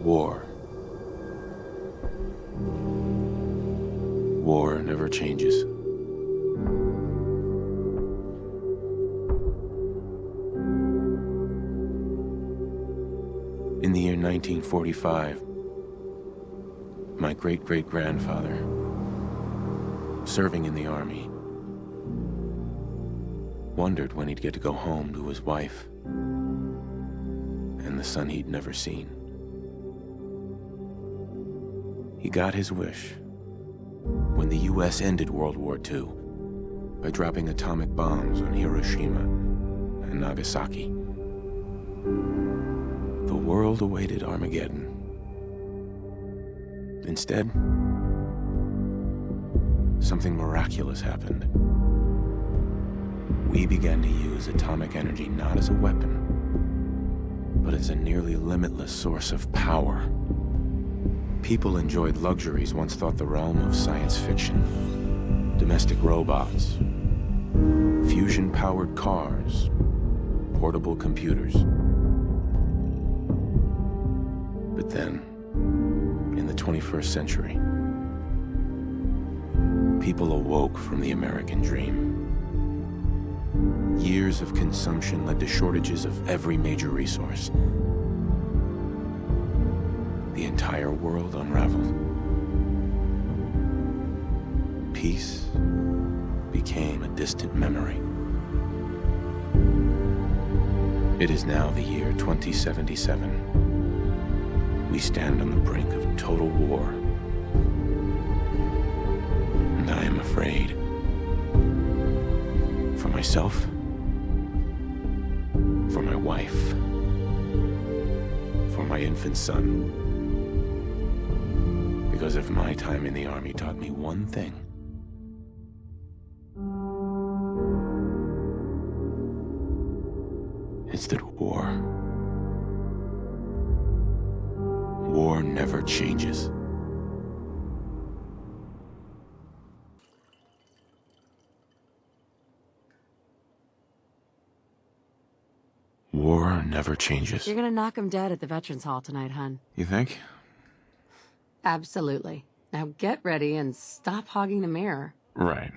War. War never changes. In the year 1945, my great-great-grandfather, serving in the army, wondered when he'd get to go home to his wife and the son he'd never seen. He got his wish when the US ended World War II by dropping atomic bombs on Hiroshima and Nagasaki. The world awaited Armageddon. Instead, something miraculous happened. We began to use atomic energy not as a weapon, but as a nearly limitless source of power. People enjoyed luxuries once thought the realm of science fiction. Domestic robots, fusion-powered cars, portable computers. But then, in the 21st century, people awoke from the American dream. Years of consumption led to shortages of every major resource. The entire world unraveled. Peace became a distant memory. It is now the year 2077. We stand on the brink of total war. And I am afraid. For myself. For my wife. For my infant son. Because if my time in the army taught me one thing, it's that war never changes. War never changes. You're gonna knock him dead at the Veterans Hall tonight, hun. You think? Absolutely. Now get ready and stop hogging the mirror. Right.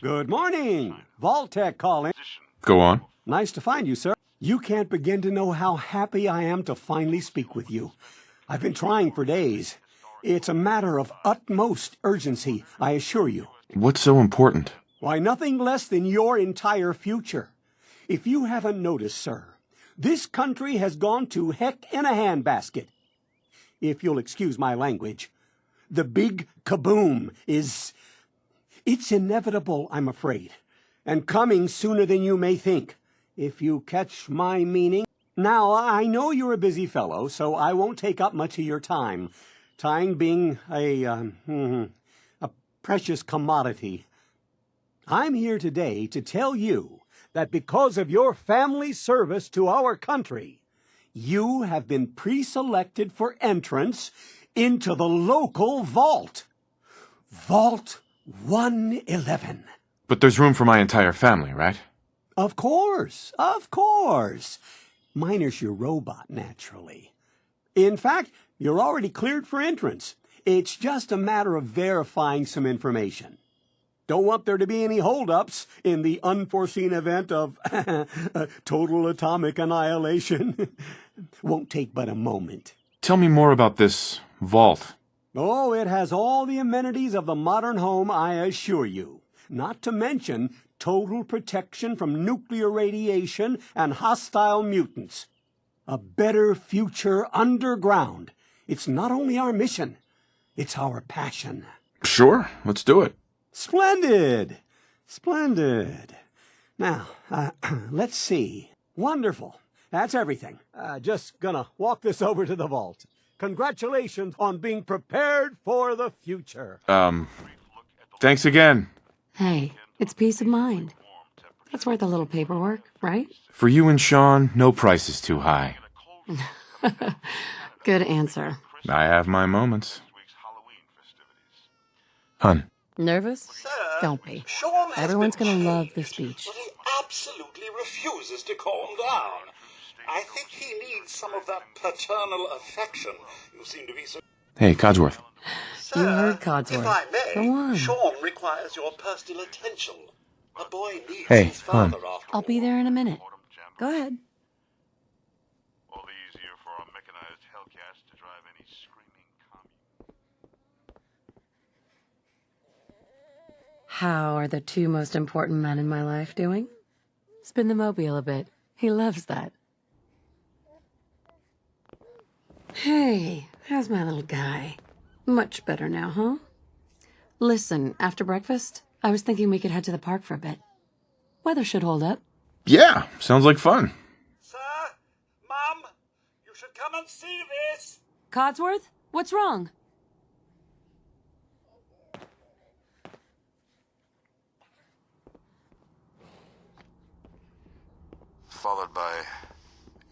Good morning. Vault-Tec calling. Go on. Nice to find you, sir. You can't begin to know how happy I am to finally speak with you. I've been trying for days. It's a matter of utmost urgency, I assure you. What's so important? Why, nothing less than your entire future. If you haven't noticed, sir, this country has gone to heck in a handbasket. If you'll excuse my language, the big kaboom is... It's inevitable, I'm afraid, and coming sooner than you may think, if you catch my meaning. Now, I know you're a busy fellow, so I won't take up much of your time. Time being a precious commodity. I'm here today to tell you that because of your family service to our country, you have been pre-selected for entrance into the local vault. Vault 111. But there's room for my entire family, right? Of course, of course. Minus your robot, naturally. In fact, you're already cleared for entrance. It's just a matter of verifying some information. Don't want there to be any holdups in the unforeseen event of total atomic annihilation. Won't take but a moment. Tell me more about this vault. Oh, it has all the amenities of the modern home, I assure you. Not to mention total protection from nuclear radiation and hostile mutants. A better future underground. It's not only our mission, it's our passion. Sure, let's do it. Splendid! Splendid. Now, let's see. Wonderful. That's everything. Just gonna walk this over to the vault. Congratulations on being prepared for the future. Thanks again. Hey, it's peace of mind. That's worth a little paperwork, right? For you and Sean, no price is too high. Good answer. I have my moments. Hun. Nervous? Sir, Don't be. Sean has Everyone's been gonna love changed, the speech. but he absolutely refuses to calm down. I think he needs some of that paternal affection. You seem to be so... Hey, Codsworth. You heard Codsworth. If I may, Go on. Sean requires your personal attention. A boy needs Hey, his hon. father after I'll be there in a minute. Go ahead. All the easier for our mechanized Hellcats to drive any screaming commune. How are the two most important men in my life doing? Spin the mobile a bit. He loves that. Hey, how's my little guy? Much better now, huh? Listen, after breakfast, I was thinking we could head to the park for a bit. Weather should hold up. Yeah, sounds like fun. Sir, Mum, you should come and see this. Codsworth, what's wrong?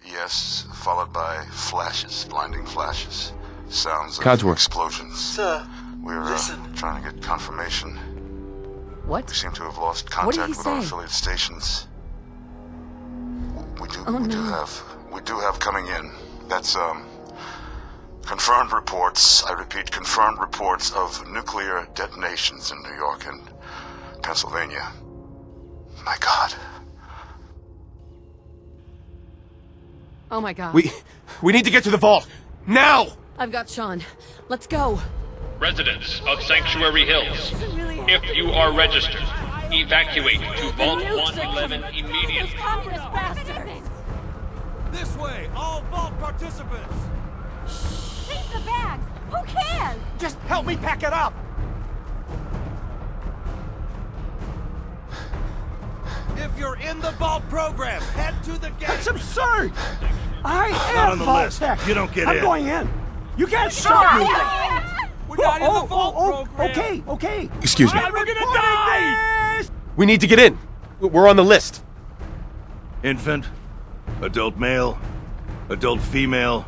Followed by flashes, blinding flashes. Sounds of Codsworth. explosions. Sir, We're listen. trying to get confirmation. What? We seem to have lost What did contact he with our say? affiliate stations. We do have coming in. That's confirmed reports. I repeat, confirmed reports of nuclear detonations in New York and Pennsylvania. My God. Oh my god. We need to get to the vault! Now! I've got Sean. Let's go. Residents of Sanctuary Hills, if you are registered, evacuate to Vault 111 immediately. This way, all vault participants! Leave the bags! Who cares? Just help me pack it up! If you're in the vault program, head to the gate! That's absurd! I Not am on the Vault list. Tech. You don't get I'm in. going in. You can't stop me. We're not in the vault program! Okay. Excuse me. We're gonna die! We need to get in. We're on the list. Infant, adult male, adult female.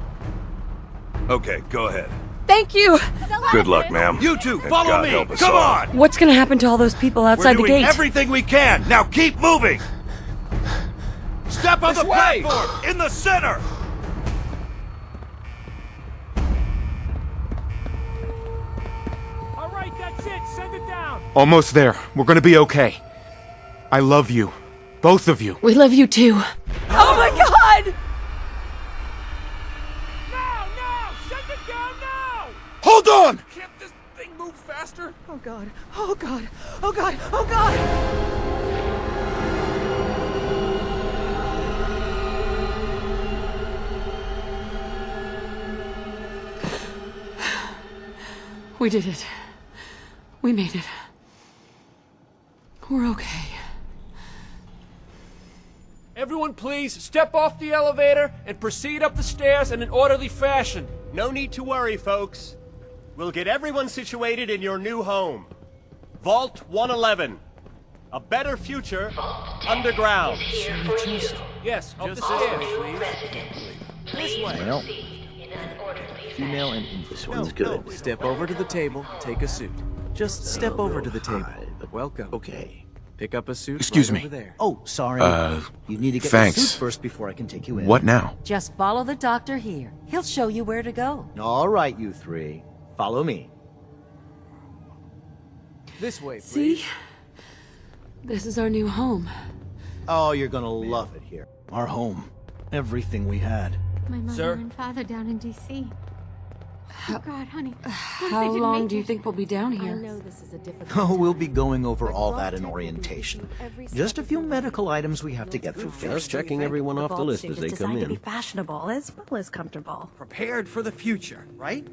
Okay, go ahead. Thank you. Good luck, ma'am. You two, follow God me! help us Come all. on! What's gonna happen to all those people outside We're the doing gate? everything we can! Now keep moving! Step on This the way! platform! In the center! All right, that's it. Send it down. Almost there. We're gonna be okay. I love you. Both of you. We love you too. Oh my god! Now! Send it down now! Hold on! Can't this thing move faster? Oh god. Oh god. Oh god. Oh god! We did it. We made it. We're okay. Everyone please, step off the elevator and proceed up the stairs in an orderly fashion. No need to worry, folks. We'll get everyone situated in your new home. Vault 111. A better future underground. Yes, up the stairs, please. This way. Well, female and infant. This one's good. Step over to the table, take a suit. Just step over to the table. Welcome. Okay. Pick up a suit Excuse right me. over there. Oh, sorry. You need to get thanks. the suit first before I can take you in. What now? Just follow the doctor here. He'll show you where to go. All right, you three. Follow me. This way, please. See? This is our new home. Oh, you're gonna love it here. Our home. Everything we had. My mother Sir? and father down in D.C. Oh, God, honey. How long do you think we'll be down here? this is a difficult Oh, we'll be going over all that in orientation. Just a few medical items we have to get through first. Just checking everyone off the list as they come to be in. fashionable as well as comfortable. Prepared for the future, right?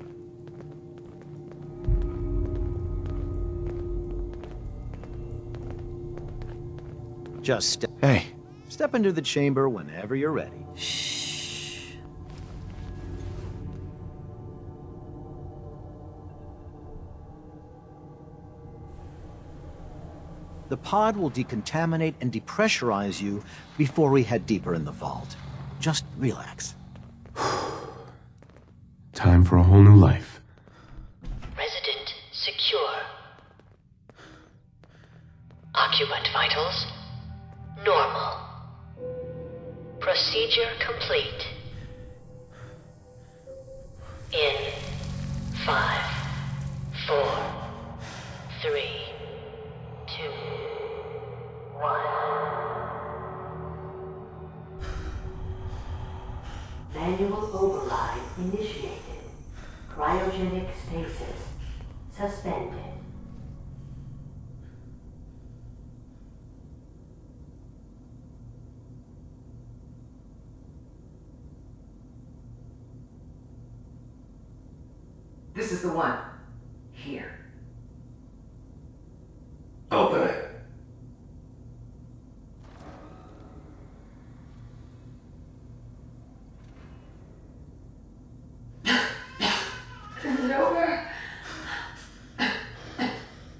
Just Hey, step into the chamber whenever you're ready. The pod will decontaminate and depressurize you before we head deeper in the vault. Just relax. time for a whole new life. Resident secure. Occupant vitals normal. Proceed. Procedure complete. In 5, 4, 3, 2, 1. Manual override initiated. Cryogenic stasis suspended. This is the one. Here. Open it. Is it over?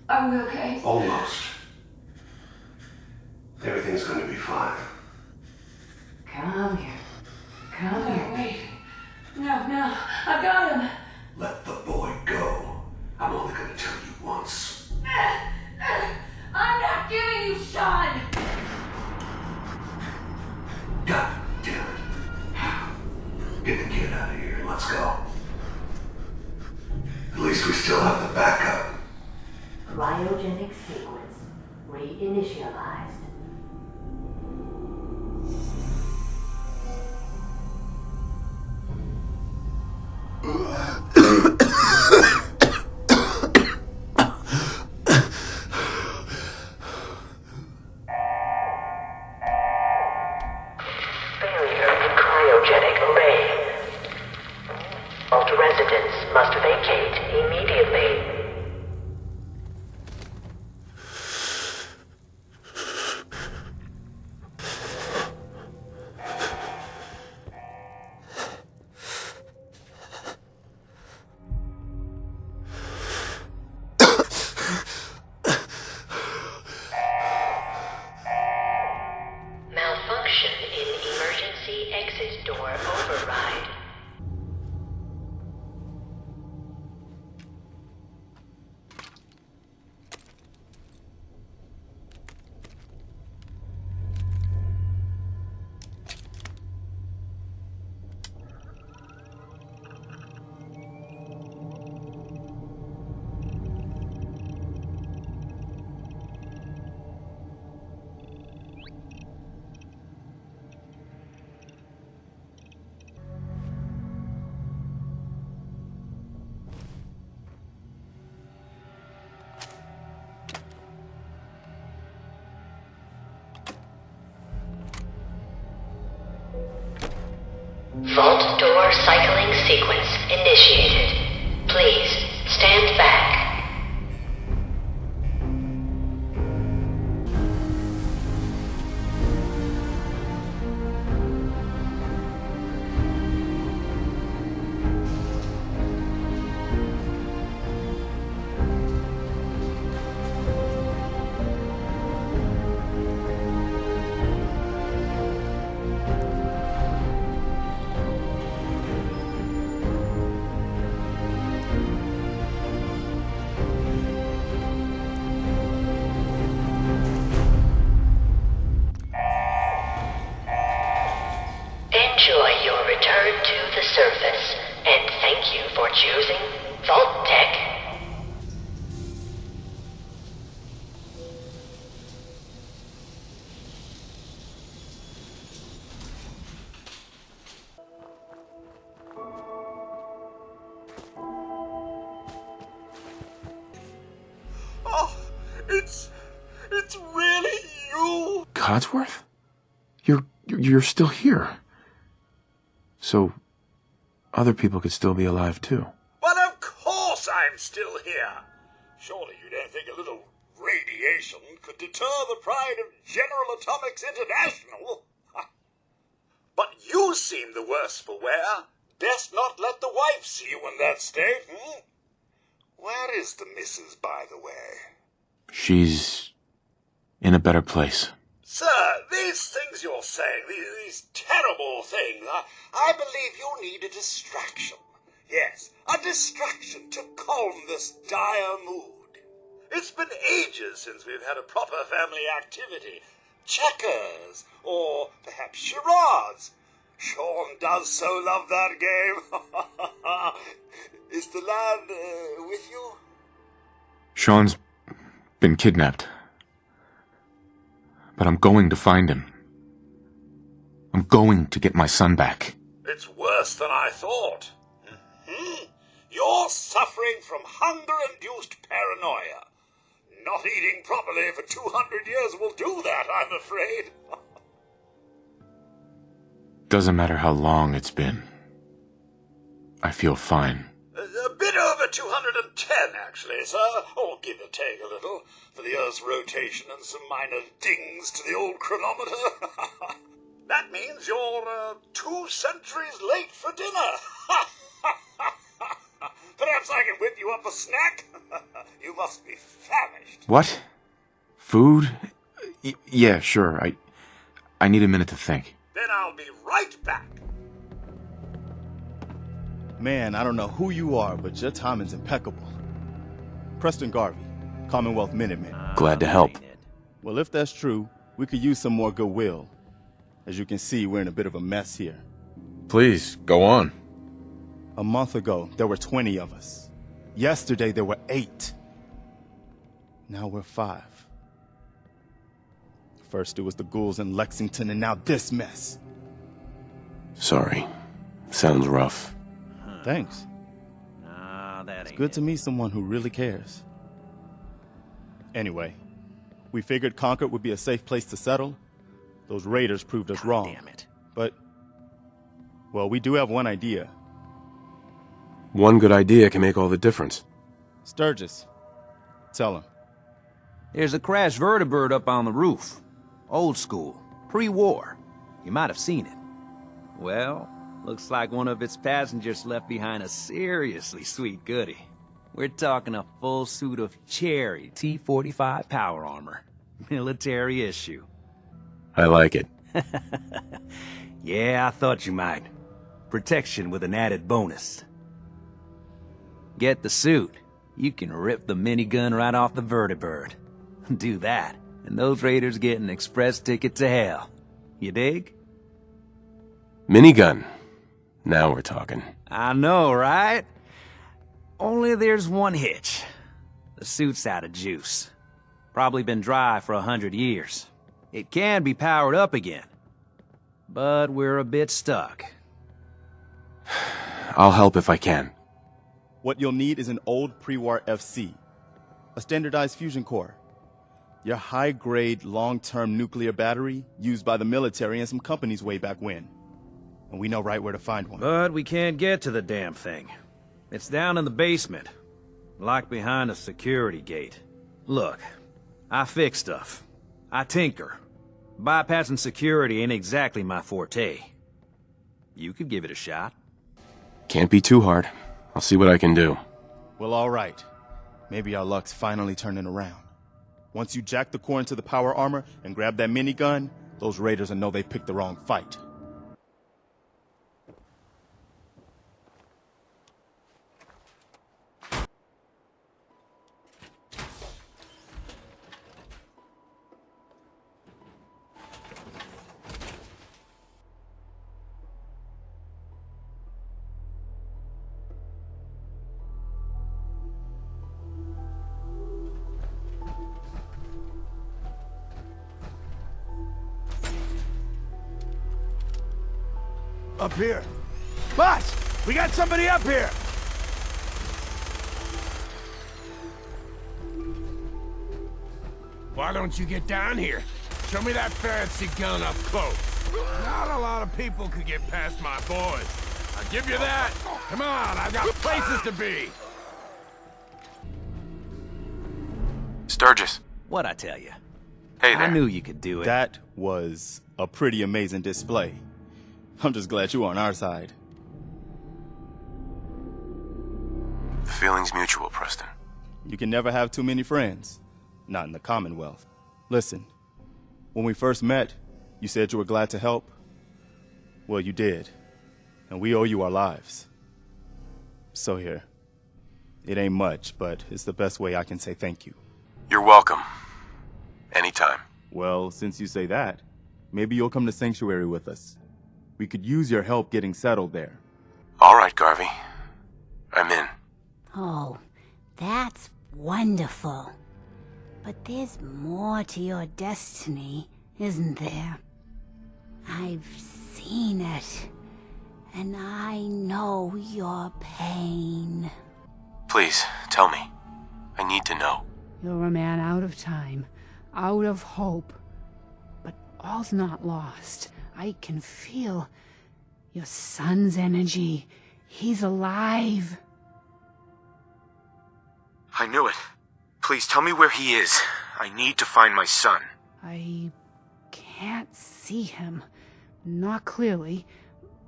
Are we okay? Almost. Everything's going to be fine. Come here. Come here. Wait. No. I got him. Let the boy go. I'm only going to tell you once. I'm not giving you Sean. God damn it. Get the kid out of here and let's go. At least we still have the backup. Cryogenic sequence reinitialized. Failure in cryogenic array. Vault residents must vacate immediately. Malfunction in emergency exit door override. Vault door cycling sequence initiated. Please stand back. Enjoy your return to the surface, and thank you for choosing Vault Tech. Oh, it's really you. Codsworth? You're still here. So, other people could still be alive too. Well, of course I'm still here. Surely you don't think a little radiation could deter the pride of General Atomics International? But you seem the worse for wear. Best not let the wife see you in that state, Where is the missus, by the way? She's in a better place. Sir, these things you're saying, these terrible things, I believe you need a distraction. Yes, a distraction to calm this dire mood. It's been ages since we've had a proper family activity. Checkers, or perhaps charades. Sean does so love that game. Is the lad with you? Sean's been kidnapped. But I'm going to find him. I'm going to get my son back. It's worse than I thought. You're suffering from hunger-induced paranoia. Not eating properly for 200 years will do that, I'm afraid. Doesn't matter how long it's been. I feel fine. A bit over 210, actually, sir. Or give or take a little, for the Earth's rotation and some minor dings to the old chronometer. That means you're 2 centuries late for dinner. Perhaps I can whip you up a snack? You must be famished. What? Food? Yeah, sure. I need a minute to think. Then I'll be right back. Man, I don't know who you are, but your timing's impeccable. Preston Garvey, Commonwealth Minutemen. Glad to help. Well, if that's true, we could use some more goodwill. As you can see, we're in a bit of a mess here. Please, go on. A month ago, there were 20 of us. Yesterday, there were 8. Now we're 5. First, it was the ghouls in Lexington, and now this mess. Sorry. Sounds rough. Thanks. It's good to meet someone who really cares. Anyway, we figured Concord would be a safe place to settle. Those raiders proved us wrong. Damn it. But, well, we do have one idea. One good idea can make all the difference. Sturgis. Tell him. There's a crashed vertibird up on the roof. Old school. Pre-war. You might have seen it. Well, looks like one of its passengers left behind a seriously sweet goodie. We're talking a full suit of cherry T-45 power armor. Military issue. I like it. Yeah, I thought you might. Protection with an added bonus. Get the suit. You can rip the minigun right off the vertibird. Do that, and those raiders get an express ticket to hell. You dig? Minigun. Now we're talking. I know, right? Only there's one hitch. The suit's out of juice. Probably been dry for 100 years. It can be powered up again. But we're a bit stuck. I'll help if I can. What you'll need is an old pre-war FC. A standardized fusion core. Your high-grade, long-term nuclear battery used by the military and some companies way back when. And we know right where to find one. But we can't get to the damn thing. It's down in the basement. Locked behind a security gate. Look, I fix stuff. I tinker. Bypassing security ain't exactly my forte. You could give it a shot. Can't be too hard. I'll see what I can do. Well, all right. Maybe our luck's finally turning around. Once you jack the core into the power armor and grab that minigun, those raiders will know they picked the wrong fight. Up here. Boss, we got somebody up here. Why don't you get down here? Show me that fancy gun up close. Not a lot of people could get past my boys. I'll give you that. Come on, I've got places to be. Sturgis. What'd I tell you? Hey there. I knew you could do it. That was a pretty amazing display. I'm just glad you're on our side. The feeling's mutual, Preston. You can never have too many friends. Not in the Commonwealth. Listen, when we first met, you said you were glad to help. Well, you did. And we owe you our lives. So here. It ain't much, but it's the best way I can say thank you. You're welcome. Anytime. Well, since you say that, maybe you'll come to Sanctuary with us. We could use your help getting settled there. All right, Garvey. I'm in. Oh, that's wonderful. But there's more to your destiny, isn't there? I've seen it, and I know your pain. Please, tell me. I need to know. You're a man out of time, out of hope. But all's not lost. I can feel your son's energy. He's alive. I knew it. Please tell me where he is. I need to find my son. I can't see him. Not clearly.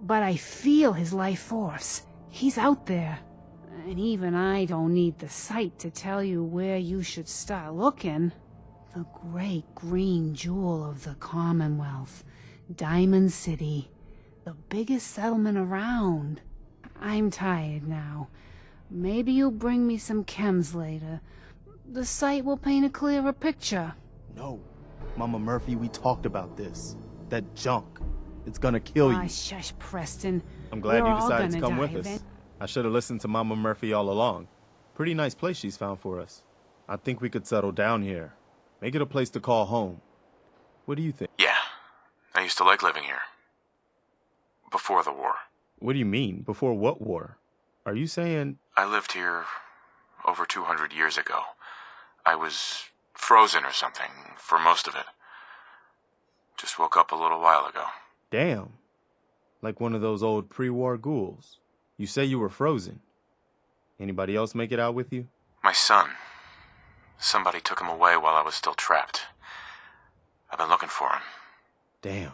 But I feel his life force. He's out there. And even I don't need the sight to tell you where you should start looking. The great green jewel of the Commonwealth. Diamond City. The biggest settlement around. I'm tired now. Maybe you'll bring me some chems later. The sight will paint a clearer picture. No. Mama Murphy, we talked about this. That junk. It's gonna kill you. Shush, Preston. I'm glad We're you all decided to gonna come with die us. I should have listened to Mama Murphy all along. Pretty nice place she's found for us. I think we could settle down here. Make it a place to call home. What do you think? Yeah. I used to like living here. Before the war. What do you mean? Before what war? Are you saying... I lived here over 200 years ago. I was frozen or something for most of it. Just woke up a little while ago. Damn. Like one of those old pre-war ghouls. You say you were frozen. Anybody else make it out with you? My son. Somebody took him away while I was still trapped. I've been looking for him. Damn.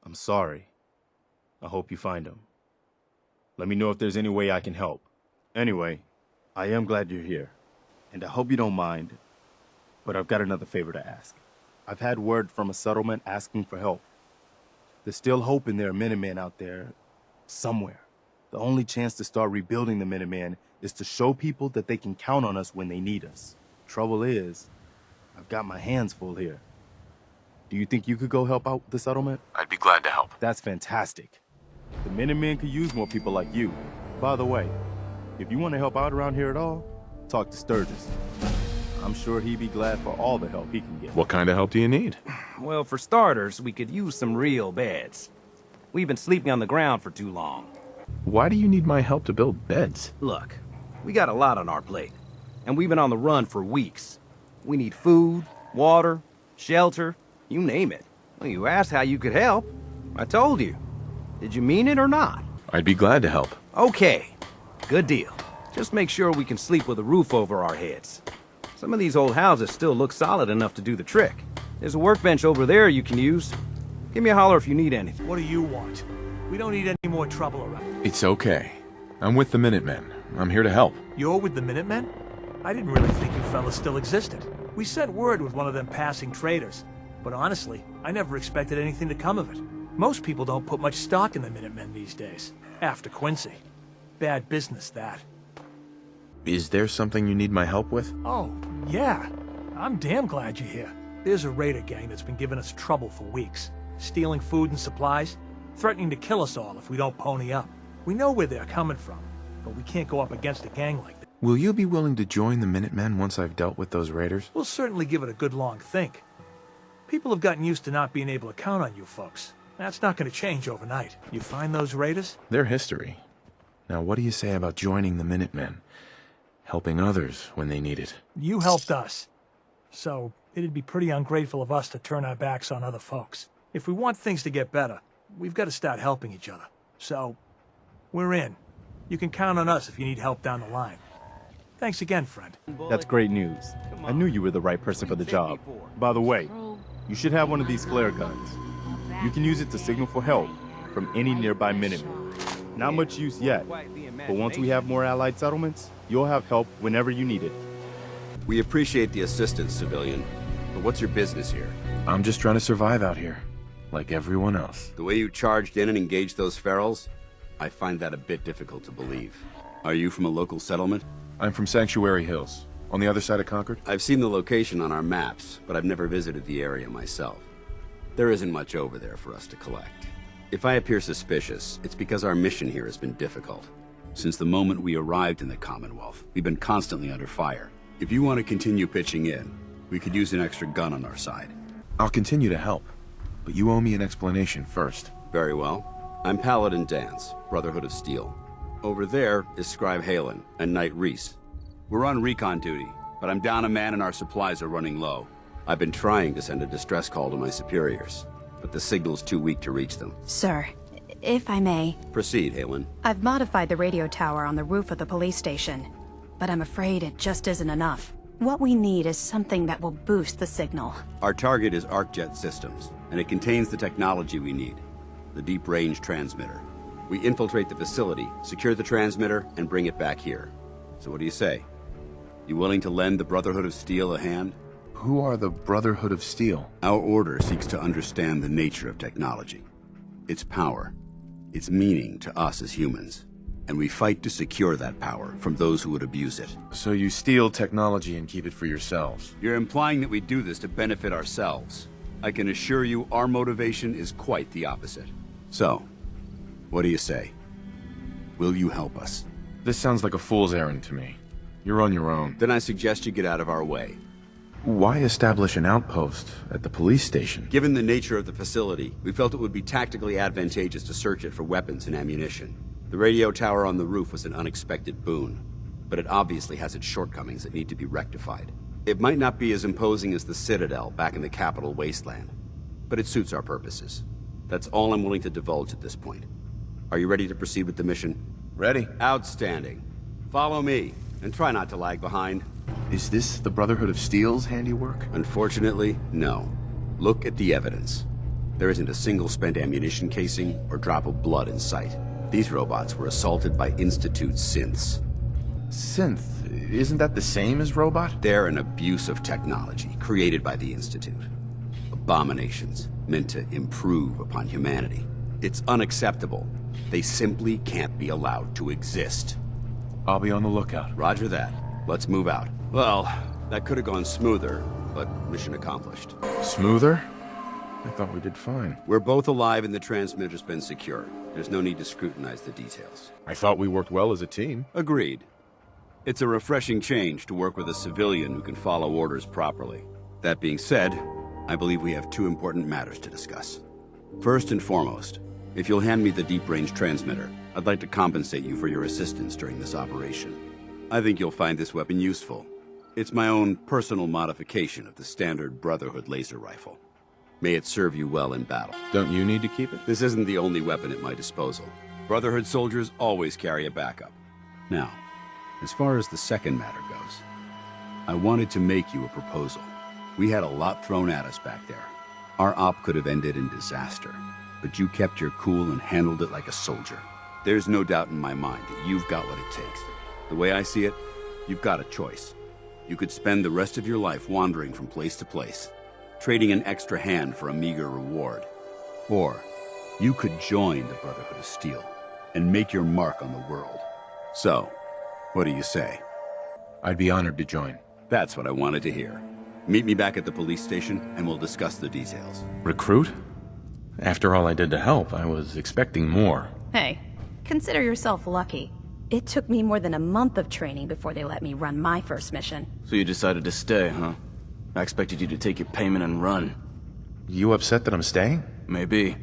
I'm sorry. I hope you find him. Let me know if there's any way I can help. Anyway, I am glad you're here. And I hope you don't mind, but I've got another favor to ask. I've had word from a settlement asking for help. There's still hope in there are Minutemen out there, somewhere. The only chance to start rebuilding the Minutemen is to show people that they can count on us when they need us. Trouble is, I've got my hands full here. Do you think you could go help out the settlement? I'd be glad to help. That's fantastic. The Minutemen could use more people like you. By the way, if you want to help out around here at all, talk to Sturgis. I'm sure he'd be glad for all the help he can get. What kind of help do you need? Well, for starters, we could use some real beds. We've been sleeping on the ground for too long. Why do you need my help to build beds? Look, we got a lot on our plate, and we've been on the run for weeks. We need food, water, shelter, you name it. Well, you asked how you could help. I told you. Did you mean it or not? I'd be glad to help. Okay, good deal. Just make sure we can sleep with a roof over our heads. Some of these old houses still look solid enough to do the trick. There's a workbench over there you can use. Give me a holler if you need anything. What do you want? We don't need any more trouble around. It's okay. I'm with the Minutemen. I'm here to help. You're with the Minutemen? I didn't really think you fellas still existed. We sent word with one of them passing traders. But honestly, I never expected anything to come of it. Most people don't put much stock in the Minutemen these days. After Quincy. Bad business, that. Is there something you need my help with? Oh, yeah. I'm damn glad you're here. There's a raider gang that's been giving us trouble for weeks. Stealing food and supplies, threatening to kill us all if we don't pony up. We know where they're coming from, but we can't go up against a gang like that. Will you be willing to join the Minutemen once I've dealt with those raiders? We'll certainly give it a good long think. People have gotten used to not being able to count on you folks. That's not going to change overnight. You find those raiders? They're history. Now what do you say about joining the Minutemen? Helping others when they need it. You helped us. So, it'd be pretty ungrateful of us to turn our backs on other folks. If we want things to get better, we've got to start helping each other. So, we're in. You can count on us if you need help down the line. Thanks again, friend. That's great news. I knew you were the right person for the job. By the way, you should have one of these flare guns. You can use it to signal for help from any nearby Minutemen. Not much use yet, but once we have more allied settlements, you'll have help whenever you need it. We appreciate the assistance, civilian, but what's your business here? I'm just trying to survive out here, like everyone else. The way you charged in and engaged those ferals, I find that a bit difficult to believe. Are you from a local settlement? I'm from Sanctuary Hills, on the other side of Concord. I've seen the location on our maps, but I've never visited the area myself. There isn't much over there for us to collect. If I appear suspicious, it's because our mission here has been difficult. Since the moment we arrived in the Commonwealth, we've been constantly under fire. If you want to continue pitching in, we could use an extra gun on our side. I'll continue to help, but you owe me an explanation first. Very well. I'm Paladin Dance, Brotherhood of Steel. Over there is Scribe Halen and Knight Reese. We're on recon duty, but I'm down a man and our supplies are running low. I've been trying to send a distress call to my superiors, but the signal's too weak to reach them. Sir, if I may. Proceed, Halen. I've modified the radio tower on the roof of the police station, but I'm afraid it just isn't enough. What we need is something that will boost the signal. Our target is ArcJet Systems, and it contains the technology we need. The deep-range transmitter. We infiltrate the facility, secure the transmitter, and bring it back here. So what do you say? You willing to lend the Brotherhood of Steel a hand? Who are the Brotherhood of Steel? Our order seeks to understand the nature of technology. Its power, its meaning to us as humans. And we fight to secure that power from those who would abuse it. So you steal technology and keep it for yourselves? You're implying that we do this to benefit ourselves. I can assure you our motivation is quite the opposite. So, what do you say? Will you help us? This sounds like a fool's errand to me. You're on your own. Then I suggest you get out of our way. Why establish an outpost at the police station? Given the nature of the facility, we felt it would be tactically advantageous to search it for weapons and ammunition. The radio tower on the roof was an unexpected boon, but it obviously has its shortcomings that need to be rectified. It might not be as imposing as the Citadel back in the capital wasteland, but it suits our purposes. That's all I'm willing to divulge at this point. Are you ready to proceed with the mission? Ready. Outstanding. Follow me, and try not to lag behind. Is this the Brotherhood of Steel's handiwork? Unfortunately, no. Look at the evidence. There isn't a single spent ammunition casing or drop of blood in sight. These robots were assaulted by Institute synths. Synth? Isn't that the same as robot? They're an abuse of technology created by the Institute. Abominations meant to improve upon humanity. It's unacceptable. They simply can't be allowed to exist. I'll be on the lookout. Roger that. Let's move out. Well, that could have gone smoother, but mission accomplished. Smoother? I thought we did fine. We're both alive and the transmitter's been secured. There's no need to scrutinize the details. I thought we worked well as a team. Agreed. It's a refreshing change to work with a civilian who can follow orders properly. That being said, I believe we have two important matters to discuss. First and foremost, if you'll hand me the deep-range transmitter, I'd like to compensate you for your assistance during this operation. I think you'll find this weapon useful. It's my own personal modification of the standard Brotherhood laser rifle. May it serve you well in battle. Don't you need to keep it? This isn't the only weapon at my disposal. Brotherhood soldiers always carry a backup. Now, as far as the second matter goes, I wanted to make you a proposal. We had a lot thrown at us back there. Our op could have ended in disaster, but you kept your cool and handled it like a soldier. There's no doubt in my mind that you've got what it takes. The way I see it, you've got a choice. You could spend the rest of your life wandering from place to place, trading an extra hand for a meager reward. Or, you could join the Brotherhood of Steel and make your mark on the world. So, what do you say? I'd be honored to join. That's what I wanted to hear. Meet me back at the police station, and we'll discuss the details. Recruit? After all I did to help, I was expecting more. Hey, consider yourself lucky. It took me more than a month of training before they let me run my first mission. So you decided to stay, huh? I expected you to take your payment and run. You upset that I'm staying? Maybe.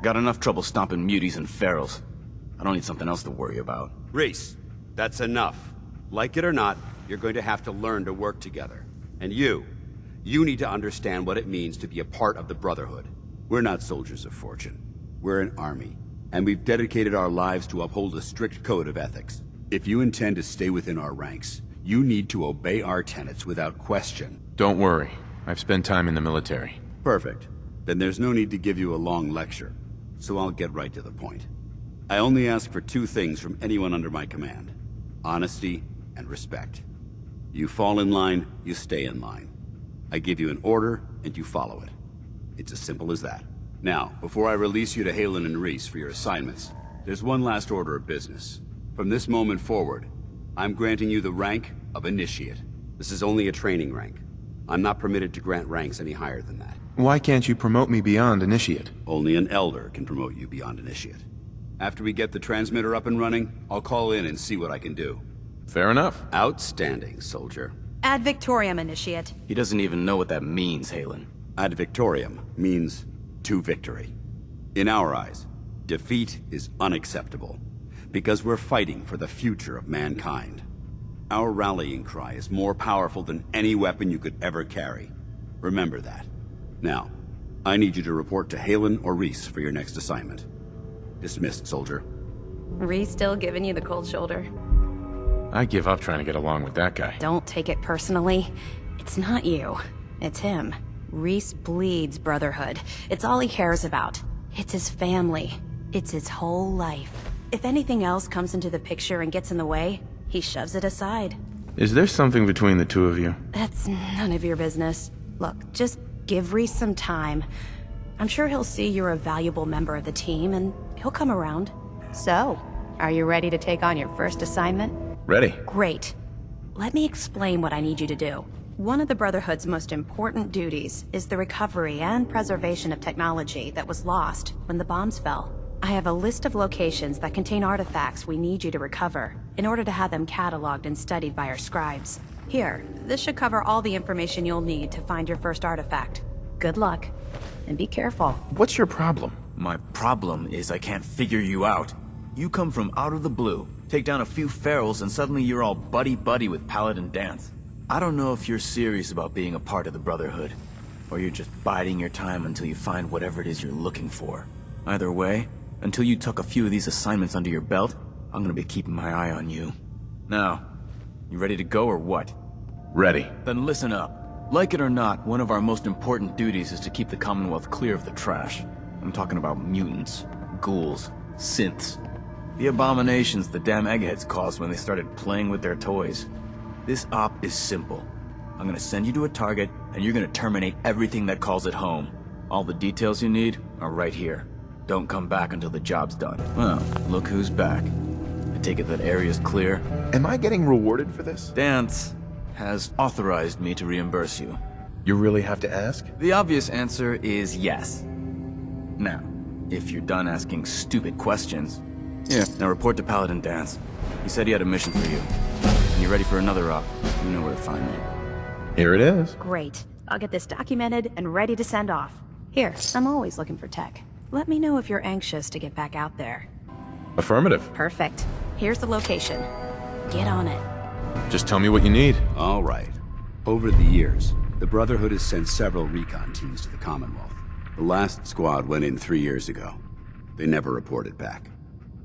Got enough trouble stomping muties and ferals. I don't need something else to worry about. Reese, that's enough. Like it or not, you're going to have to learn to work together. And you need to understand what it means to be a part of the Brotherhood. We're not soldiers of fortune. We're an army. And we've dedicated our lives to uphold a strict code of ethics. If you intend to stay within our ranks, you need to obey our tenets without question. Don't worry. I've spent time in the military. Perfect. Then there's no need to give you a long lecture. So I'll get right to the point. I only ask for two things from anyone under my command: honesty and respect. You fall in line, you stay in line. I give you an order, and you follow it. It's as simple as that. Now, before I release you to Halen and Reese for your assignments, there's one last order of business. From this moment forward, I'm granting you the rank of Initiate. This is only a training rank. I'm not permitted to grant ranks any higher than that. Why can't you promote me beyond Initiate? Only an Elder can promote you beyond Initiate. After we get the transmitter up and running, I'll call in and see what I can do. Fair enough. Outstanding, soldier. Ad Victoriam, Initiate. He doesn't even know what that means, Halen. Ad Victoriam means to victory. In our eyes, defeat is unacceptable, because we're fighting for the future of mankind. Our rallying cry is more powerful than any weapon you could ever carry. Remember that. Now, I need you to report to Halen or Reese for your next assignment. Dismissed, soldier. Reese still giving you the cold shoulder? I give up trying to get along with that guy. Don't take it personally. It's not you. It's him. Reese bleeds Brotherhood. It's all he cares about. It's his family. It's his whole life. If anything else comes into the picture and gets in the way, he shoves it aside. Is there something between the two of you? That's none of your business. Look, just give Reese some time. I'm sure he'll see you're a valuable member of the team, and he'll come around. So, are you ready to take on your first assignment? Ready. Great. Let me explain what I need you to do. One of the Brotherhood's most important duties is the recovery and preservation of technology that was lost when the bombs fell. I have a list of locations that contain artifacts we need you to recover, in order to have them cataloged and studied by our scribes. Here, this should cover all the information you'll need to find your first artifact. Good luck, and be careful. What's your problem? My problem is I can't figure you out. You come from out of the blue, take down a few ferals, and suddenly you're all buddy-buddy with Paladin Dance. I don't know if you're serious about being a part of the Brotherhood, or you're just biding your time until you find whatever it is you're looking for. Either way, until you tuck a few of these assignments under your belt, I'm gonna be keeping my eye on you. Now, you ready to go or what? Ready. Then listen up. Like it or not, one of our most important duties is to keep the Commonwealth clear of the trash. I'm talking about mutants, ghouls, synths. The abominations the damn eggheads caused when they started playing with their toys. This op is simple. I'm gonna send you to a target, and you're gonna terminate everything that calls it home. All the details you need are right here. Don't come back until the job's done. Well, look who's back. I take it that area's clear. Am I getting rewarded for this? Dance has authorized me to reimburse you. You really have to ask? The obvious answer is yes. Now, if you're done asking stupid questions, now report to Paladin Dance. He said he had a mission for you. And you're ready for another op, you know where to find me. Here it is. Great. I'll get this documented and ready to send off. Here, I'm always looking for tech. Let me know if you're anxious to get back out there. Affirmative. Perfect. Here's the location. Get on it. Just tell me what you need. All right. Over the years, the Brotherhood has sent several recon teams to the Commonwealth. The last squad went in 3 years ago. They never reported back.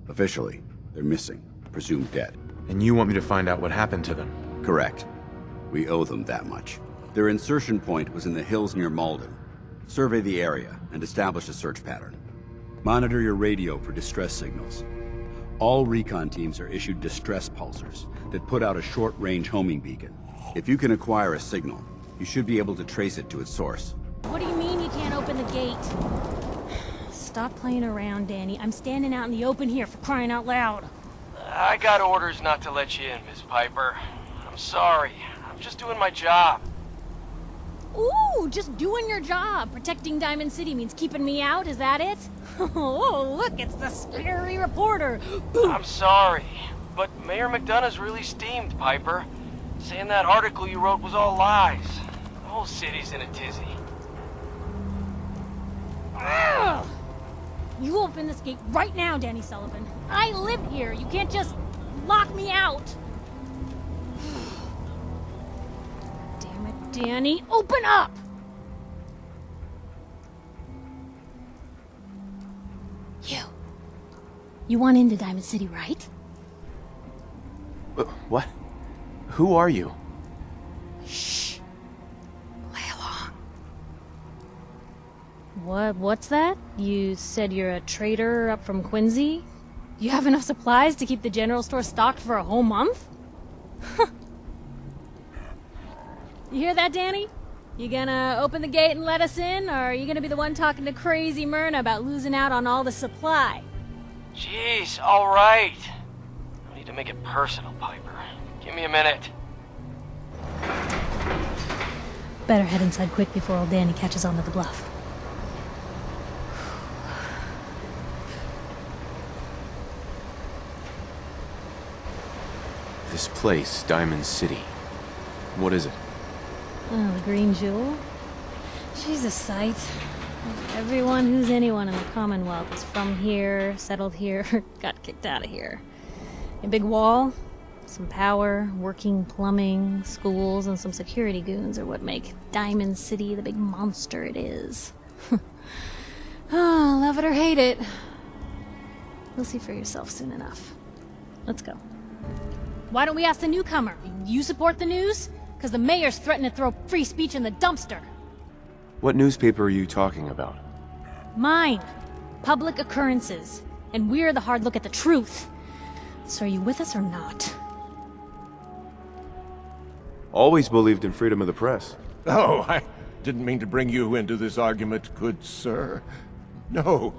Officially, they're missing, presumed dead. And you want me to find out what happened to them? Correct. We owe them that much. Their insertion point was in the hills near Malden. Survey the area and establish a search pattern. Monitor your radio for distress signals. All recon teams are issued distress pulsars that put out a short-range homing beacon. If you can acquire a signal, you should be able to trace it to its source. What do you mean you can't open the gate? Stop playing around, Danny. I'm standing out in the open here, for crying out loud. I got orders not to let you in, Miss Piper. I'm sorry. I'm just doing my job. Ooh, just doing your job. Protecting Diamond City means keeping me out, is that it? Oh, look, it's the scary reporter. I'm sorry, but Mayor McDonough's really steamed, Piper. Saying that article you wrote was all lies. The whole city's in a tizzy. Ugh. You open this gate right now, Danny Sullivan. I live here. You can't just lock me out. Damn it, Danny. Open up! You want into Diamond City, right? What? Who are you? Shh. Play along. What's that? You said you're a trader up from Quincy? You have enough supplies to keep the general store stocked for a whole month? You hear that, Danny? You gonna open the gate and let us in, or are you gonna be the one talking to crazy Myrna about losing out on all the supply? Jeez, all right. No need to make it personal, Piper. Give me a minute. Better head inside quick before old Danny catches on to the bluff. This place, Diamond City. What is it? Oh, the Green Jewel? She's a sight. Everyone who's anyone in the Commonwealth is from here, settled here, got kicked out of here. A big wall, some power, working plumbing, schools, and some security goons are what make Diamond City the big monster it is. Oh, love it or hate it. You'll see for yourself soon enough. Let's go. Why don't we ask the newcomer? You support the news? Because the mayor's threatened to throw free speech in the dumpster. What newspaper are you talking about? Mine. Public Occurrences. And we're the hard look at the truth. So are you with us or not? Always believed in freedom of the press. Oh, I didn't mean to bring you into this argument, good sir. No.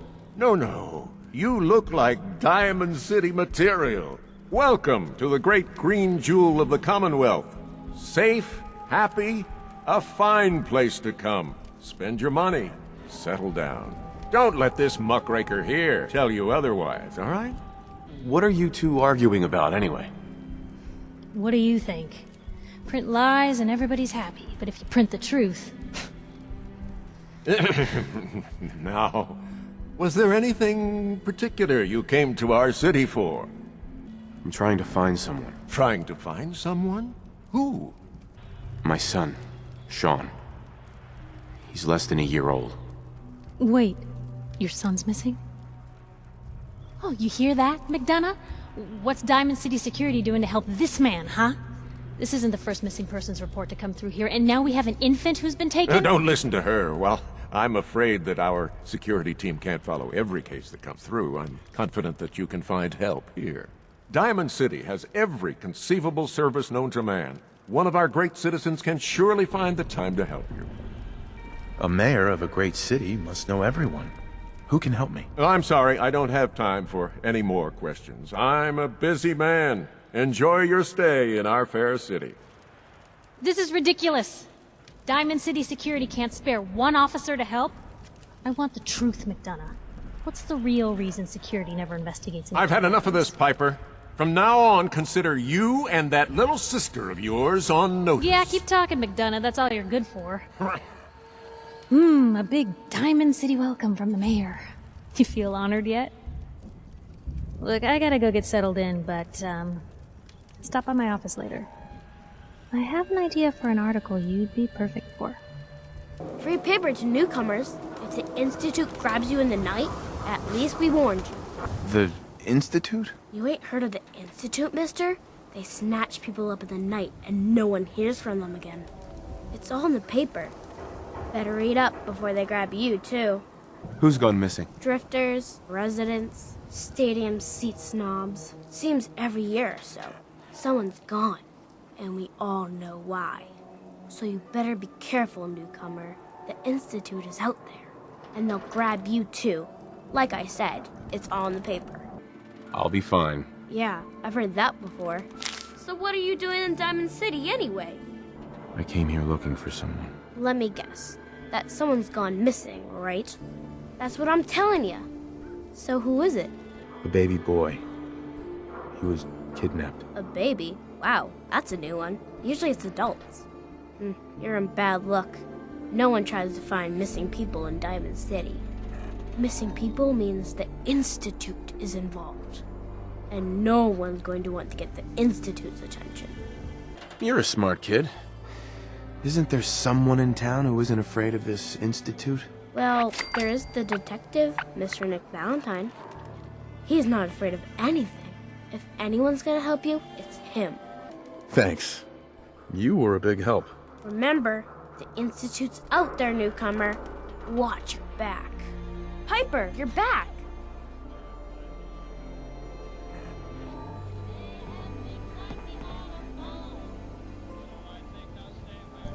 You look like Diamond City material. Welcome to the great green jewel of the Commonwealth. Safe, happy, a fine place to come. Spend your money, settle down. Don't let this muckraker here tell you otherwise, all right? What are you two arguing about, anyway? What do you think? Print lies and everybody's happy, but if you print the truth... Now, was there anything particular you came to our city for? I'm trying to find someone. Trying to find someone? Who? My son, Sean. He's less than a year old. Wait, your son's missing? Oh, you hear that, McDonough? What's Diamond City Security doing to help this man, huh? This isn't the first missing persons report to come through here, and now we have an infant who's been taken? Don't listen to her. Well, I'm afraid that our security team can't follow every case that comes through. I'm confident that you can find help here. Diamond City has every conceivable service known to man. One of our great citizens can surely find the time to help you. A mayor of a great city must know everyone. Who can help me? I'm sorry, I don't have time for any more questions. I'm a busy man. Enjoy your stay in our fair city. This is ridiculous. Diamond City Security can't spare one officer to help. I want the truth, McDonough. What's the real reason security never investigates? I've had enough of this, Piper. From now on, consider you and that little sister of yours on notice. Yeah, keep talking, McDonough. That's all you're good for. A big Diamond City welcome from the mayor. You feel honored yet? Look, I gotta go get settled in, but, stop by my office later. I have an idea for an article you'd be perfect for. Free paper to newcomers. If the Institute grabs you in the night, at least we warned you. The Institute? You ain't heard of the Institute, mister? They snatch people up in the night and no one hears from them again. It's all in the paper. Better read up before they grab you, too. Who's gone missing? Drifters, residents, stadium seat snobs. Seems every year or so, someone's gone. And we all know why. So you better be careful, newcomer. The Institute is out there. And they'll grab you, too. Like I said, it's all in the paper. I'll be fine. Yeah, I've heard that before. So what are you doing in Diamond City, anyway? I came here looking for someone. Let me guess. That someone's gone missing, right? That's what I'm telling you. So who is it? A baby boy. He was kidnapped. A baby? Wow, that's a new one. Usually it's adults. You're in bad luck. No one tries to find missing people in Diamond City. Missing people means the Institute is involved. And no one's going to want to get the Institute's attention. You're a smart kid. Isn't there someone in town who isn't afraid of this Institute? Well, there is the detective, Mr. Nick Valentine. He's not afraid of anything. If anyone's gonna help you, it's him. Thanks. You were a big help. Remember, the Institute's out there, newcomer. Watch your back. Piper, you're back!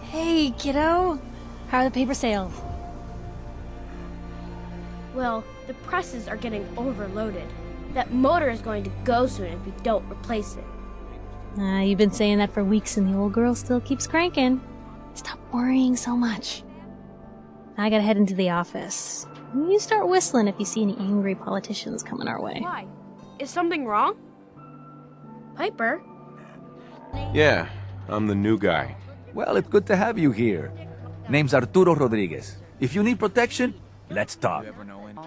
Hey, kiddo. How are the paper sales? Well, the presses are getting overloaded. That motor is going to go soon if we don't replace it. You've been saying that for weeks and the old girl still keeps cranking. Stop worrying so much. I gotta head into the office. You start whistling if you see any angry politicians coming our way. Why? Is something wrong? Piper? Yeah, I'm the new guy. Well, it's good to have you here. Name's Arturo Rodriguez. If you need protection, let's talk.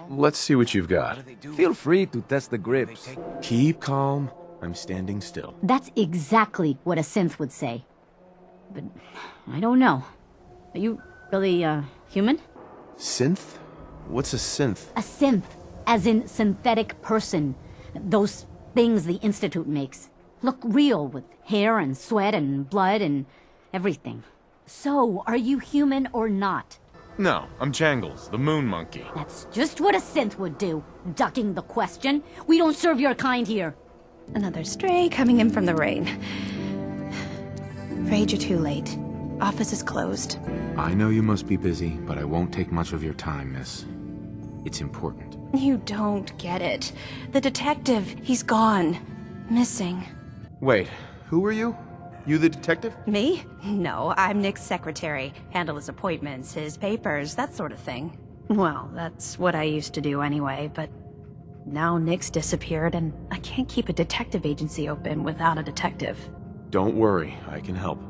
Let's see what you've got. Feel free to test the grips. Keep calm. I'm standing still. That's exactly what a synth would say. But I don't know. Are you really, human? Synth? What's a synth? A synth, as in synthetic person. Those things the Institute makes. Look real, with hair and sweat and blood and everything. So, are you human or not? No, I'm Jangles, the moon monkey. That's just what a synth would do, ducking the question. We don't serve your kind here. Another stray coming in from the rain. Afraid you're too late. Office is closed. I know you must be busy, but I won't take much of your time, miss. It's important. You don't get it. The detective, he's gone. Missing. Wait, who are you? You the detective? Me? No, I'm Nick's secretary. Handle his appointments, his papers, that sort of thing. Well, that's what I used to do anyway, but now Nick's disappeared and I can't keep a detective agency open without a detective. Don't worry, I can help.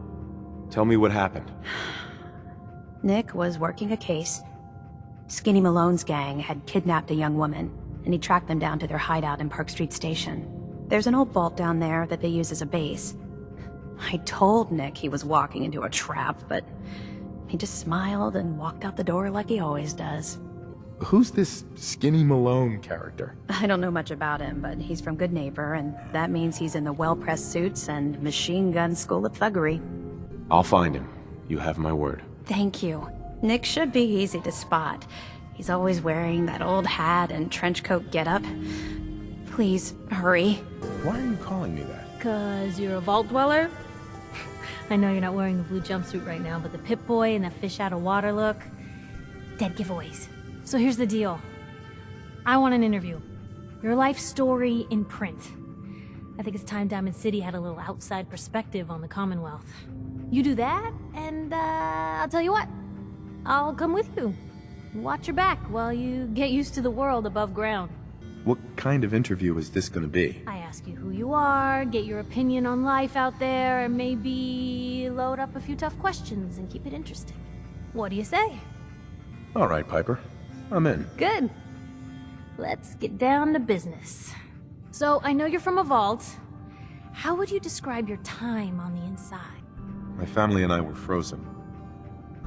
Tell me what happened. Nick was working a case. Skinny Malone's gang had kidnapped a young woman, and he tracked them down to their hideout in Park Street Station. There's an old vault down there that they use as a base. I told Nick he was walking into a trap, but he just smiled and walked out the door like he always does. Who's this Skinny Malone character? I don't know much about him, but he's from Good Neighbor, and that means he's in the well-pressed suits and machine gun school of thuggery. I'll find him. You have my word. Thank you. Nick should be easy to spot. He's always wearing that old hat and trench coat getup. Please, hurry. Why are you calling me that? 'Cause you're a vault dweller? I know you're not wearing the blue jumpsuit right now, but the Pip-Boy and the fish out of water look... Dead giveaways. So here's the deal. I want an interview. Your life story in print. I think it's time Diamond City had a little outside perspective on the Commonwealth. You do that, and I'll tell you what. I'll come with you. Watch your back while you get used to the world above ground. What kind of interview is this gonna be? I ask you who you are, get your opinion on life out there, and maybe load up a few tough questions and keep it interesting. What do you say? All right, Piper. I'm in. Good. Let's get down to business. So, I know you're from a vault. How would you describe your time on the inside? My family and I were frozen.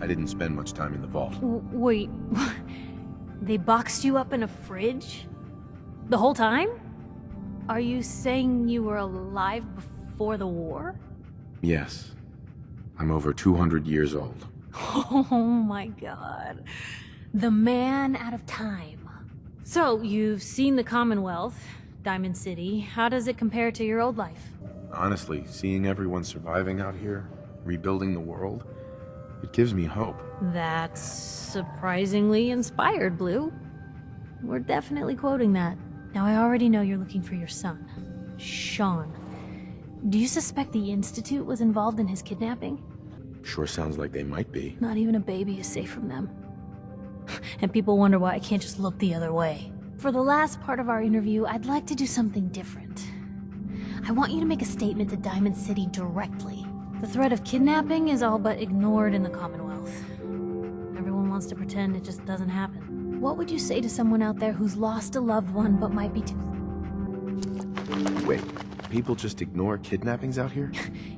I didn't spend much time in the vault. Wait, they boxed you up in a fridge? The whole time? Are you saying you were alive before the war? Yes. I'm over 200 years old. Oh my god. The man out of time. So, you've seen the Commonwealth, Diamond City. How does it compare to your old life? Honestly, seeing everyone surviving out here, rebuilding the world, it gives me hope. That's surprisingly inspired, Blue. We're definitely quoting that. Now, I already know you're looking for your son, Sean. Do you suspect the Institute was involved in his kidnapping? Sure sounds like they might be. Not even a baby is safe from them. And people wonder why I can't just look the other way. For the last part of our interview, I'd like to do something different. I want you to make a statement to Diamond City directly. The threat of kidnapping is all but ignored in the Commonwealth. Everyone wants to pretend it just doesn't happen. What would you say to someone out there who's lost a loved one but might be too... Wait, people just ignore kidnappings out here?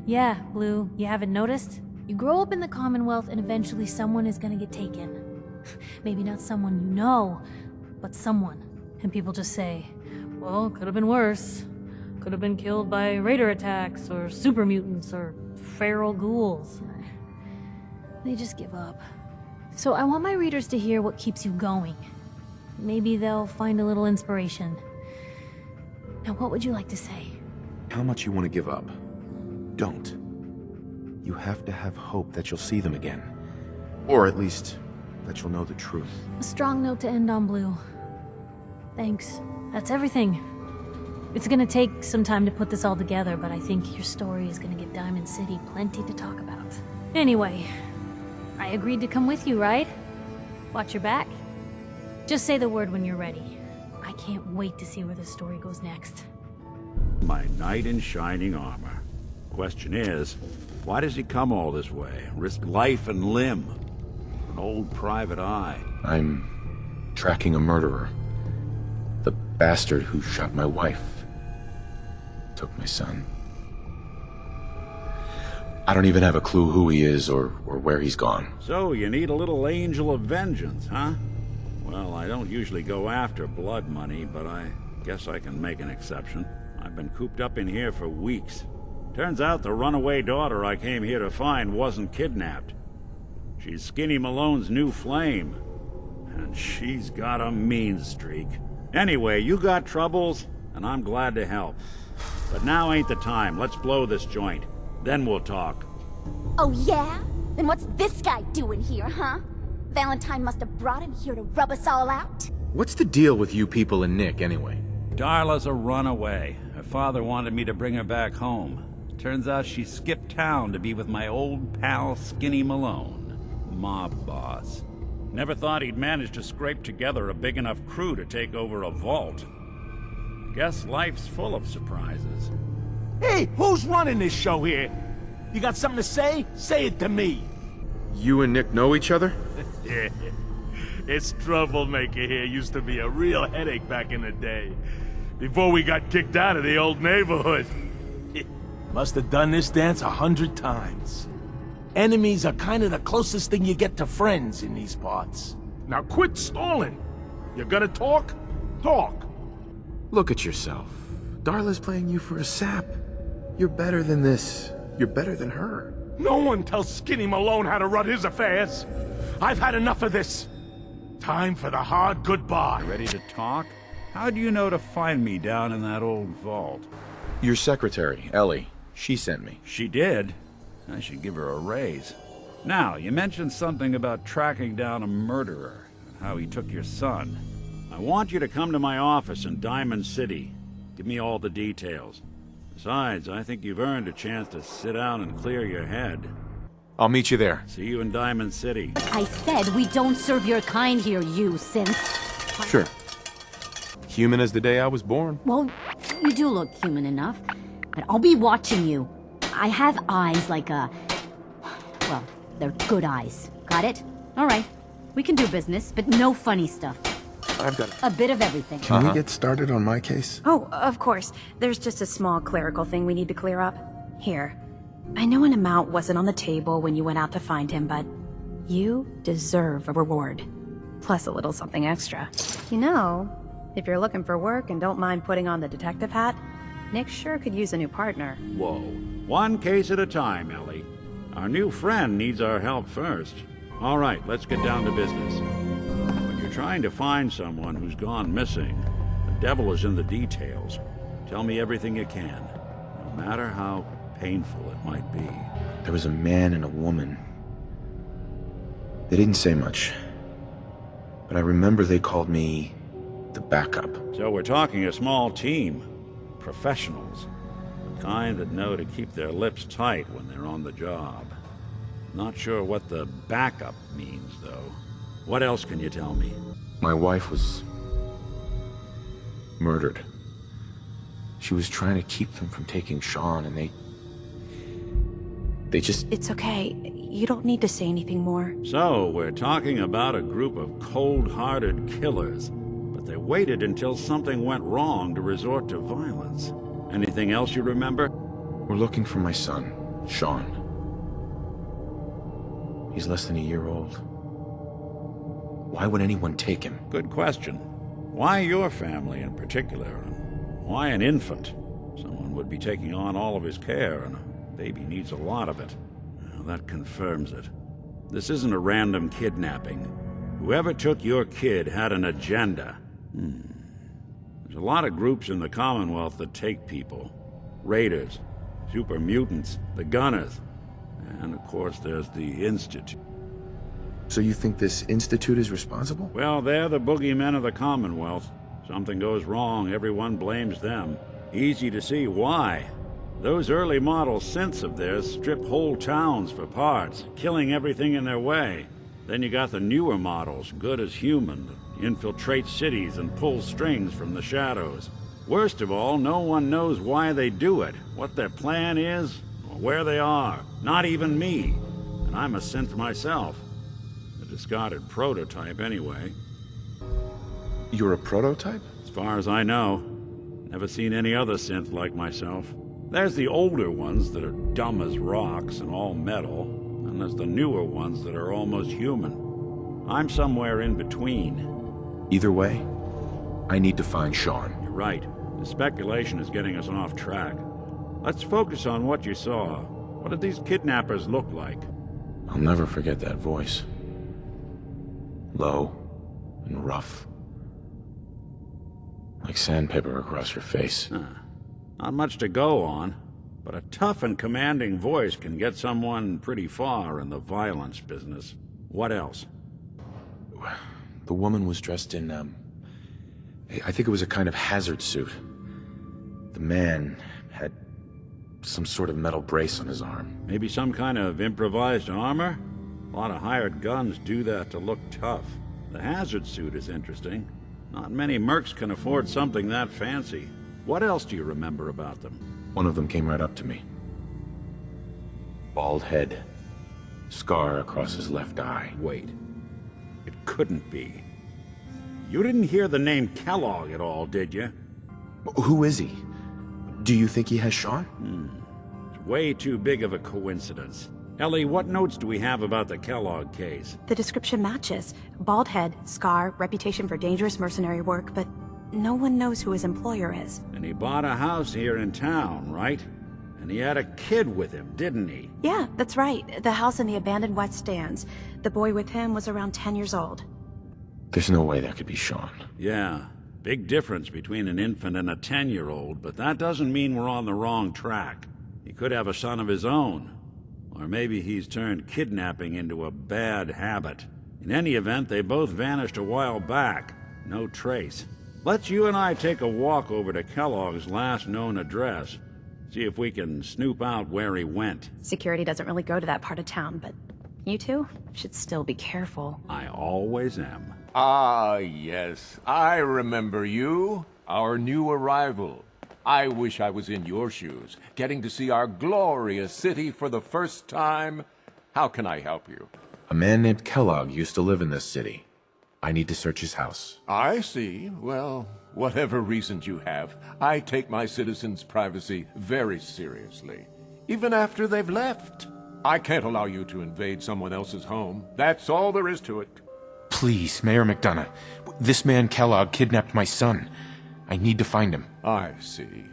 Yeah, Blue, you haven't noticed? You grow up in the Commonwealth and eventually someone is gonna get taken. Maybe not someone you know, but someone. And people just say, well, could have been worse. Could have been killed by raider attacks, or super mutants, or feral ghouls. They just give up. So I want my readers to hear what keeps you going. Maybe they'll find a little inspiration. Now, what would you like to say? How much you want to give up? Don't. You have to have hope that you'll see them again. Or at least, that you'll know the truth. A strong note to end on, Blue. Thanks. That's everything. It's gonna take some time to put this all together, but I think your story is gonna give Diamond City plenty to talk about. Anyway, I agreed to come with you, right? Watch your back. Just say the word when you're ready. I can't wait to see where the story goes next. My knight in shining armor. Question is, why does he come all this way? Risk life and limb? An old private eye. I'm tracking a murderer. The bastard who shot my wife. Took my son. I don't even have a clue who he is or where he's gone. So you need a little angel of vengeance, huh? Well, I don't usually go after blood money, but I guess I can make an exception. I've been cooped up in here for weeks. Turns out the runaway daughter I came here to find wasn't kidnapped. She's Skinny Malone's new flame. And she's got a mean streak. Anyway, you got troubles, and I'm glad to help. But now ain't the time. Let's blow this joint. Then we'll talk. Oh yeah? Then what's this guy doing here, huh? Valentine must have brought him here to rub us all out? What's the deal with you people and Nick, anyway? Darla's a runaway. Her father wanted me to bring her back home. Turns out she skipped town to be with my old pal Skinny Malone, mob boss. Never thought he'd manage to scrape together a big enough crew to take over a vault. Guess life's full of surprises. Hey, who's running this show here? You got something to say? Say it to me. You and Nick know each other? Yeah. This troublemaker here used to be a real headache back in the day. Before we got kicked out of the old neighborhood. Must have done this dance 100 times. Enemies are kind of the closest thing you get to friends in these parts. Now quit stalling. You gonna talk? Talk. Look at yourself. Darla's playing you for a sap. You're better than this. You're better than her. No one tells Skinny Malone how to run his affairs. I've had enough of this. Time for the hard goodbye. Ready to talk? How do you know to find me down in that old vault? Your secretary, Ellie. She sent me. She did? I should give her a raise. Now, you mentioned something about tracking down a murderer and how he took your son. I want you to come to my office in Diamond City. Give me all the details. Besides, I think you've earned a chance to sit down and clear your head. I'll meet you there. See you in Diamond City. I said we don't serve your kind here, you synth. Sure. Human as the day I was born. Well, you do look human enough. But I'll be watching you. I have eyes like a... Well, they're good eyes. Got it? All right. We can do business, but no funny stuff. I've got a bit of everything. Can we get started on my case? Oh, of course. There's just a small clerical thing we need to clear up. Here. I know an amount wasn't on the table when you went out to find him, but you deserve a reward. Plus a little something extra. You know, if you're looking for work and don't mind putting on the detective hat, Nick sure could use a new partner. Whoa. One case at a time, Ellie. Our new friend needs our help first. All right, let's get down to business. When you're trying to find someone who's gone missing, the devil is in the details. Tell me everything you can, no matter how painful it might be. There was a man and a woman. They didn't say much, but I remember they called me the backup. So we're talking a small team. Professionals. The kind that know to keep their lips tight when they're on the job. Not sure what the backup means, though. What else can you tell me? My wife was murdered. She was trying to keep them from taking Sean, and they just... It's okay. You don't need to say anything more. So, we're talking about a group of cold-hearted killers, but they waited until something went wrong to resort to violence. Anything else you remember? We're looking for my son, Sean. He's less than a year old. Why would anyone take him? Good question. Why your family in particular? And why an infant? Someone would be taking on all of his care, and a baby needs a lot of it. Well, that confirms it. This isn't a random kidnapping. Whoever took your kid had an agenda. There's a lot of groups in the Commonwealth that take people. Raiders, super mutants, the Gunners, and of course there's the Institute. So you think this Institute is responsible? Well, they're the boogeymen of the Commonwealth. Something goes wrong, everyone blames them. Easy to see why. Those early model synths of theirs strip whole towns for parts, killing everything in their way. Then you got the newer models, good as human, that infiltrate cities and pull strings from the shadows. Worst of all, no one knows why they do it, what their plan is, or where they are. Not even me. And I'm a synth myself. A discarded prototype, anyway. You're a prototype? As far as I know. Never seen any other synth like myself. There's the older ones that are dumb as rocks and all metal, and there's the newer ones that are almost human. I'm somewhere in between. Either way, I need to find Sean. You're right. The speculation is getting us off track. Let's focus on what you saw. What did these kidnappers look like? I'll never forget that voice. Low and rough. Like sandpaper across your face. Not much to go on, but a tough and commanding voice can get someone pretty far in the violence business. What else? The woman was dressed in, I think it was a kind of hazard suit. The man had some sort of metal brace on his arm. Maybe some kind of improvised armor? A lot of hired guns do that to look tough. The hazard suit is interesting. Not many mercs can afford something that fancy. What else do you remember about them? One of them came right up to me. Bald head. Scar across his left eye. Wait. It couldn't be. You didn't hear the name Kellogg at all, did you? Who is he? Do you think he has Sean? It's way too big of a coincidence. Ellie, what notes do we have about the Kellogg case? The description matches. Bald head, scar, reputation for dangerous mercenary work, but no one knows who his employer is. And he bought a house here in town, right? And he had a kid with him, didn't he? Yeah, that's right. The house in the abandoned West Stands. The boy with him was around 10 years old. There's no way that could be Sean. Yeah. Big difference between an infant and a 10-year-old, but that doesn't mean we're on the wrong track. He could have a son of his own. Or maybe he's turned kidnapping into a bad habit. In any event, they both vanished a while back. No trace. Let's you and I take a walk over to Kellogg's last known address. See if we can snoop out where he went. Security doesn't really go to that part of town, but you two should still be careful. I always am. Ah, yes. I remember you. Our new arrival. I wish I was in your shoes, getting to see our glorious city for the first time. How can I help you? A man named Kellogg used to live in this city. I need to search his house. I see. Well, whatever reasons you have, I take my citizens' privacy very seriously. Even after they've left. I can't allow you to invade someone else's home. That's all there is to it. Please, Mayor McDonough. This man Kellogg kidnapped my son. I need to find him. I see.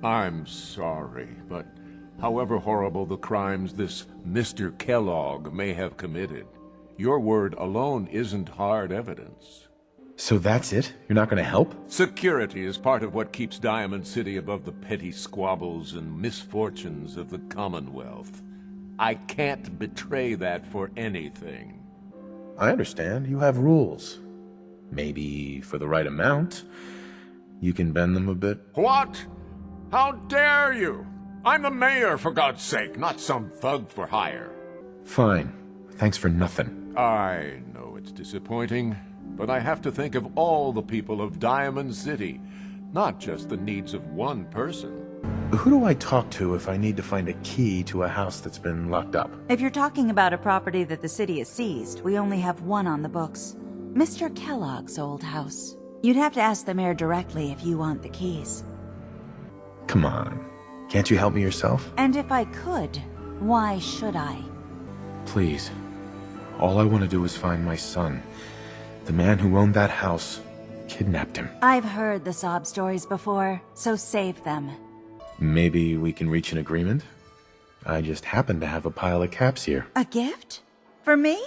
I'm sorry, but however horrible the crimes this Mr. Kellogg may have committed, your word alone isn't hard evidence. So that's it? You're not going to help? Security is part of what keeps Diamond City above the petty squabbles and misfortunes of the Commonwealth. I can't betray that for anything. I understand. You have rules. Maybe for the right amount, you can bend them a bit. What? How dare you? I'm the mayor, for God's sake, not some thug for hire. Fine. Thanks for nothing. I know it's disappointing, but I have to think of all the people of Diamond City, not just the needs of one person. Who do I talk to if I need to find a key to a house that's been locked up? If you're talking about a property that the city has seized, we only have one on the books. Mr. Kellogg's old house. You'd have to ask the mayor directly if you want the keys. Come on. Can't you help me yourself? And if I could, why should I? Please. All I want to do is find my son. The man who owned that house kidnapped him. I've heard the sob stories before, so save them. Maybe we can reach an agreement? I just happen to have a pile of caps here. A gift? For me?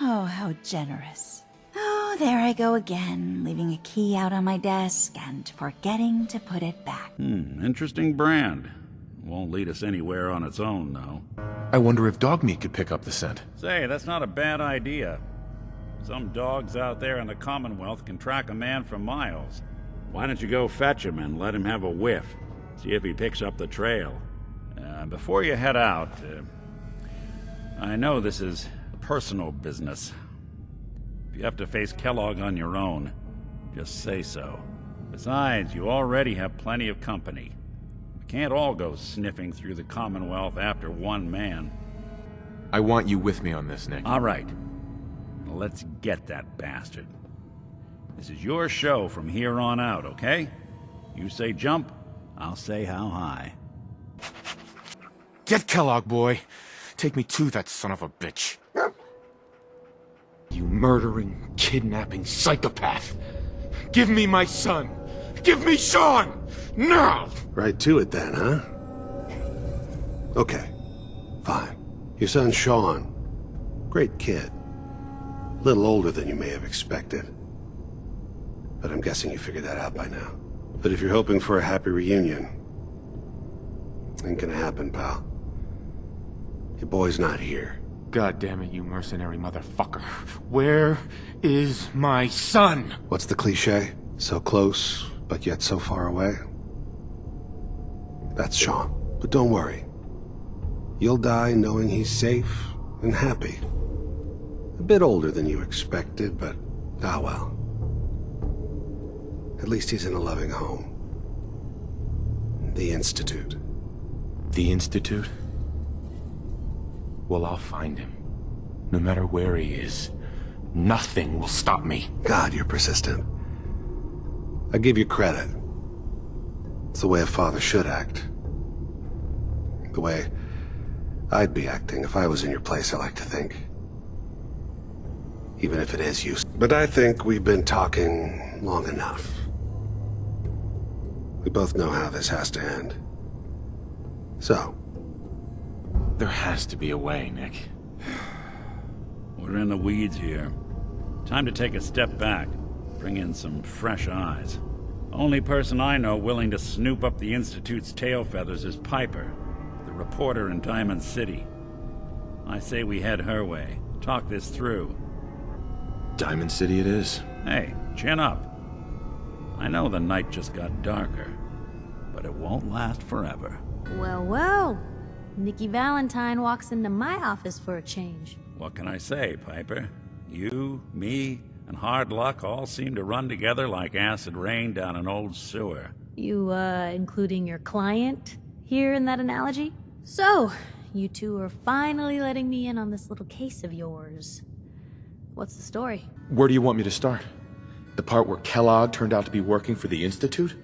Oh, how generous. Oh, there I go again, leaving a key out on my desk and forgetting to put it back. Interesting brand. Won't lead us anywhere on its own, though. I wonder if dog meat could pick up the scent. Say, that's not a bad idea. Some dogs out there in the Commonwealth can track a man for miles. Why don't you go fetch him and let him have a whiff? See if he picks up the trail. Before you head out, I know this is personal business. If you have to face Kellogg on your own, just say so. Besides, you already have plenty of company. We can't all go sniffing through the Commonwealth after one man. I want you with me on this, Nick. All right. Let's get that bastard. This is your show from here on out, okay? You say jump, I'll say how high. Get Kellogg, boy. Take me to that son of a bitch. You murdering, kidnapping psychopath. Give me my son. Give me Sean! Now! Right to it then, huh? Okay. Fine. Your son Sean. Great kid. A little older than you may have expected. But I'm guessing you figured that out by now. But if you're hoping for a happy reunion, ain't gonna happen, pal. Your boy's not here. God damn it, you mercenary motherfucker. Where is my son? What's the cliche? So close, but yet so far away? That's Sean. But don't worry. You'll die knowing he's safe and happy. A bit older than you expected, but ah well. At least he's in a loving home. The Institute. The Institute? Well, I'll find him. No matter where he is, nothing will stop me. God, you're persistent. I give you credit. It's the way a father should act. The way I'd be acting if I was in your place, I like to think. Even if it is useless. But I think we've been talking long enough. We both know how this has to end. So. There has to be a way, Nick. We're in the weeds here. Time to take a step back. Bring in some fresh eyes. Only person I know willing to snoop up the Institute's tail feathers is Piper, the reporter in Diamond City. I say we head her way. Talk this through. Diamond City it is. Hey, chin up. I know the night just got darker, but it won't last forever. Well, well. Nikki Valentine walks into my office for a change. What can I say, Piper? You, me, and hard luck all seem to run together like acid rain down an old sewer. You, including your client here in that analogy? So, you two are finally letting me in on this little case of yours. What's the story? Where do you want me to start? The part where Kellogg turned out to be working for the Institute?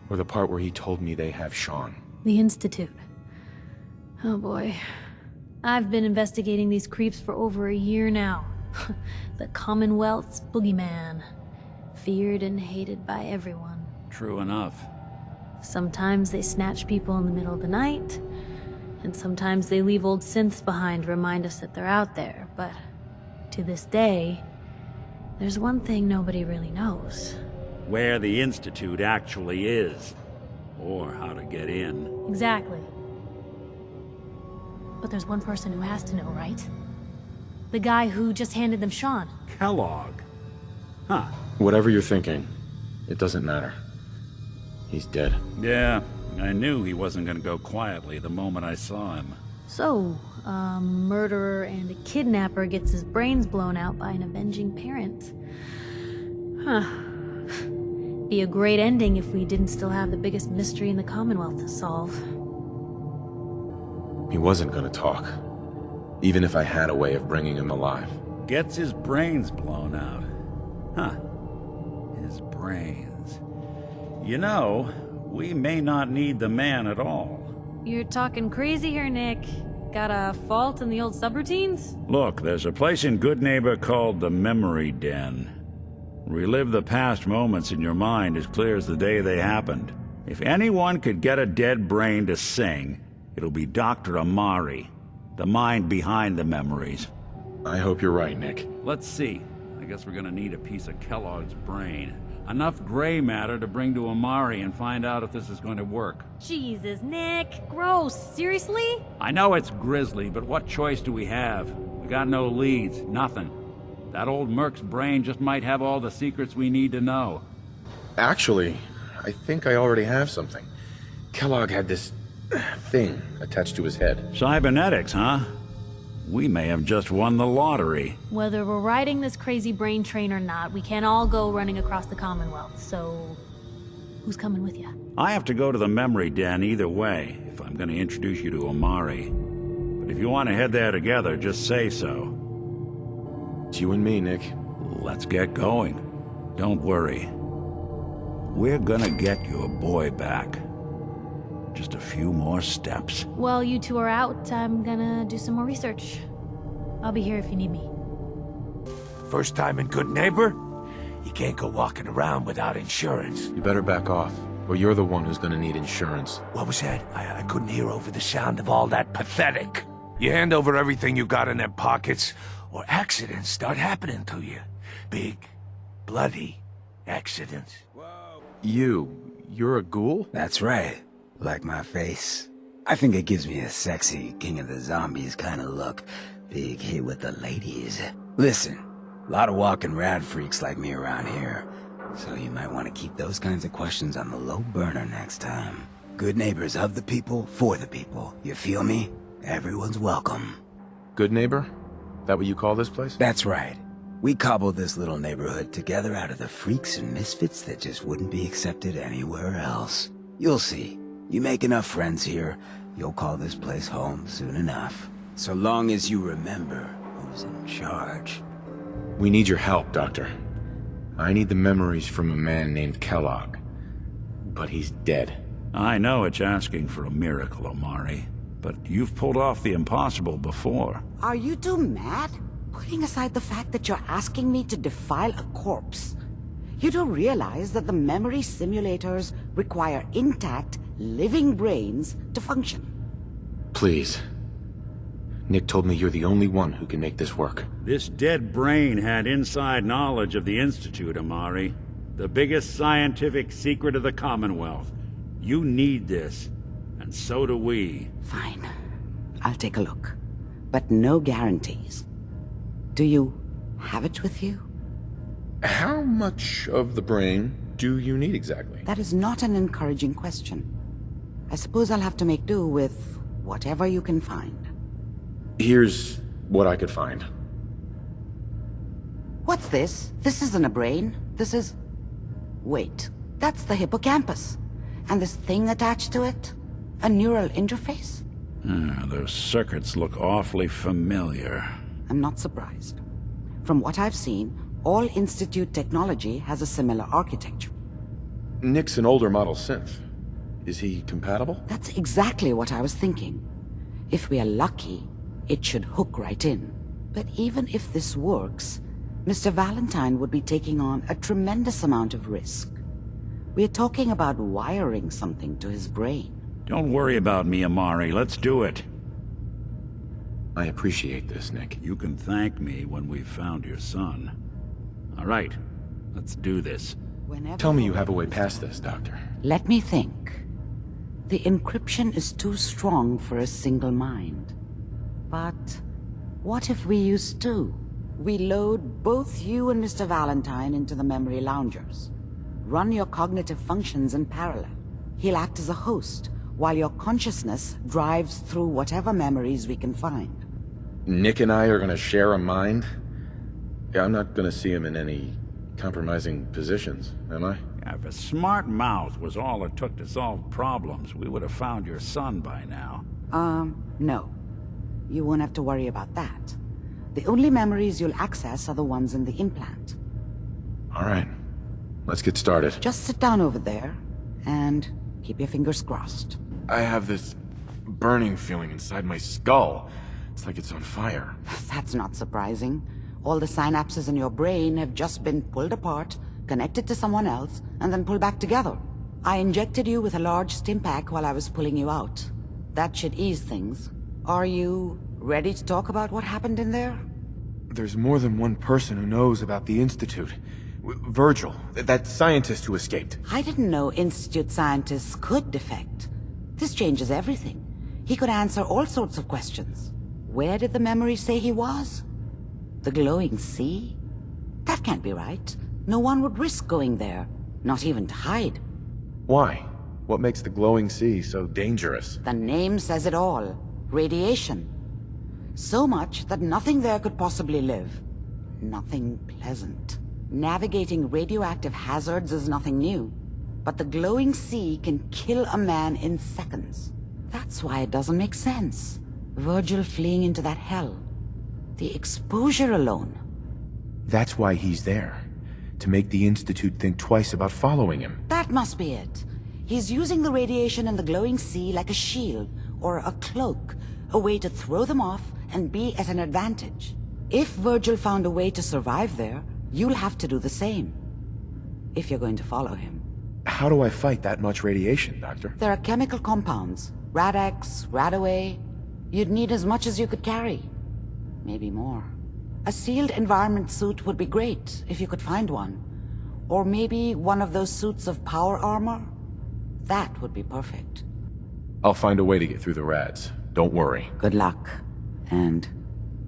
Or the part where he told me they have Sean? The Institute. Oh boy. I've been investigating these creeps for over a year now. The Commonwealth's boogeyman. Feared and hated by everyone. True enough. Sometimes they snatch people in the middle of the night, and sometimes they leave old synths behind to remind us that they're out there, but to this day, there's one thing nobody really knows. Where the Institute actually is. Or how to get in. Exactly. But there's one person who has to know, right? The guy who just handed them Sean. Kellogg. Huh. Whatever you're thinking, it doesn't matter. He's dead. Yeah, I knew he wasn't gonna go quietly the moment I saw him. So, a murderer and a kidnapper gets his brains blown out by an avenging parent. Huh. Be a great ending if we didn't still have the biggest mystery in the Commonwealth to solve. He wasn't gonna talk. Even if I had a way of bringing him alive. Gets his brains blown out. Huh. His brains. You know, we may not need the man at all. You're talking crazy here, Nick. Got a fault in the old subroutines? Look, there's a place in Good Neighbor called the Memory Den. Relive the past moments in your mind as clear as the day they happened. If anyone could get a dead brain to sing, it'll be Dr. Amari, the mind behind the memories. I hope you're right, Nick. Let's see. I guess we're gonna need a piece of Kellogg's brain. Enough gray matter to bring to Amari and find out if this is going to work. Jesus, Nick. Gross. Seriously? I know it's grisly, but what choice do we have? We got no leads, nothing. That old Merc's brain just might have all the secrets we need to know. Actually, I think I already have something. Kellogg had this thing attached to his head. Cybernetics, huh? We may have just won the lottery. Whether we're riding this crazy brain train or not, we can't all go running across the Commonwealth, so... who's coming with you? I have to go to the memory den either way, if I'm going to introduce you to Omari. But if you want to head there together, just say so. It's you and me, Nick. Let's get going. Don't worry. We're gonna get your boy back. Just a few more steps. While you two are out, I'm gonna do some more research. I'll be here if you need me. First time in Good Neighbor? You can't go walking around without insurance. You better back off, or you're the one who's gonna need insurance. What was that? I couldn't hear over the sound of all that pathetic. You hand over everything you got in them pockets, or accidents start happening to you. Big, bloody accidents. You're a ghoul? That's right. Like my face. I think it gives me a sexy King of the Zombies kind of look. Big hit with the ladies. Listen, a lot of walking rad freaks like me around here. So you might want to keep those kinds of questions on the low burner next time. Good neighbors of the people, for the people. You feel me? Everyone's welcome. Good neighbor? That what you call this place? That's right. We cobbled this little neighborhood together out of the freaks and misfits that just wouldn't be accepted anywhere else. You'll see. You make enough friends here, you'll call this place home soon enough. So long as you remember who's in charge. We need your help, Doctor. I need the memories from a man named Kellogg. But he's dead. I know it's asking for a miracle, Omari. But you've pulled off the impossible before. Are you two mad? Putting aside the fact that you're asking me to defile a corpse, you don't realize that the memory simulators require intact, living brains to function. Please. Nick told me you're the only one who can make this work. This dead brain had inside knowledge of the Institute, Omari. The biggest scientific secret of the Commonwealth. You need this, and so do we. Fine. I'll take a look. But no guarantees. Do you have it with you? How much of the brain do you need exactly? That is not an encouraging question. I suppose I'll have to make do with whatever you can find. Here's what I could find. What's this? This isn't a brain. This is... Wait, that's the hippocampus. And this thing attached to it? A neural interface? Those circuits look awfully familiar. I'm not surprised. From what I've seen, all Institute technology has a similar architecture. Nick's an older model synth. Is he compatible? That's exactly what I was thinking. If we are lucky, it should hook right in. But even if this works, Mr. Valentine would be taking on a tremendous amount of risk. We're talking about wiring something to his brain. Don't worry about me, Omari. Let's do it. I appreciate this, Nick. You can thank me when we've found your son. All right, let's do this. Tell me you have a way past this, Doctor. Let me think. The encryption is too strong for a single mind. But what if we use two? We load both you and Mr. Valentine into the memory loungers. Run your cognitive functions in parallel. He'll act as a host, while your consciousness drives through whatever memories we can find. Nick and I are gonna share a mind? Yeah, I'm not gonna see him in any compromising positions, am I? If a smart mouth was all it took to solve problems, we would have found your son by now. No. You won't have to worry about that. The only memories you'll access are the ones in the implant. All right. Let's get started. Just sit down over there, and keep your fingers crossed. I have this burning feeling inside my skull. It's like it's on fire. That's not surprising. All the synapses in your brain have just been pulled apart, connected to someone else, and then pulled back together. I injected you with a large stim pack while I was pulling you out. That should ease things. Are you ready to talk about what happened in there? There's more than one person who knows about the Institute. Virgil, that scientist who escaped. I didn't know Institute scientists could defect. This changes everything. He could answer all sorts of questions. Where did the memory say he was? The glowing sea? That can't be right. No one would risk going there, not even to hide. Why? What makes the glowing sea so dangerous? The name says it all. Radiation. So much that nothing there could possibly live. Nothing pleasant. Navigating radioactive hazards is nothing new. But the glowing sea can kill a man in seconds. That's why it doesn't make sense. Virgil fleeing into that hell. The exposure alone. That's why he's there. To make the Institute think twice about following him. That must be it. He's using the radiation in the glowing sea like a shield, or a cloak, a way to throw them off and be at an advantage. If Virgil found a way to survive there, you'll have to do the same. If you're going to follow him. How do I fight that much radiation, Doctor? There are chemical compounds. Rad-X, Radaway. You'd need as much as you could carry. Maybe more. A sealed environment suit would be great, if you could find one. Or maybe one of those suits of power armor? That would be perfect. I'll find a way to get through the rads. Don't worry. Good luck. And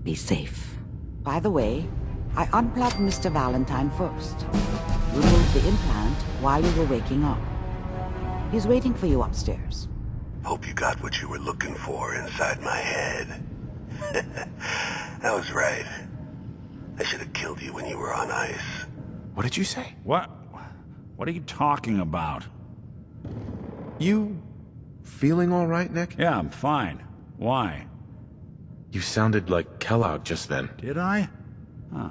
be safe. By the way, I unplugged Mr. Valentine first. Removed the implant while you were waking up. He's waiting for you upstairs. Hope you got what you were looking for inside my head. I was right. I should have killed you when you were on ice. What did you say? What are you talking about? You feeling all right, Nick? Yeah, I'm fine. Why? You sounded like Kellogg just then. Did I? Huh.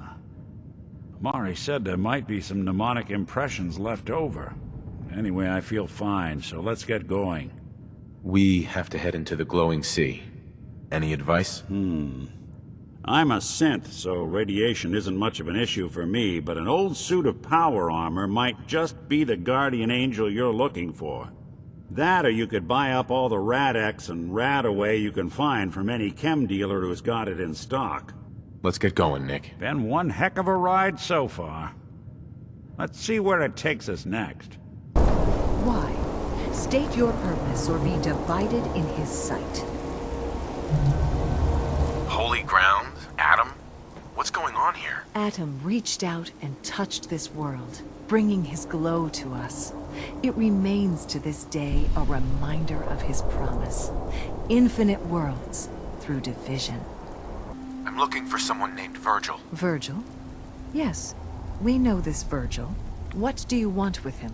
Mari said there might be some mnemonic impressions left over. Anyway, I feel fine, so let's get going. We have to head into the glowing sea. Any advice? I'm a synth, so radiation isn't much of an issue for me, but an old suit of power armor might just be the guardian angel you're looking for. That, or you could buy up all the Rad-X and Radaway you can find from any chem dealer who's got it in stock. Let's get going, Nick. Been one heck of a ride so far. Let's see where it takes us next. Why? State your purpose or be divided in his sight. Holy ground? Adam? What's going on here? Atom reached out and touched this world, bringing his glow to us. It remains to this day a reminder of his promise. Infinite worlds through division. I'm looking for someone named Virgil. Virgil? Yes, we know this Virgil. What do you want with him?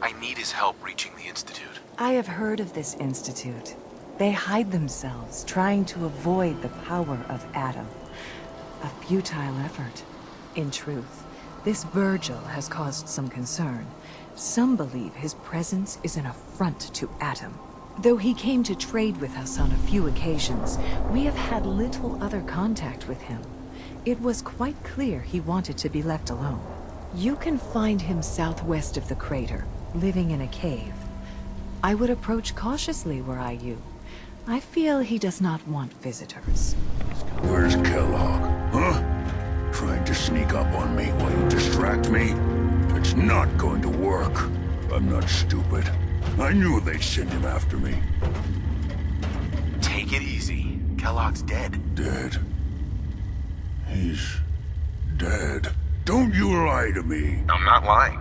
I need his help reaching the Institute. I have heard of this institute. They hide themselves, trying to avoid the power of Atom. A futile effort. In truth, this Virgil has caused some concern. Some believe his presence is an affront to Atom. Though he came to trade with us on a few occasions, we have had little other contact with him. It was quite clear he wanted to be left alone. You can find him southwest of the crater, living in a cave. I would approach cautiously were I you. I feel he does not want visitors. Where's Kellogg, huh? Trying to sneak up on me while you distract me? It's not going to work. I'm not stupid. I knew they'd send him after me. Take it easy. Kellogg's dead. Dead? He's dead. Don't you lie to me. I'm not lying.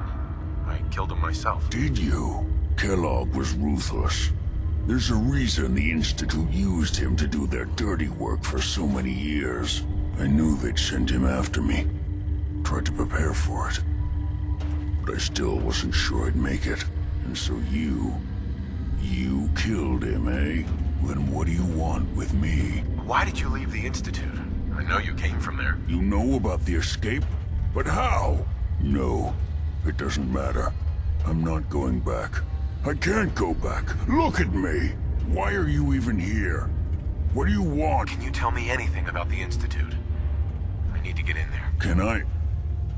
I killed him myself. Did you? Kellogg was ruthless. There's a reason the Institute used him to do their dirty work for so many years. I knew they'd send him after me. Tried to prepare for it. But I still wasn't sure I'd make it. And so you killed him, eh? Then what do you want with me? Why did you leave the Institute? I know you came from there. You know about the escape? But how? No, it doesn't matter. I'm not going back. I can't go back. Look at me. Why are you even here? What do you want? Can you tell me anything about the Institute? I need to get in there. Can I?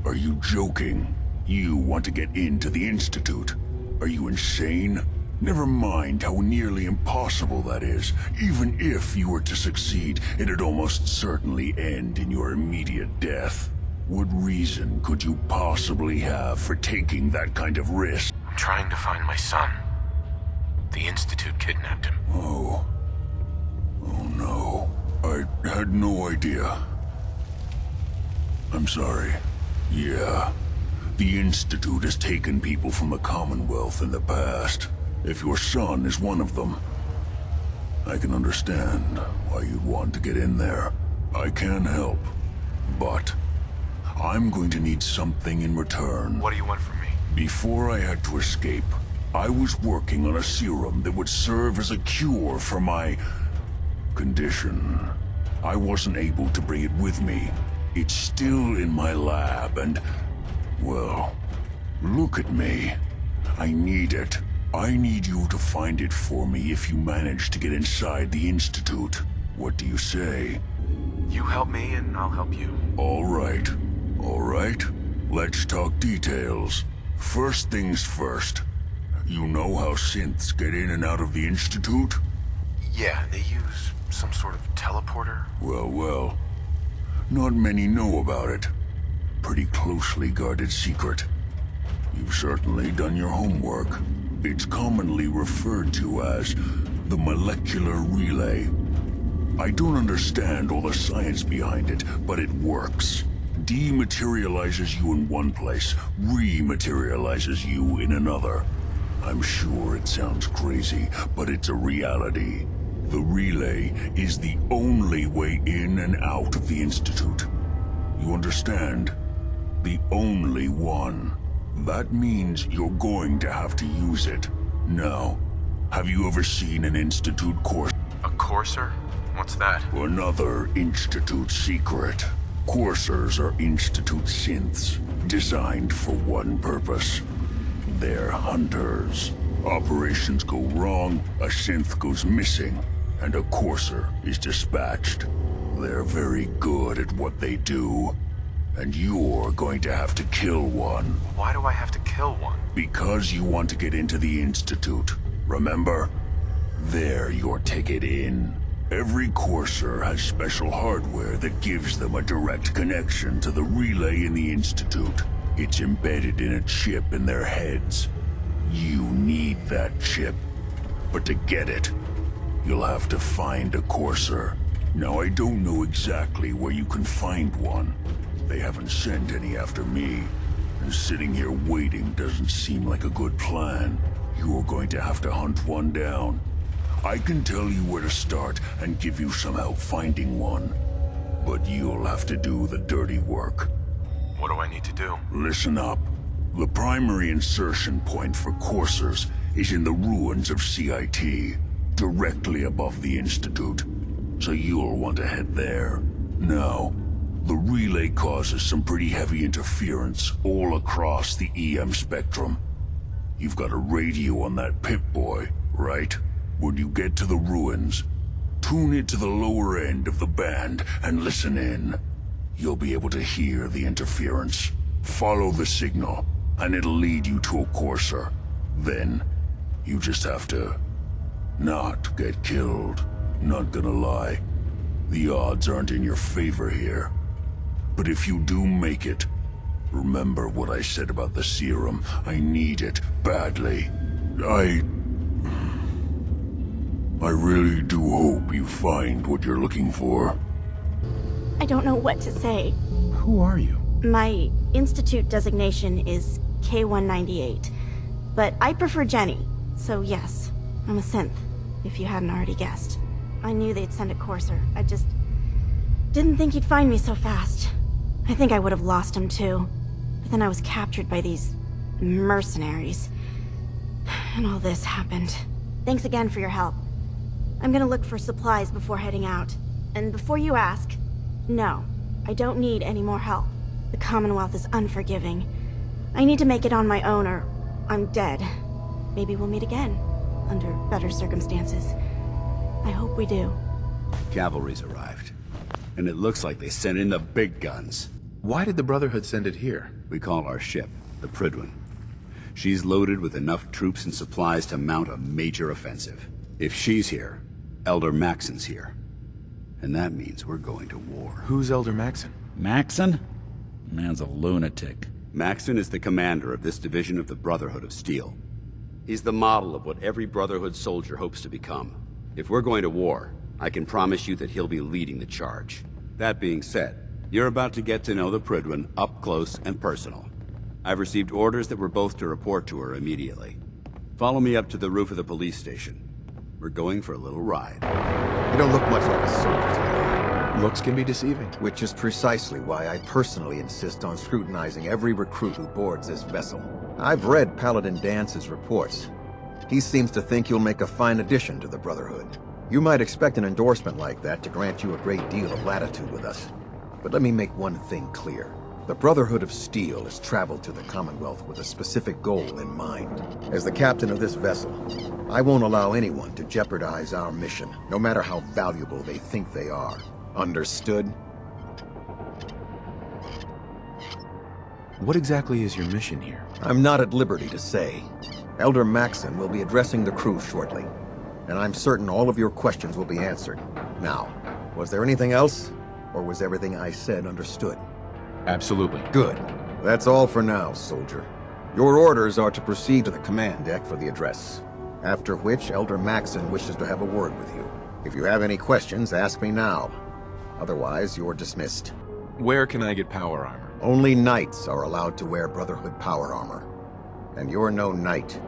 Are you joking? You want to get into the Institute? Are you insane? Never mind how nearly impossible that is. Even if you were to succeed, it'd almost certainly end in your immediate death. What reason could you possibly have for taking that kind of risk? I'm trying to find my son. The Institute kidnapped him. Oh no. I had no idea. I'm sorry. Yeah. The Institute has taken people from the Commonwealth in the past. If your son is one of them, I can understand why you'd want to get in there. I can help, but I'm going to need something in return. What do you want from me? Before I had to escape, I was working on a serum that would serve as a cure for my condition. I wasn't able to bring it with me. It's still in my lab and, well, look at me. I need it. I need you to find it for me if you manage to get inside the Institute. What do you say? You help me and I'll help you. All right. All right. Let's talk details. First things first. You know how synths get in and out of the Institute? Yeah, they use some sort of teleporter. Well. Not many know about it. Pretty closely guarded secret. You've certainly done your homework. It's commonly referred to as the molecular relay. I don't understand all the science behind it, but it works. Dematerializes you in one place, rematerializes you in another. I'm sure it sounds crazy, but it's a reality. The relay is the only way in and out of the Institute. You understand? The only one. That means you're going to have to use it. Now, have you ever seen an Institute course? A courser? What's that? Another Institute secret. Coursers are Institute synths, designed for one purpose. They're hunters. Operations go wrong, a synth goes missing, and a courser is dispatched. They're very good at what they do, and you're going to have to kill one. Why do I have to kill one? Because you want to get into the Institute, remember? They're your ticket in. Every courser has special hardware that gives them a direct connection to the relay in the Institute. It's embedded in a chip in their heads. You need that chip. But to get it, you'll have to find a courser. Now, I don't know exactly where you can find one. They haven't sent any after me. And sitting here waiting doesn't seem like a good plan. You're going to have to hunt one down. I can tell you where to start and give you some help finding one. But you'll have to do the dirty work. What do I need to do? Listen up. The primary insertion point for coursers is in the ruins of CIT, directly above the Institute. So you'll want to head there. Now, the relay causes some pretty heavy interference all across the EM spectrum. You've got a radio on that Pip-Boy, right? When you get to the ruins, tune it to the lower end of the band and listen in. You'll be able to hear the interference. Follow the signal, and it'll lead you to a courser. Then, you just have to not get killed. Not gonna lie, the odds aren't in your favor here. But if you do make it, remember what I said about the serum. I need it badly. I really do hope you find what you're looking for. I don't know what to say. Who are you? My Institute designation is K-198, but I prefer Jenny, so yes, I'm a synth, if you hadn't already guessed. I knew they'd send a courser. I just didn't think he'd find me so fast. I think I would have lost him too, but then I was captured by these mercenaries, and all this happened. Thanks again for your help. I'm gonna look for supplies before heading out. And before you ask, no, I don't need any more help. The Commonwealth is unforgiving. I need to make it on my own or I'm dead. Maybe we'll meet again, under better circumstances. I hope we do. Cavalry's arrived. And it looks like they sent in the big guns. Why did the Brotherhood send it here? We call our ship the Prydwen. She's loaded with enough troops and supplies to mount a major offensive. If she's here, Elder Maxon's here. And that means we're going to war. Who's Elder Maxon? Maxon? Man's a lunatic. Maxon is the commander of this division of the Brotherhood of Steel. He's the model of what every Brotherhood soldier hopes to become. If we're going to war, I can promise you that he'll be leading the charge. That being said, you're about to get to know the Prydwen up close and personal. I've received orders that we're both to report to her immediately. Follow me up to the roof of the police station. We're going for a little ride. You don't look much like a soldier to me. Looks can be deceiving. Which is precisely why I personally insist on scrutinizing every recruit who boards this vessel. I've read Paladin Dance's reports. He seems to think you'll make a fine addition to the Brotherhood. You might expect an endorsement like that to grant you a great deal of latitude with us. But let me make one thing clear. The Brotherhood of Steel has traveled to the Commonwealth with a specific goal in mind. As the captain of this vessel, I won't allow anyone to jeopardize our mission, no matter how valuable they think they are. Understood? What exactly is your mission here? I'm not at liberty to say. Elder Maxon will be addressing the crew shortly, and I'm certain all of your questions will be answered. Now, was there anything else, or was everything I said understood? Absolutely. Good. That's all for now, soldier. Your orders are to proceed to the command deck for the address, after which Elder Maxon wishes to have a word with you. If you have any questions, ask me now. Otherwise, you're dismissed. Where can I get power armor? Only knights are allowed to wear Brotherhood power armor. And you're no knight.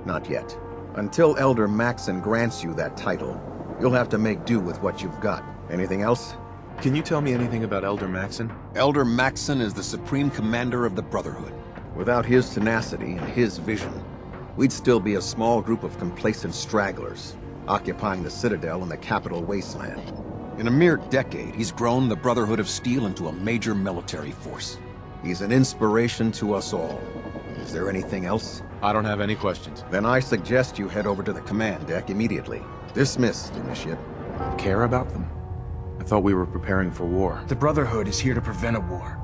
Not yet. Until Elder Maxon grants you that title, you'll have to make do with what you've got. Anything else? Can you tell me anything about Elder Maxon? Elder Maxon is the supreme commander of the Brotherhood. Without his tenacity and his vision, we'd still be a small group of complacent stragglers, occupying the Citadel in the capital wasteland. In a mere decade, he's grown the Brotherhood of Steel into a major military force. He's an inspiration to us all. Is there anything else? I don't have any questions. Then I suggest you head over to the command deck immediately. Dismissed, Initiate. Care about them? I thought we were preparing for war. The Brotherhood is here to prevent a war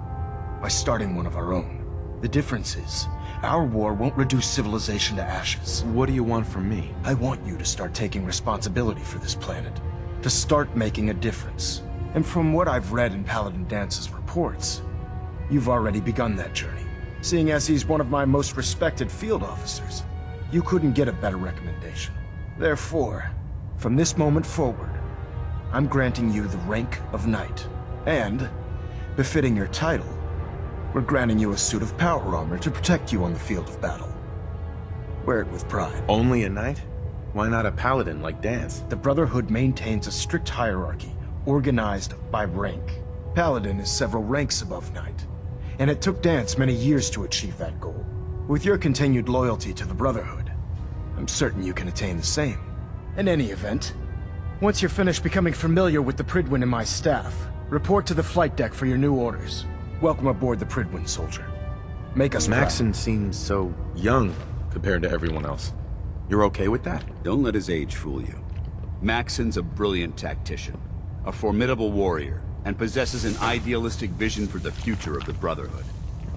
by starting one of our own. The difference is, our war won't reduce civilization to ashes. What do you want from me? I want you to start taking responsibility for this planet, to start making a difference. And from what I've read in Paladin Dance's reports, you've already begun that journey. Seeing as he's one of my most respected field officers, you couldn't get a better recommendation. Therefore, from this moment forward, I'm granting you the rank of Knight. And, befitting your title, we're granting you a suit of power armor to protect you on the field of battle. Wear it with pride. Only a knight? Why not a paladin like Dance? The Brotherhood maintains a strict hierarchy, organized by rank. Paladin is several ranks above Knight, and it took Dance many years to achieve that goal. With your continued loyalty to the Brotherhood, I'm certain you can attain the same. In any event, once you're finished becoming familiar with the Pridwin and my staff, report to the flight deck for your new orders. Welcome aboard the Pridwin, soldier. Make us Maxon proud. seems so young compared to everyone else. You're okay with that? Don't let his age fool you. Maxon's a brilliant tactician, a formidable warrior, and possesses an idealistic vision for the future of the Brotherhood.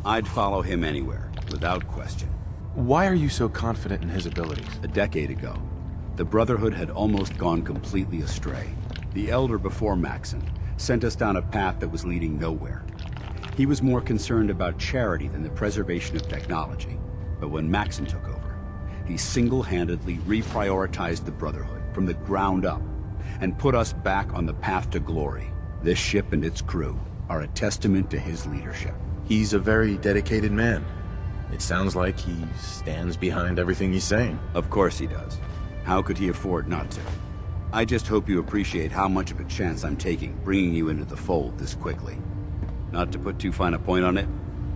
I'd follow him anywhere, without question. Why are you so confident in his abilities? A decade ago, the Brotherhood had almost gone completely astray. The Elder before Maxon sent us down a path that was leading nowhere. He was more concerned about charity than the preservation of technology. But when Maxon took over, he single-handedly reprioritized the Brotherhood from the ground up and put us back on the path to glory. This ship and its crew are a testament to his leadership. He's a very dedicated man. It sounds like he stands behind everything he's saying. Of course he does. How could he afford not to? I just hope you appreciate how much of a chance I'm taking bringing you into the fold this quickly. Not to put too fine a point on it,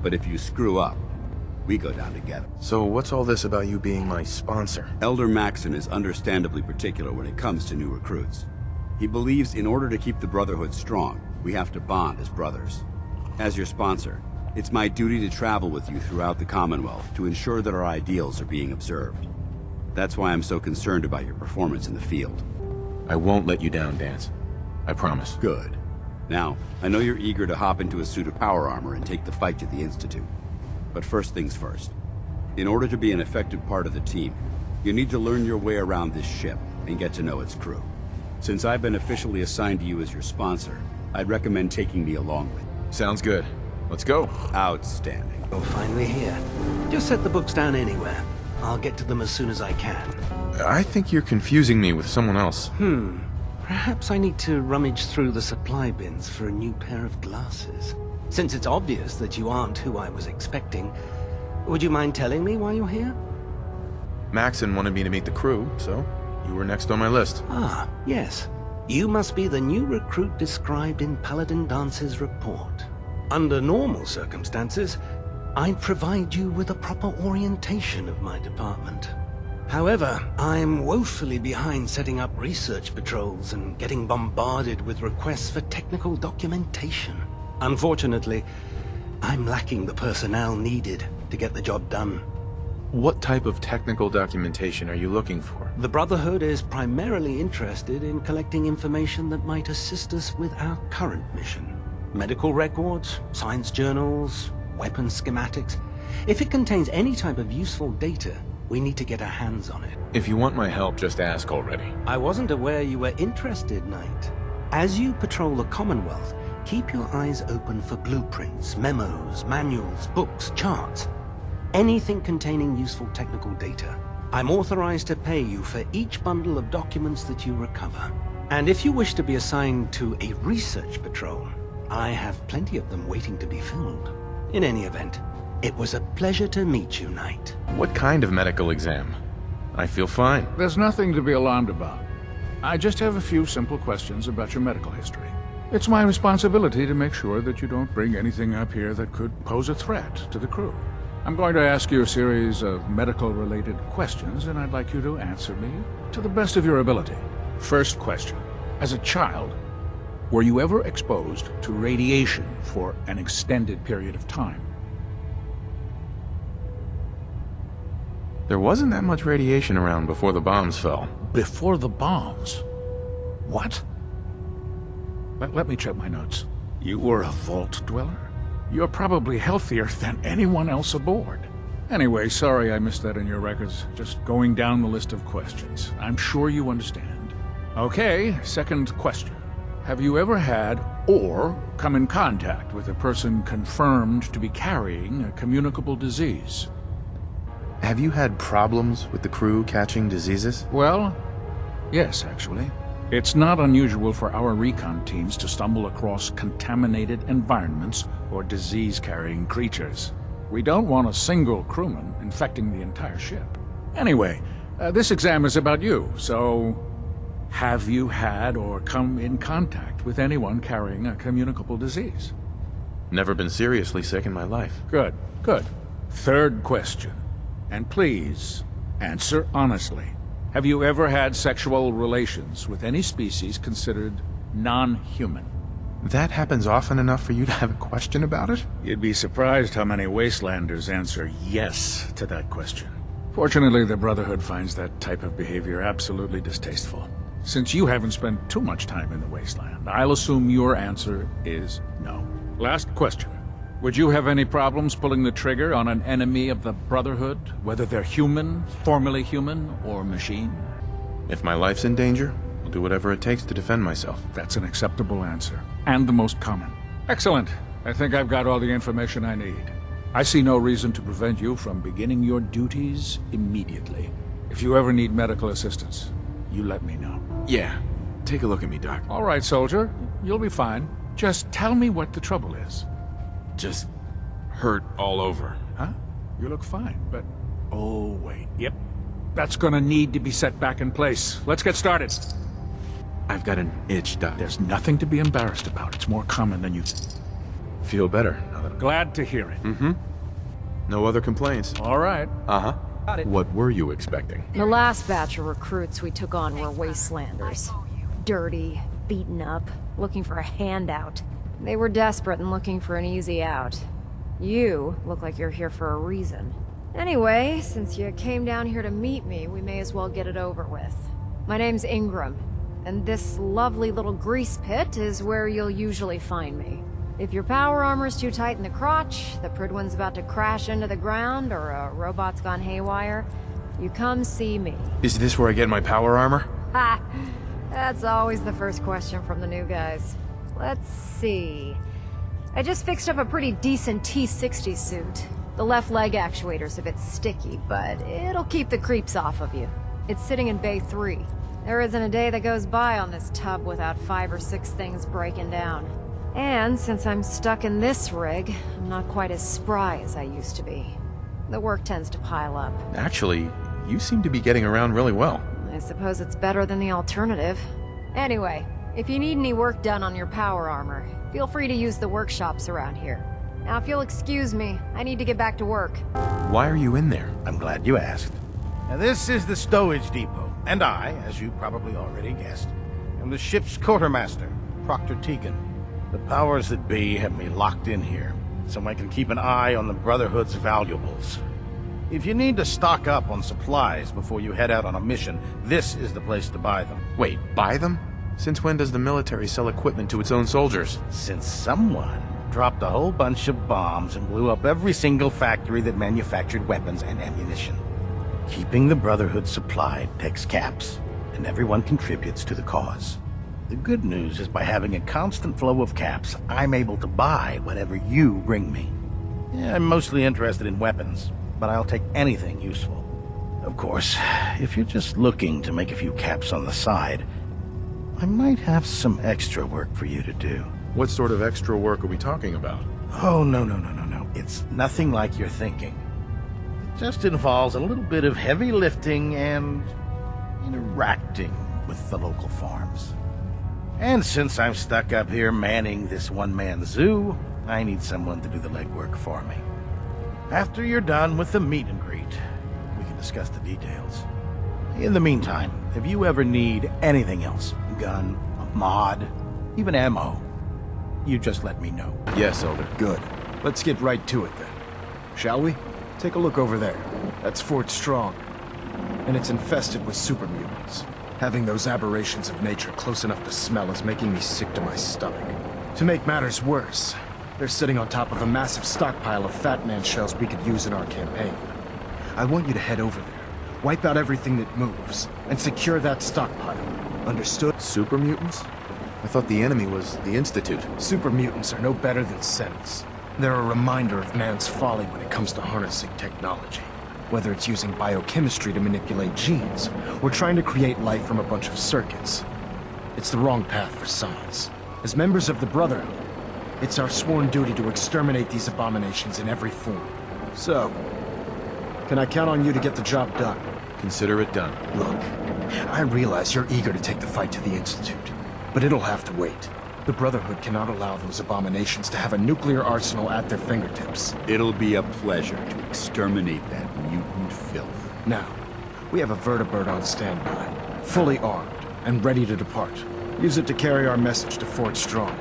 but if you screw up, we go down together. So what's all this about you being my sponsor? Elder Maxon is understandably particular when it comes to new recruits. He believes in order to keep the Brotherhood strong, we have to bond as brothers. As your sponsor, it's my duty to travel with you throughout the Commonwealth to ensure that our ideals are being observed. That's why I'm so concerned about your performance in the field. I won't let you down, Dance. I promise. Good. Now, I know you're eager to hop into a suit of power armor and take the fight to the Institute. But first things first. In order to be an effective part of the team, you need to learn your way around this ship and get to know its crew. Since I've been officially assigned to you as your sponsor, I'd recommend taking me along with you. Sounds good. Let's go. Outstanding. You're finally here. Just set the books down anywhere. I'll get to them as soon as I can. I think you're confusing me with someone else. Perhaps I need to rummage through the supply bins for a new pair of glasses. Since it's obvious that you aren't who I was expecting, Would you mind telling me why you're here? Maxon wanted me to meet the crew, so you were next on my list. Ah, yes. You must be the new recruit described in Paladin Dance's report. Under normal circumstances, I'd provide you with a proper orientation of my department. However, I'm woefully behind setting up research patrols and getting bombarded with requests for technical documentation. Unfortunately, I'm lacking the personnel needed to get the job done. What type of technical documentation are you looking for? The Brotherhood is primarily interested in collecting information that might assist us with our current mission. Medical records, science journals, weapons schematics. If it contains any type of useful data, we need to get our hands on it. If you want my help, just ask already. I wasn't aware you were interested, Knight. As you patrol the Commonwealth, keep your eyes open for blueprints, memos, manuals, books, charts. Anything containing useful technical data. I'm authorized to pay you for each bundle of documents that you recover. And if you wish to be assigned to a research patrol, I have plenty of them waiting to be filled. In any event, it was a pleasure to meet you, Knight. What kind of medical exam? I feel fine. There's nothing to be alarmed about. I just have a few simple questions about your medical history. It's my responsibility to make sure that you don't bring anything up here that could pose a threat to the crew. I'm going to ask you a series of medical-related questions, and I'd like you to answer me to the best of your ability. First question. As a child, were you ever exposed to radiation for an extended period of time? There wasn't that much radiation around before the bombs fell. Before the bombs? What? Let me check my notes. You were a vault dweller? You're probably healthier than anyone else aboard. Anyway, sorry I missed that in your records. Just going down the list of questions. I'm sure you understand. Okay, second question. Have you ever had or come in contact with a person confirmed to be carrying a communicable disease? Have you had problems with the crew catching diseases? Well, yes, actually. It's not unusual for our recon teams to stumble across contaminated environments or disease-carrying creatures. We don't want a single crewman infecting the entire ship. Anyway, this exam is about you, so have you had or come in contact with anyone carrying a communicable disease? Never been seriously sick in my life. Good, good. Third question, and please, answer honestly. Have you ever had sexual relations with any species considered non-human? That happens often enough for you to have a question about it? You'd be surprised how many wastelanders answer yes to that question. Fortunately, the Brotherhood finds that type of behavior absolutely distasteful. Since you haven't spent too much time in the wasteland, I'll assume your answer is no. Last question. Would you have any problems pulling the trigger on an enemy of the Brotherhood, whether they're human, formerly human, or machine? If my life's in danger, I'll do whatever it takes to defend myself. That's an acceptable answer, and the most common. Excellent. I think I've got all the information I need. I see no reason to prevent you from beginning your duties immediately. If you ever need medical assistance, you let me know. Yeah. Take a look at me, Doc. All right, soldier. You'll be fine. Just tell me what the trouble is. Just hurt all over. Huh? You look fine, but... Oh, wait. Yep. That's gonna need to be set back in place. Let's get started. I've got an itch, Doc. There's nothing to be embarrassed about. It's more common than you... Feel better now that... Glad to hear it. Mm-hmm. No other complaints. All right. Uh-huh. What were you expecting? The last batch of recruits we took on were wastelanders. Dirty, beaten up, looking for a handout. They were desperate and looking for an easy out. You look like you're here for a reason. Anyway, since you came down here to meet me, we may as well get it over with. My name's Ingram, and this lovely little grease pit is where you'll usually find me. If your power armor's too tight in the crotch, the Pridwin's about to crash into the ground, or a robot's gone haywire, you come see me. Is this where I get my power armor? Ha! That's always the first question from the new guys. Let's see. I just fixed up a pretty decent T-60 suit. The left leg actuator's a bit sticky, but it'll keep the creeps off of you. It's sitting in Bay 3. There isn't a day that goes by on this tub without 5 or 6 things breaking down. And since I'm stuck in this rig, I'm not quite as spry as I used to be. The work tends to pile up. Actually, you seem to be getting around really well. I suppose it's better than the alternative. Anyway, if you need any work done on your power armor, feel free to use the workshops around here. Now, if you'll excuse me, I need to get back to work. Why are you in there? I'm glad you asked. Now, this is the stowage depot, and I, as you probably already guessed, am the ship's quartermaster, Proctor Tegan. The powers that be have me locked in here, so I can keep an eye on the Brotherhood's valuables. If you need to stock up on supplies before you head out on a mission, this is the place to buy them. Wait, buy them? Since when does the military sell equipment to its own soldiers? Since someone dropped a whole bunch of bombs and blew up every single factory that manufactured weapons and ammunition. Keeping the Brotherhood supplied takes caps, and everyone contributes to the cause. The good news is by having a constant flow of caps, I'm able to buy whatever you bring me. Yeah, I'm mostly interested in weapons, but I'll take anything useful. Of course, if you're just looking to make a few caps on the side, I might have some extra work for you to do. What sort of extra work are we talking about? Oh, no. It's nothing like you're thinking. It just involves a little bit of heavy lifting and interacting with the local farms. And since I'm stuck up here manning this one-man zoo, I need someone to do the legwork for me. After you're done with the meet and greet, we can discuss the details. In the meantime, if you ever need anything else, a gun, a mod, even ammo, you just let me know. Yes, Elder. Good. Let's get right to it then. Shall we? Take a look over there. That's Fort Strong. And it's infested with super mutants. Having those aberrations of nature close enough to smell is making me sick to my stomach. To make matters worse, they're sitting on top of a massive stockpile of Fat Man shells we could use in our campaign. I want you to head over there, wipe out everything that moves, and secure that stockpile. Understood? Super mutants? I thought the enemy was the Institute. Super mutants are no better than synths. They're a reminder of man's folly when it comes to harnessing technology. Whether it's using biochemistry to manipulate genes, or trying to create life from a bunch of circuits. It's the wrong path for science. As members of the Brotherhood, it's our sworn duty to exterminate these abominations in every form. So, can I count on you to get the job done? Consider it done. Look, I realize you're eager to take the fight to the Institute, but it'll have to wait. The Brotherhood cannot allow those abominations to have a nuclear arsenal at their fingertips. It'll be a pleasure to exterminate that mutant filth. Now, we have a vertibird on standby, fully armed and ready to depart. Use it to carry our message to Fort Strong,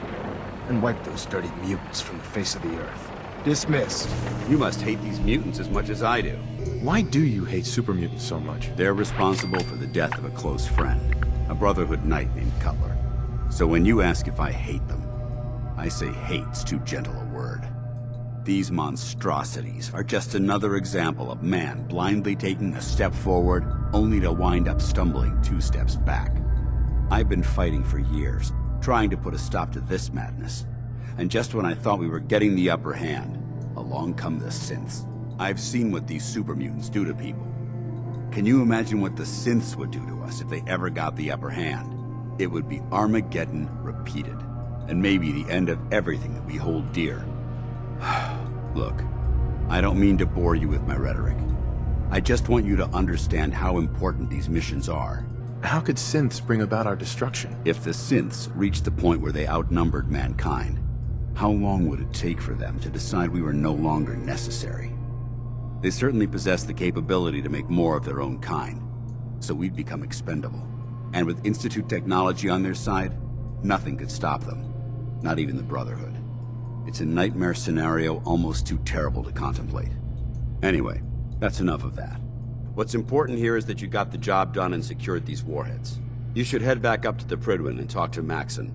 and wipe those dirty mutants from the face of the earth. Dismissed. You must hate these mutants as much as I do. Why do you hate super mutants so much? They're responsible for the death of a close friend, a Brotherhood knight named Cutler. So when you ask if I hate them, I say hate's too gentle a word. These monstrosities are just another example of man blindly taking a step forward, only to wind up stumbling 2 steps back. I've been fighting for years, trying to put a stop to this madness. And just when I thought we were getting the upper hand, along come the synths. I've seen what these super mutants do to people. Can you imagine what the synths would do to us if they ever got the upper hand? It would be Armageddon repeated, and maybe the end of everything that we hold dear. Look, I don't mean to bore you with my rhetoric. I just want you to understand how important these missions are. How could synths bring about our destruction? If the synths reached the point where they outnumbered mankind, how long would it take for them to decide we were no longer necessary? They certainly possess the capability to make more of their own kind, so we'd become expendable. And with Institute technology on their side, nothing could stop them. Not even the Brotherhood. It's a nightmare scenario almost too terrible to contemplate. Anyway, that's enough of that. What's important here is that you got the job done and secured these warheads. You should head back up to the Prydwen and talk to Maxon.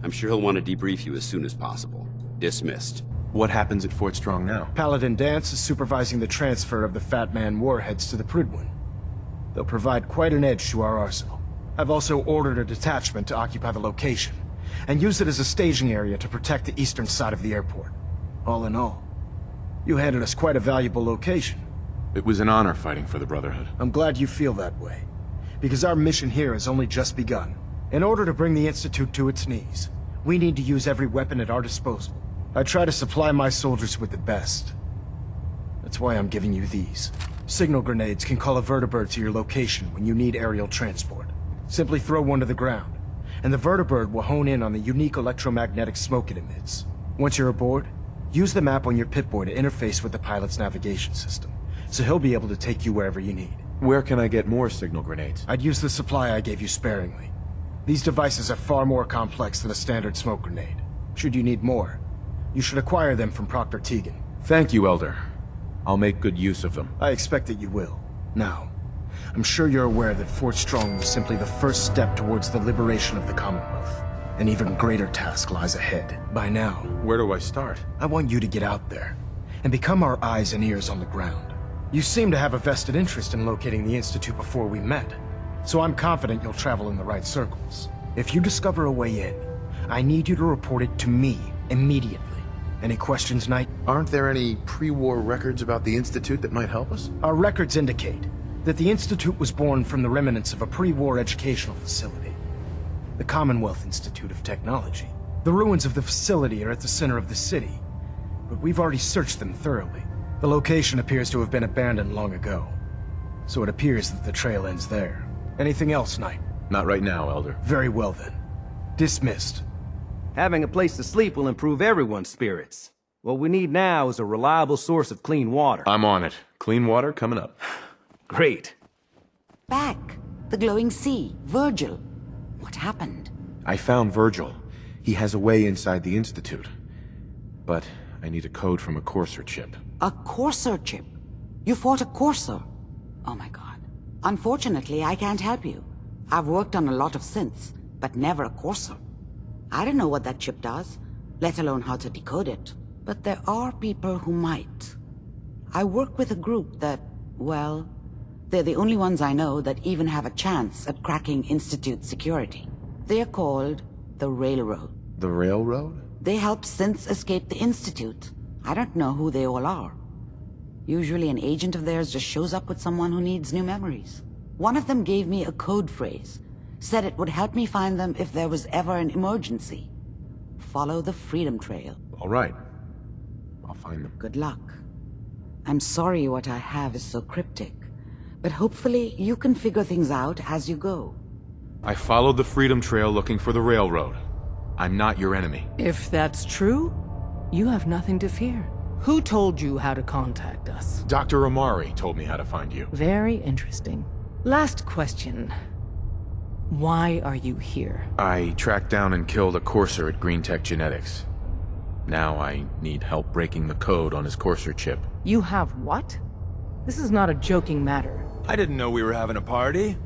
I'm sure he'll want to debrief you as soon as possible. Dismissed. What happens at Fort Strong now? Paladin Danse is supervising the transfer of the Fat Man warheads to the Prydwen. They'll provide quite an edge to our arsenal. I've also ordered a detachment to occupy the location, and use it as a staging area to protect the eastern side of the airport. All in all, you handed us quite a valuable location. It was an honor fighting for the Brotherhood. I'm glad you feel that way, because our mission here has only just begun. In order to bring the Institute to its knees, we need to use every weapon at our disposal. I try to supply my soldiers with the best. That's why I'm giving you these. Signal grenades can call a vertibird to your location when you need aerial transport. Simply throw one to the ground, and the vertibird will hone in on the unique electromagnetic smoke it emits. Once you're aboard, use the map on your Pip-Boy to interface with the pilot's navigation system, so he'll be able to take you wherever you need. Where can I get more signal grenades? I'd use the supply I gave you sparingly. These devices are far more complex than a standard smoke grenade. Should you need more, you should acquire them from Proctor Tegan. Thank you, Elder. I'll make good use of them. I expect that you will. Now, I'm sure you're aware that Fort Strong was simply the first step towards the liberation of the Commonwealth. An even greater task lies ahead. By now, where do I start? I want you to get out there and become our eyes and ears on the ground. You seem to have a vested interest in locating the Institute before we met, so I'm confident you'll travel in the right circles. If you discover a way in, I need you to report it to me immediately. Any questions, Knight? Aren't there any pre-war records about the Institute that might help us? Our records indicate that the Institute was born from the remnants of a pre-war educational facility, the Commonwealth Institute of Technology. The ruins of the facility are at the center of the city, but we've already searched them thoroughly. The location appears to have been abandoned long ago, so it appears that the trail ends there. Anything else, Knight? Not right now, Elder. Very well then. Dismissed. Having a place to sleep will improve everyone's spirits. What we need now is a reliable source of clean water. I'm on it. Clean water coming up. Great. Back. The glowing sea. Virgil. What happened? I found Virgil. He has a way inside the Institute. But I need a code from a Courser chip. A Courser chip? You fought a Courser? Oh my god. Unfortunately, I can't help you. I've worked on a lot of synths, but never a Courser. I don't know what that chip does, let alone how to decode it. But there are people who might. I work with a group that, well, they're the only ones I know that even have a chance at cracking Institute security. They are called the Railroad. The Railroad? They help synths escape the Institute. I don't know who they all are. Usually an agent of theirs just shows up with someone who needs new memories. One of them gave me a code phrase. Said it would help me find them if there was ever an emergency. Follow the Freedom Trail. All right. I'll find them. Good luck. I'm sorry what I have is so cryptic, but hopefully you can figure things out as you go. I followed the Freedom Trail looking for the Railroad. I'm not your enemy. If that's true, you have nothing to fear. Who told you how to contact us? Dr. Amari told me how to find you. Very interesting. Last question. Why are you here? I tracked down and killed a Courser at Green Tech Genetics. Now I need help breaking the code on his Courser chip. You have what? This is not a joking matter. I didn't know we were having a party.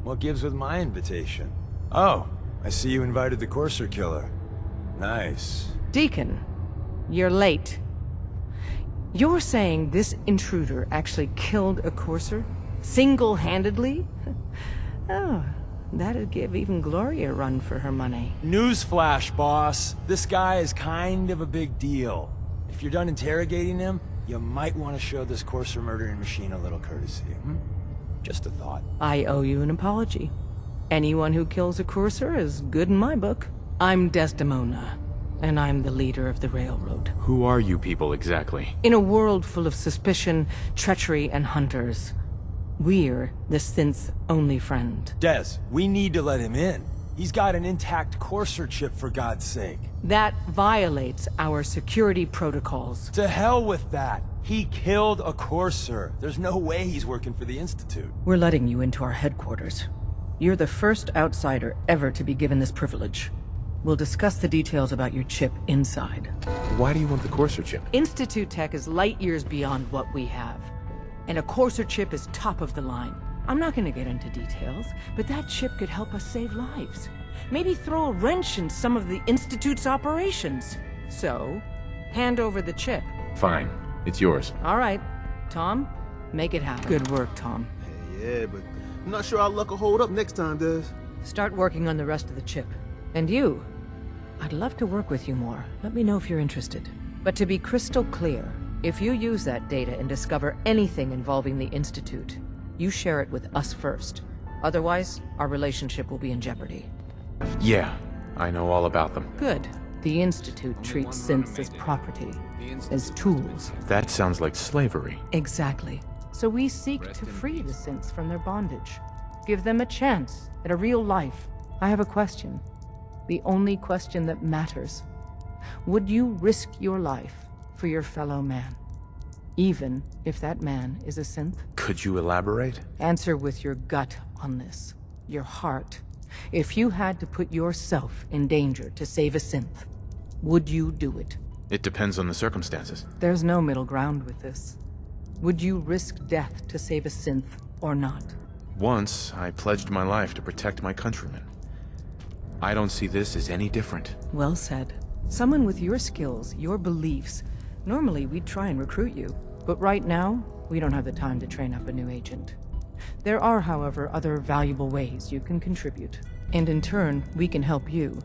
What gives with my invitation? Oh, I see you invited the Courser killer. Nice. Deacon, you're late. You're saying this intruder actually killed a Courser? Single-handedly? Oh, that'd give even Gloria a run for her money. Newsflash, boss. This guy is kind of a big deal. If you're done interrogating him, you might want to show this Courser murdering machine a little courtesy. Just a thought. I owe you an apology. Anyone who kills a Courser is good in my book. I'm Desdemona, and I'm the leader of the Railroad. Who are you people exactly? In a world full of suspicion, treachery, and hunters, we're the synth's only friend. Des, we need to let him in. He's got an intact Courser chip, for God's sake. That violates our security protocols. To hell with that. He killed a Courser. There's no way he's working for the Institute. We're letting you into our headquarters. You're the first outsider ever to be given this privilege. We'll discuss the details about your chip inside. Why do you want the Courser chip? Institute tech is light years beyond what we have. And a Courser chip is top of the line. I'm not gonna get into details, but that chip could help us save lives. Maybe throw a wrench in some of the Institute's operations. So, hand over the chip. Fine. It's yours. All right. Tom, make it happen. Good work, Tom. Yeah, but I'm not sure our luck will hold up next time, Des. Start working on the rest of the chip. And you, I'd love to work with you more. Let me know if you're interested. But to be crystal clear, if you use that data and discover anything involving the Institute, you share it with us first. Otherwise, our relationship will be in jeopardy. Yeah, I know all about them. Good. The Institute treats synths as property, as tools. That sounds like slavery. Exactly. So we seek to free the synths from their bondage. Give them a chance at a real life. I have a question. The only question that matters. Would you risk your life for your fellow man? Even if that man is a synth? Could you elaborate? Answer with your gut on this. Your heart. If you had to put yourself in danger to save a synth, would you do it? It depends on the circumstances. There's no middle ground with this. Would you risk death to save a synth or not? Once, I pledged my life to protect my countrymen. I don't see this as any different. Well said. Someone with your skills, your beliefs. Normally, we'd try and recruit you. But right now, we don't have the time to train up a new agent. There are, however, other valuable ways you can contribute. And in turn, we can help you.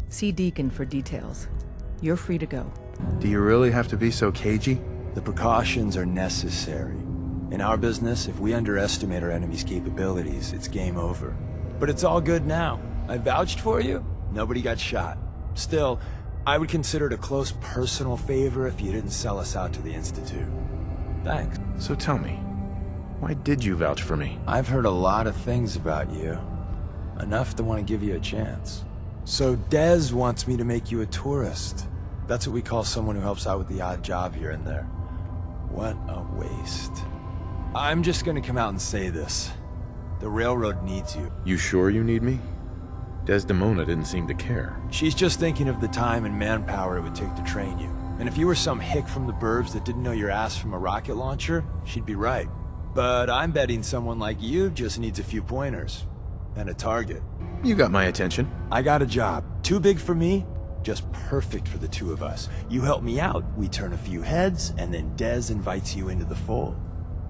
See Deacon for details. You're free to go. Do you really have to be so cagey? The precautions are necessary. In our business, if we underestimate our enemy's capabilities, it's game over. But it's all good now. I vouched for you. Nobody got shot. Still, I would consider it a close personal favor if you didn't sell us out to the Institute. Thanks. So tell me, why did you vouch for me? I've heard a lot of things about you. Enough to want to give you a chance. So Dez wants me to make you a tourist. That's what we call someone who helps out with the odd job here and there. What a waste. I'm just gonna come out and say this. The railroad needs you. You sure you need me? Desdemona didn't seem to care. She's just thinking of the time and manpower it would take to train you. And if you were some hick from the burbs that didn't know your ass from a rocket launcher, she'd be right. But I'm betting someone like you just needs a few pointers. And a target. You got my attention. I got a job. Too big for me, just perfect for the two of us. You help me out, we turn a few heads, and then Dez invites you into the fold.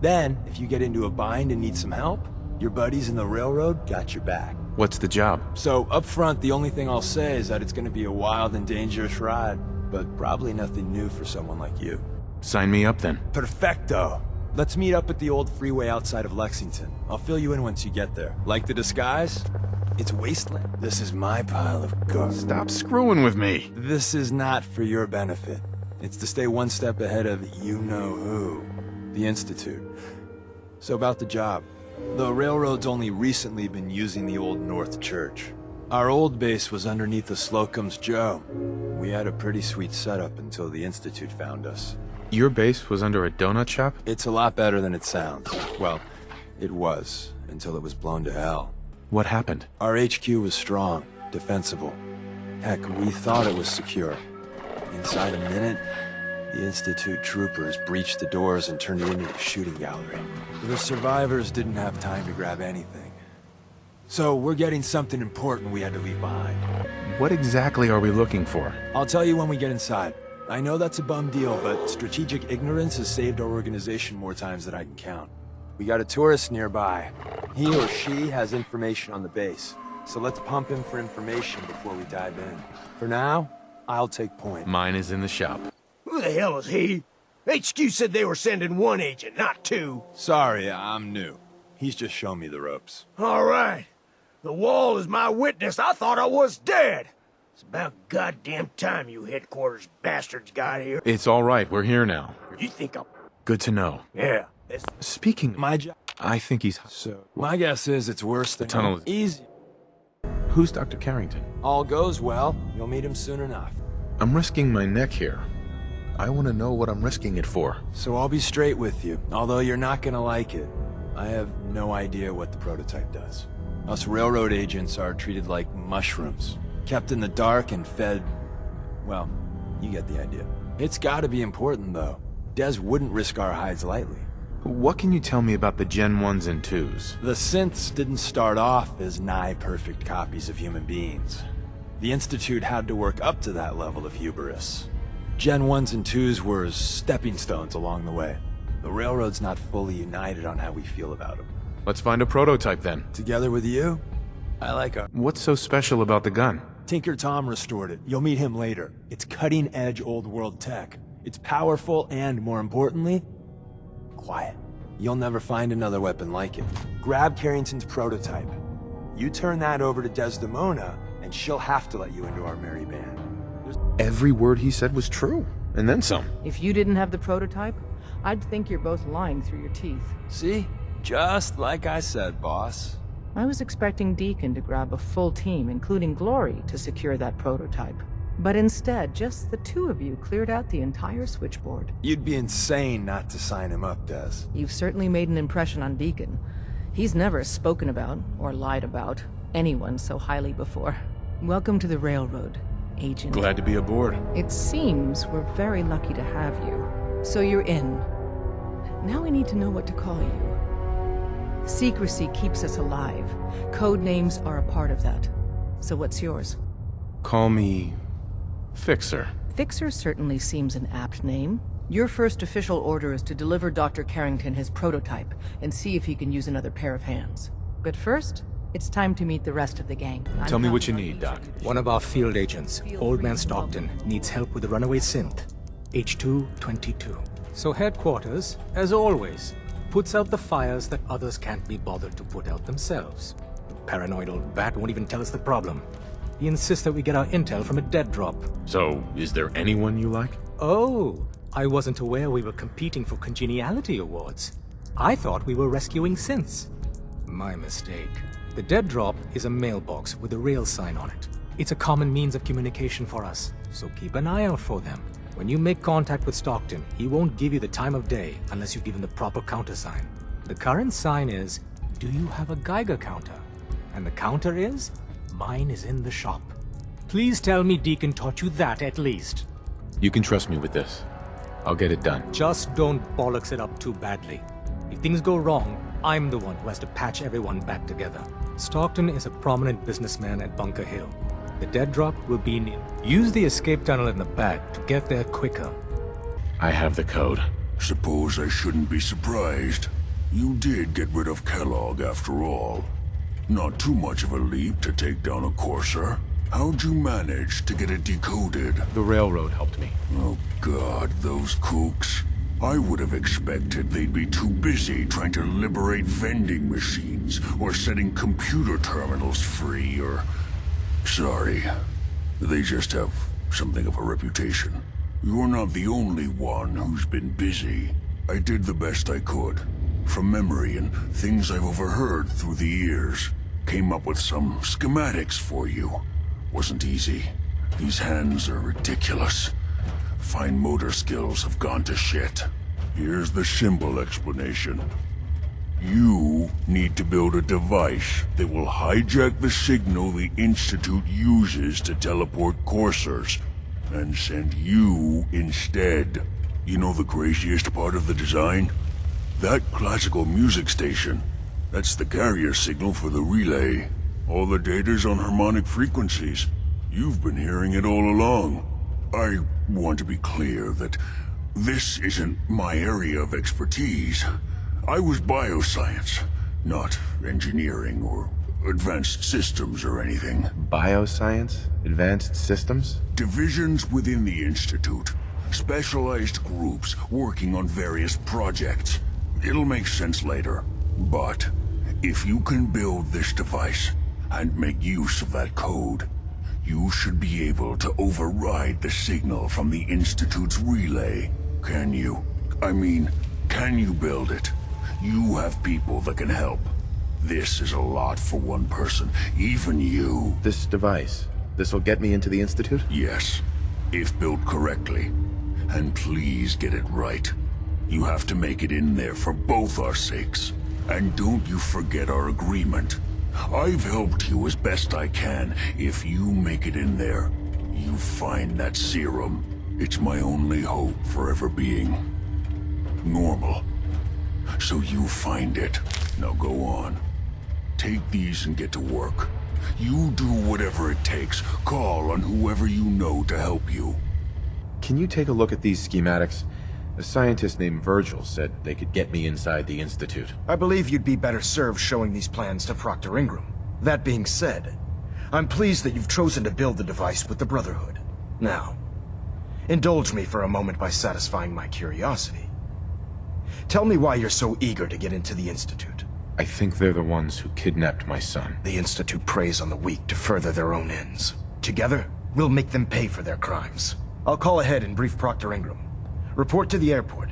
Then, if you get into a bind and need some help, your buddies in the railroad got your back. What's the job? So, up front, the only thing I'll say is that it's gonna be a wild and dangerous ride, but probably nothing new for someone like you. Sign me up then. Perfecto. Let's meet up at the old freeway outside of Lexington. I'll fill you in once you get there. Like the disguise? It's wasteland. This is my pile of garbage. Stop screwing with me. This is not for your benefit. It's to stay one step ahead of you-know-who. The Institute. So about the job. The railroad's only recently been using the Old North Church. Our old base was underneath the Slocum's Joe. We had a pretty sweet setup until the Institute found us. Your base was under a donut shop? It's a lot better than it sounds. Well, it was, until it was blown to hell. What happened? Our HQ was strong, defensible. Heck, we thought it was secure. Inside a minute, the Institute troopers breached the doors and turned it into a shooting gallery. The survivors didn't have time to grab anything. So we're getting something important we had to leave behind. What exactly are we looking for? I'll tell you when we get inside. I know that's a bum deal, but strategic ignorance has saved our organization more times than I can count. We got a tourist nearby. He or she has information on the base. So let's pump him for information before we dive in. For now, I'll take point. Mine is in the shop. Who the hell is he? HQ said they were sending one agent, not two. Sorry, I'm new. He's just shown me the ropes. All right. The wall is my witness. I thought I was dead. It's about goddamn time you headquarters bastards got here. It's all right. We're here now. You think I'm... Good to know. Yeah. Speaking my job, I think he's... So, my guess is it's worse than... The tunnel is... Easy. Who's Dr. Carrington? All goes well. You'll meet him soon enough. I'm risking my neck here. I want to know what I'm risking it for. So I'll be straight with you, although you're not gonna like it. I have no idea what the prototype does. Us railroad agents are treated like mushrooms. Kept in the dark and fed... well, you get the idea. It's gotta be important, though. Dez wouldn't risk our hides lightly. What can you tell me about the Gen 1s and 2s? The synths didn't start off as nigh-perfect copies of human beings. The Institute had to work up to that level of hubris. Gen 1s and 2s were stepping stones along the way. The Railroad's not fully united on how we feel about them. Let's find a prototype then. Together with you? I like our... What's so special about the gun? Tinker Tom restored it. You'll meet him later. It's cutting-edge old-world tech. It's powerful and, more importantly, quiet. You'll never find another weapon like it. Grab Carrington's prototype. You turn that over to Desdemona, and she'll have to let you into our merry band. Every word he said was true, and then some. If you didn't have the prototype, I'd think you're both lying through your teeth. See? Just like I said, boss. I was expecting Deacon to grab a full team, including Glory, to secure that prototype. But instead, just the two of you cleared out the entire switchboard. You'd be insane not to sign him up, Des. You've certainly made an impression on Deacon. He's never spoken about, or lied about, anyone so highly before. Welcome to the Railroad, Agent. Glad to be aboard. It seems we're very lucky to have you. So you're in. Now we need to know what to call you. Secrecy keeps us alive. Code names are a part of that. So what's yours? Call me... Fixer. Fixer certainly seems an apt name. Your first official order is to deliver Dr. Carrington his prototype and see if he can use another pair of hands. But first, it's time to meet the rest of the gang. Tell me what you need, Doc. One of our field agents, Old Man Stockton, needs help with the runaway synth, H222. So headquarters, as always, puts out the fires that others can't be bothered to put out themselves. The paranoid old bat won't even tell us the problem. He insists that we get our intel from a dead drop. So, is there anyone you like? Oh, I wasn't aware we were competing for congeniality awards. I thought we were rescuing synths. My mistake. The dead drop is a mailbox with a rail sign on it. It's a common means of communication for us, so keep an eye out for them. When you make contact with Stockton, he won't give you the time of day unless you give him the proper countersign. The current sign is, do you have a Geiger counter? And the counter is, mine is in the shop. Please tell me Deacon taught you that at least. You can trust me with this. I'll get it done. Just don't bollocks it up too badly. If things go wrong, I'm the one who has to patch everyone back together. Stockton is a prominent businessman at Bunker Hill. The dead drop will be near. Use the escape tunnel in the back to get there quicker. I have the code. Suppose I shouldn't be surprised. You did get rid of Kellogg after all. Not too much of a leap to take down a courser. How'd you manage to get it decoded? The railroad helped me. Oh God, those kooks. I would have expected they'd be too busy trying to liberate vending machines, or setting computer terminals free, or... Sorry. They just have something of a reputation. You're not the only one who's been busy. I did the best I could. From memory and things I've overheard through the years. Came up with some schematics for you. Wasn't easy. These hands are ridiculous. Fine motor skills have gone to shit. Here's the simple explanation. You need to build a device that will hijack the signal the Institute uses to teleport coursers, and send you instead. You know the craziest part of the design? That classical music station. That's the carrier signal for the relay. All the data's on harmonic frequencies. You've been hearing it all along. I want to be clear that this isn't my area of expertise. I was bioscience, not engineering or advanced systems or anything. Bioscience? Advanced systems? Divisions within the Institute. Specialized groups working on various projects. It'll make sense later. But if you can build this device and make use of that code, you should be able to override the signal from the Institute's relay. Can you? I mean, can you build it? You have people that can help. This is a lot for one person, even you. This device, this'll get me into the Institute? Yes, if built correctly. And please get it right. You have to make it in there for both our sakes. And don't you forget our agreement. I've helped you as best I can. If you make it in there, you find that serum. It's my only hope for ever being normal. So you find it. Now go on. Take these and get to work. You do whatever it takes. Call on whoever you know to help you. Can you take a look at these schematics? A scientist named Virgil said they could get me inside the Institute. I believe you'd be better served showing these plans to Proctor Ingram. That being said, I'm pleased that you've chosen to build the device with the Brotherhood. Now, indulge me for a moment by satisfying my curiosity. Tell me why you're so eager to get into the Institute. I think they're the ones who kidnapped my son. The Institute preys on the weak to further their own ends. Together, we'll make them pay for their crimes. I'll call ahead and brief Proctor Ingram. Report to the airport,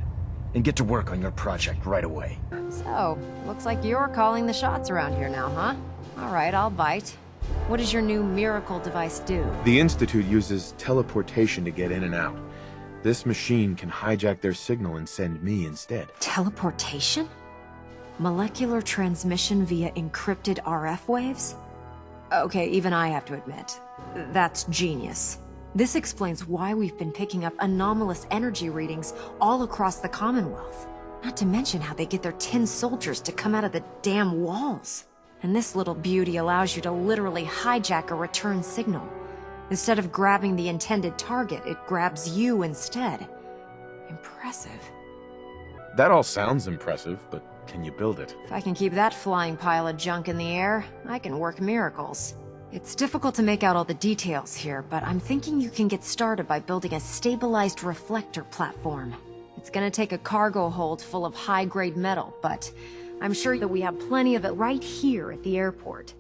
and get to work on your project right away. So, looks like you're calling the shots around here now, huh? All right, I'll bite. What does your new miracle device do? The Institute uses teleportation to get in and out. This machine can hijack their signal and send me instead. Teleportation? Molecular transmission via encrypted RF waves? Okay, even I have to admit, that's genius. This explains why we've been picking up anomalous energy readings all across the Commonwealth. Not to mention how they get their tin soldiers to come out of the damn walls. And this little beauty allows you to literally hijack a return signal. Instead of grabbing the intended target, it grabs you instead. Impressive. That all sounds impressive, but can you build it? If I can keep that flying pile of junk in the air, I can work miracles. It's difficult to make out all the details here, but I'm thinking you can get started by building a stabilized reflector platform. It's gonna take a cargo hold full of high-grade metal, but I'm sure that we have plenty of it right here at the airport.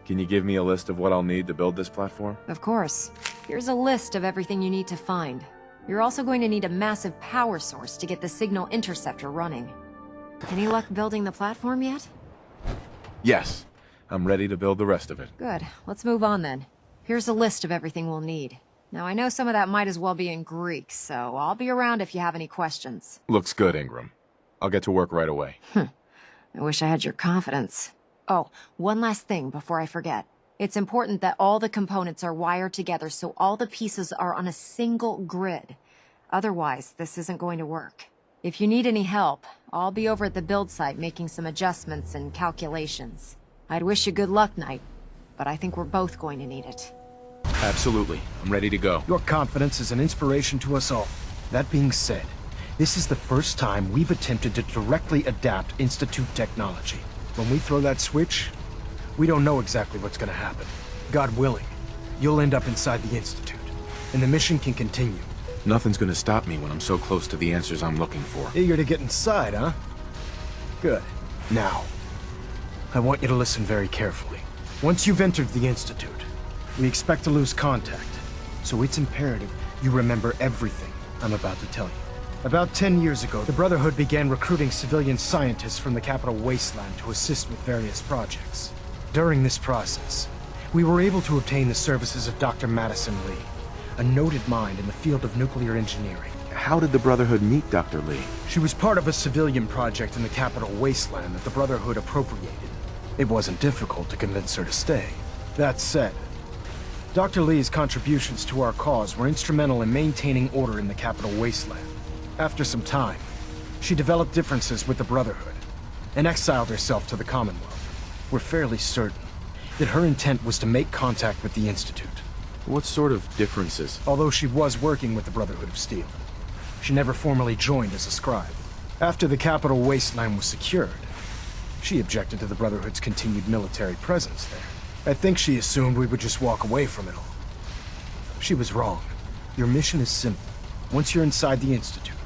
Can you give me a list of what I'll need to build this platform? Of course. Here's a list of everything you need to find. You're also going to need a massive power source to get the signal interceptor running. Any luck building the platform yet? Yes. I'm ready to build the rest of it. Good. Let's move on then. Here's a list of everything we'll need. Now, I know some of that might as well be in Greek, so I'll be around if you have any questions. Looks good, Ingram. I'll get to work right away. I wish I had your confidence. Oh, one last thing before I forget. It's important that all the components are wired together so all the pieces are on a single grid. Otherwise, this isn't going to work. If you need any help, I'll be over at the build site making some adjustments and calculations. I'd wish you good luck, Knight, but I think we're both going to need it. Absolutely. I'm ready to go. Your confidence is an inspiration to us all. That being said, this is the first time we've attempted to directly adapt Institute technology. When we throw that switch, we don't know exactly what's gonna happen. God willing, you'll end up inside the Institute, and the mission can continue. Nothing's gonna stop me when I'm so close to the answers I'm looking for. Eager to get inside, huh? Good. Now, I want you to listen very carefully. Once you've entered the Institute, we expect to lose contact, so it's imperative you remember everything I'm about to tell you. About 10 years ago, the Brotherhood began recruiting civilian scientists from the capital wasteland to assist with various projects. During this process, we were able to obtain the services of Dr. Madison Lee, a noted mind in the field of nuclear engineering. How did the Brotherhood meet Dr. Lee? She was part of a civilian project in the capital wasteland that the Brotherhood appropriated. It wasn't difficult to convince her to stay. That said, Dr. Lee's contributions to our cause were instrumental in maintaining order in the capital wasteland. After some time, she developed differences with the Brotherhood and exiled herself to the Commonwealth. We're fairly certain that her intent was to make contact with the Institute. What sort of differences? Although she was working with the Brotherhood of Steel, she never formally joined as a scribe. After the capital wasteland was secured, she objected to the Brotherhood's continued military presence there. I think she assumed we would just walk away from it all. She was wrong. Your mission is simple. Once you're inside the Institute,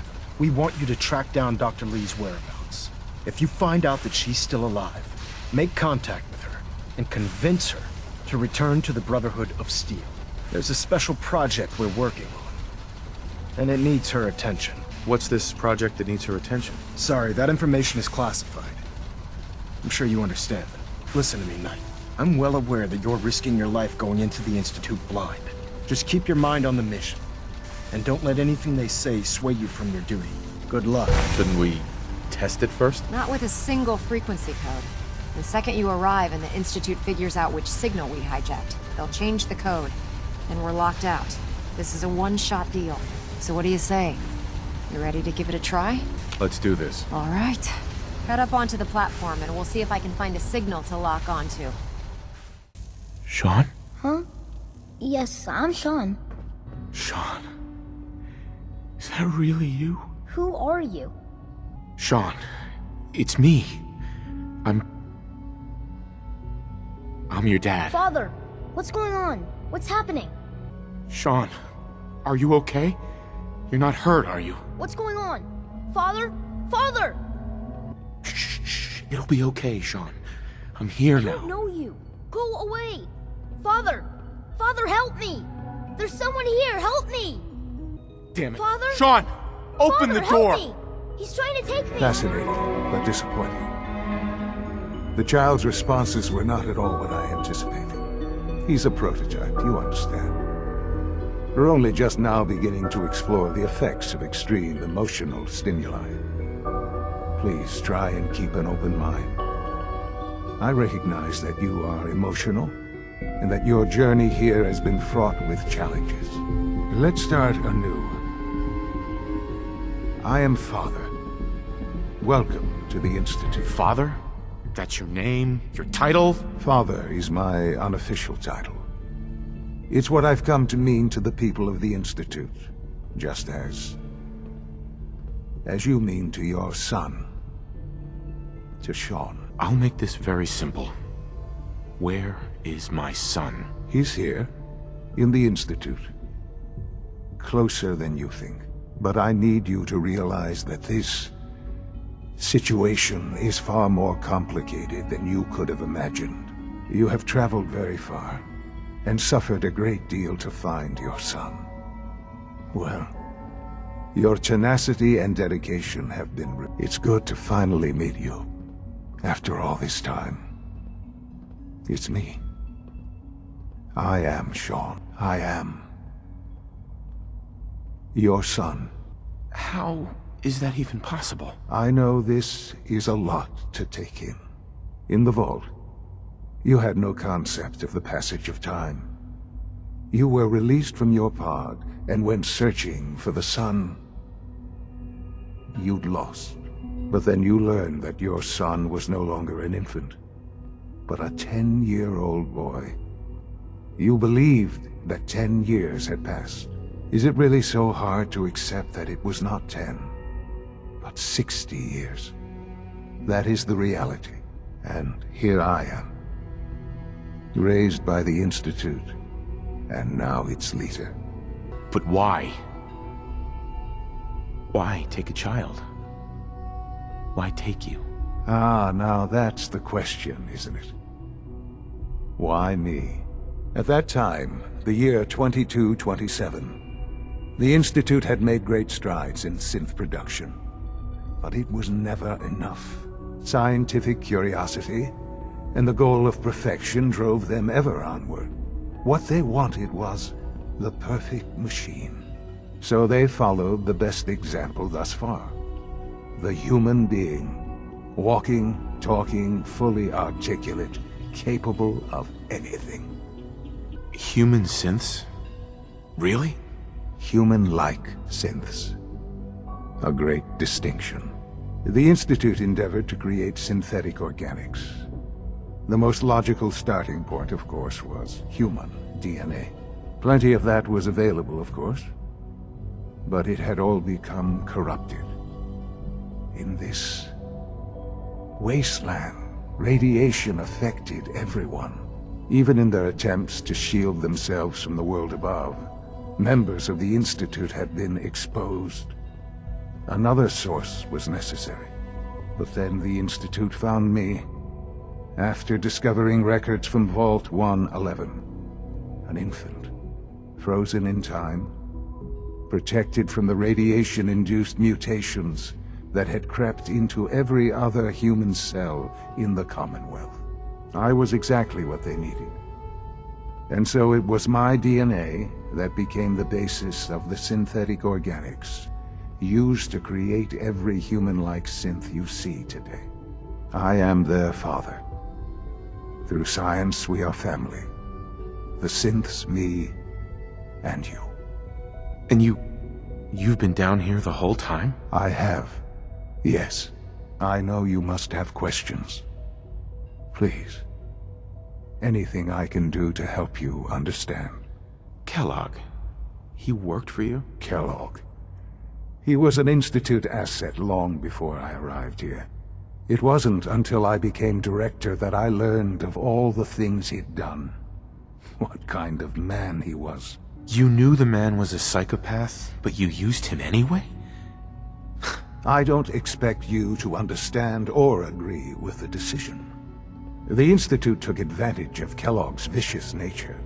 we want you to track down Dr. Lee's whereabouts. If you find out that she's still alive, make contact with her and convince her to return to the Brotherhood of Steel. There's a special project we're working on, and it needs her attention. What's this project that needs her attention? Sorry, that information is classified. I'm sure you understand. Listen to me, Knight. I'm well aware that you're risking your life going into the Institute blind. Just keep your mind on the mission, and don't let anything they say sway you from your duty. Good luck. Shouldn't we test it first? Not with a single frequency code. The second you arrive and the Institute figures out which signal we hijacked, they'll change the code, and we're locked out. This is a one-shot deal. So what do you say? You ready to give it a try? Let's do this. All right. Head up onto the platform and we'll see if I can find a signal to lock onto. Sean? Huh? Yes, I'm Sean. Sean? Is that really you? Who are you? Sean, it's me. I'm your dad. Father, what's going on? What's happening? Sean, are you okay? You're not hurt, are you? What's going on? Father? Father! Shh. It'll be okay, Sean. I'm here now. I don't know you. Go away. Father! Father, help me! There's someone here! Help me! Damn it. Father? Sean! Open Father, the door! help me! He's trying to take me! Fascinating, but disappointing. The child's responses were not at all what I anticipated. He's a prototype, you understand. We're only just now beginning to explore the effects of extreme emotional stimuli. Please try and keep an open mind. I recognize that you are emotional, and that your journey here has been fraught with challenges. Let's start anew. I am Father. Welcome to the Institute. Father? That's your name? Your title? Father is my unofficial title. It's what I've come to mean to the people of the Institute, just as you mean to your son, to Sean. I'll make this very simple. Where is my son? He's here, in the Institute. Closer than you think. But I need you to realize that this situation is far more complicated than you could have imagined. You have traveled very far, and suffered a great deal to find your son. Well, your tenacity and dedication have been... It's good to finally meet you, after all this time. It's me. I am Sean. I am your son. How is that even possible? I know this is a lot to take in. In the vault, you had no concept of the passage of time. You were released from your pod and went searching for the son you'd lost. But then you learned that your son was no longer an infant, but a 10-year-old boy. You believed that 10 years had passed. Is it really so hard to accept that it was not 10, but 60 years? That is the reality, and here I am. Raised by the Institute, and now its leader. But why? Why take a child? Why take you? Ah, now that's the question, isn't it? Why me? At that time, the year 2227, the Institute had made great strides in synth production. But it was never enough. Scientific curiosity and the goal of perfection drove them ever onward. What they wanted was the perfect machine. So they followed the best example thus far. The human being. Walking, talking, fully articulate, capable of anything. Human synths? Really? Human-like synths. A great distinction. The Institute endeavored to create synthetic organics. The most logical starting point, of course, was human DNA. Plenty of that was available, of course. But it had all become corrupted. In this wasteland, radiation affected everyone. Even in their attempts to shield themselves from the world above, members of the Institute had been exposed. Another source was necessary. But then the Institute found me, after discovering records from Vault 111. An infant, frozen in time, protected from the radiation-induced mutations that had crept into every other human cell in the Commonwealth. I was exactly what they needed. And so it was my DNA that became the basis of the synthetic organics used to create every human-like synth you see today. I am their father. Through science, we are family. The synths, me, and you. And you've been down here the whole time? I have. Yes. I know you must have questions. Please. Anything I can do to help you understand. Kellogg. He worked for you? Kellogg. He was an Institute asset long before I arrived here. It wasn't until I became director that I learned of all the things he'd done. What kind of man he was. You knew the man was a psychopath, but you used him anyway? I don't expect you to understand or agree with the decision. The Institute took advantage of Kellogg's vicious nature.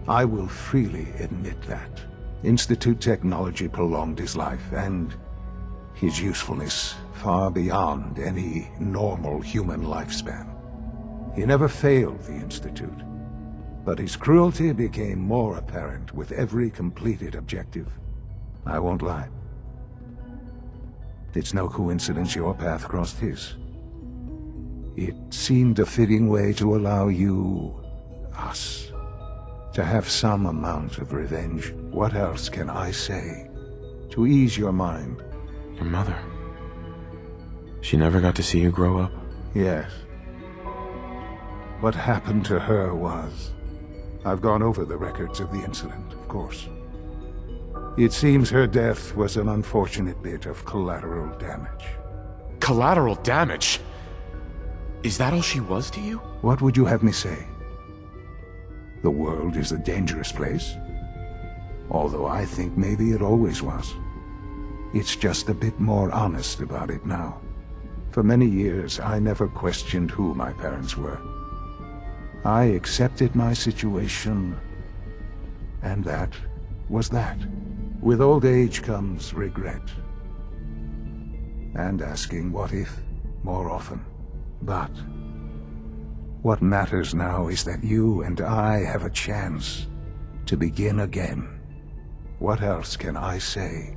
I will freely admit that. Institute technology prolonged his life, and his usefulness far beyond any normal human lifespan. He never failed the Institute, but his cruelty became more apparent with every completed objective. I won't lie. It's no coincidence your path crossed his. It seemed a fitting way to allow you, us, to have some amount of revenge. What else can I say to ease your mind? Your mother. She never got to see you grow up? Yes. What happened to her was... I've gone over the records of the incident, of course. It seems her death was an unfortunate bit of collateral damage. Collateral damage? Is that all she was to you? What would you have me say? The world is a dangerous place? Although I think maybe it always was. It's just a bit more honest about it now. For many years, I never questioned who my parents were. I accepted my situation, and that was that. With old age comes regret. And asking what if more often. But what matters now is that you and I have a chance to begin again. What else can I say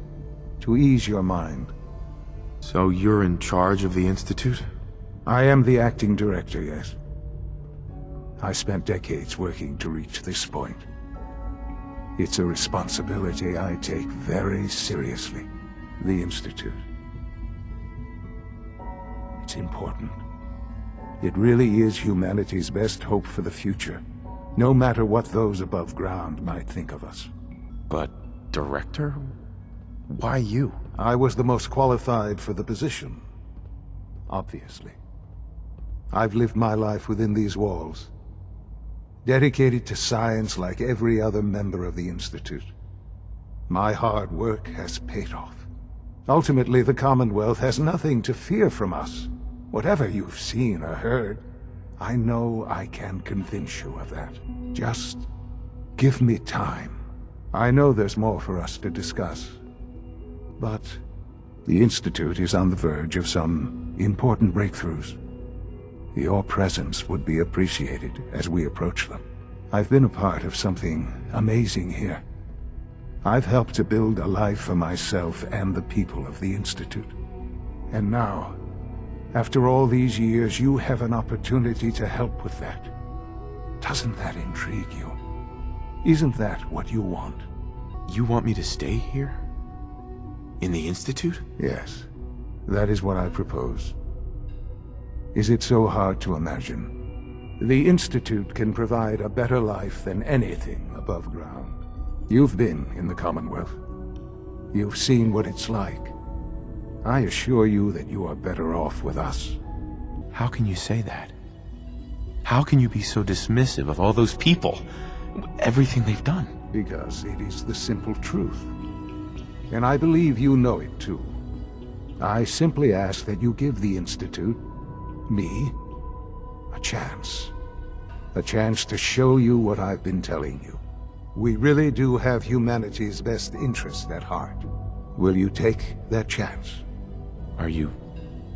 to ease your mind? So you're in charge of the Institute? I am the acting director, yes. I spent decades working to reach this point. It's a responsibility I take very seriously. The Institute. It's important. It really is humanity's best hope for the future, no matter what those above ground might think of us. But, director? Why you? I was the most qualified for the position. Obviously. I've lived my life within these walls, dedicated to science like every other member of the Institute. My hard work has paid off. Ultimately, the Commonwealth has nothing to fear from us. Whatever you've seen or heard, I know I can convince you of that. Just give me time. I know there's more for us to discuss. But the Institute is on the verge of some important breakthroughs. Your presence would be appreciated as we approach them. I've been a part of something amazing here. I've helped to build a life for myself and the people of the Institute. And now, after all these years, you have an opportunity to help with that. Doesn't that intrigue you? Isn't that what you want? You want me to stay here? In the Institute? Yes. That is what I propose. Is it so hard to imagine? The Institute can provide a better life than anything above ground. You've been in the Commonwealth. You've seen what it's like. I assure you that you are better off with us. How can you say that? How can you be so dismissive of all those people? Everything they've done? Because it is the simple truth. And I believe you know it too. I simply ask that you give the Institute, me, a chance. A chance to show you what I've been telling you. We really do have humanity's best interest at heart. Will you take that chance? Are you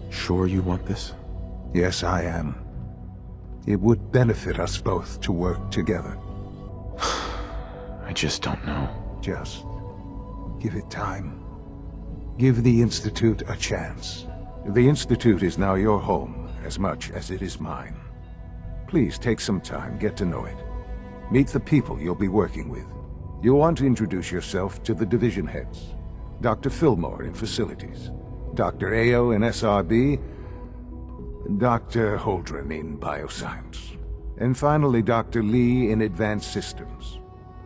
sure you want this? Yes, I am. It would benefit us both to work together. I just don't know. Just give it time. Give the Institute a chance. The Institute is now your home as much as it is mine. Please take some time, get to know it. Meet the people you'll be working with. You'll want to introduce yourself to the division heads. Dr. Fillmore in Facilities, Dr. Ayo in SRB, Dr. Holdren in Bioscience, and finally Dr. Lee in Advanced Systems.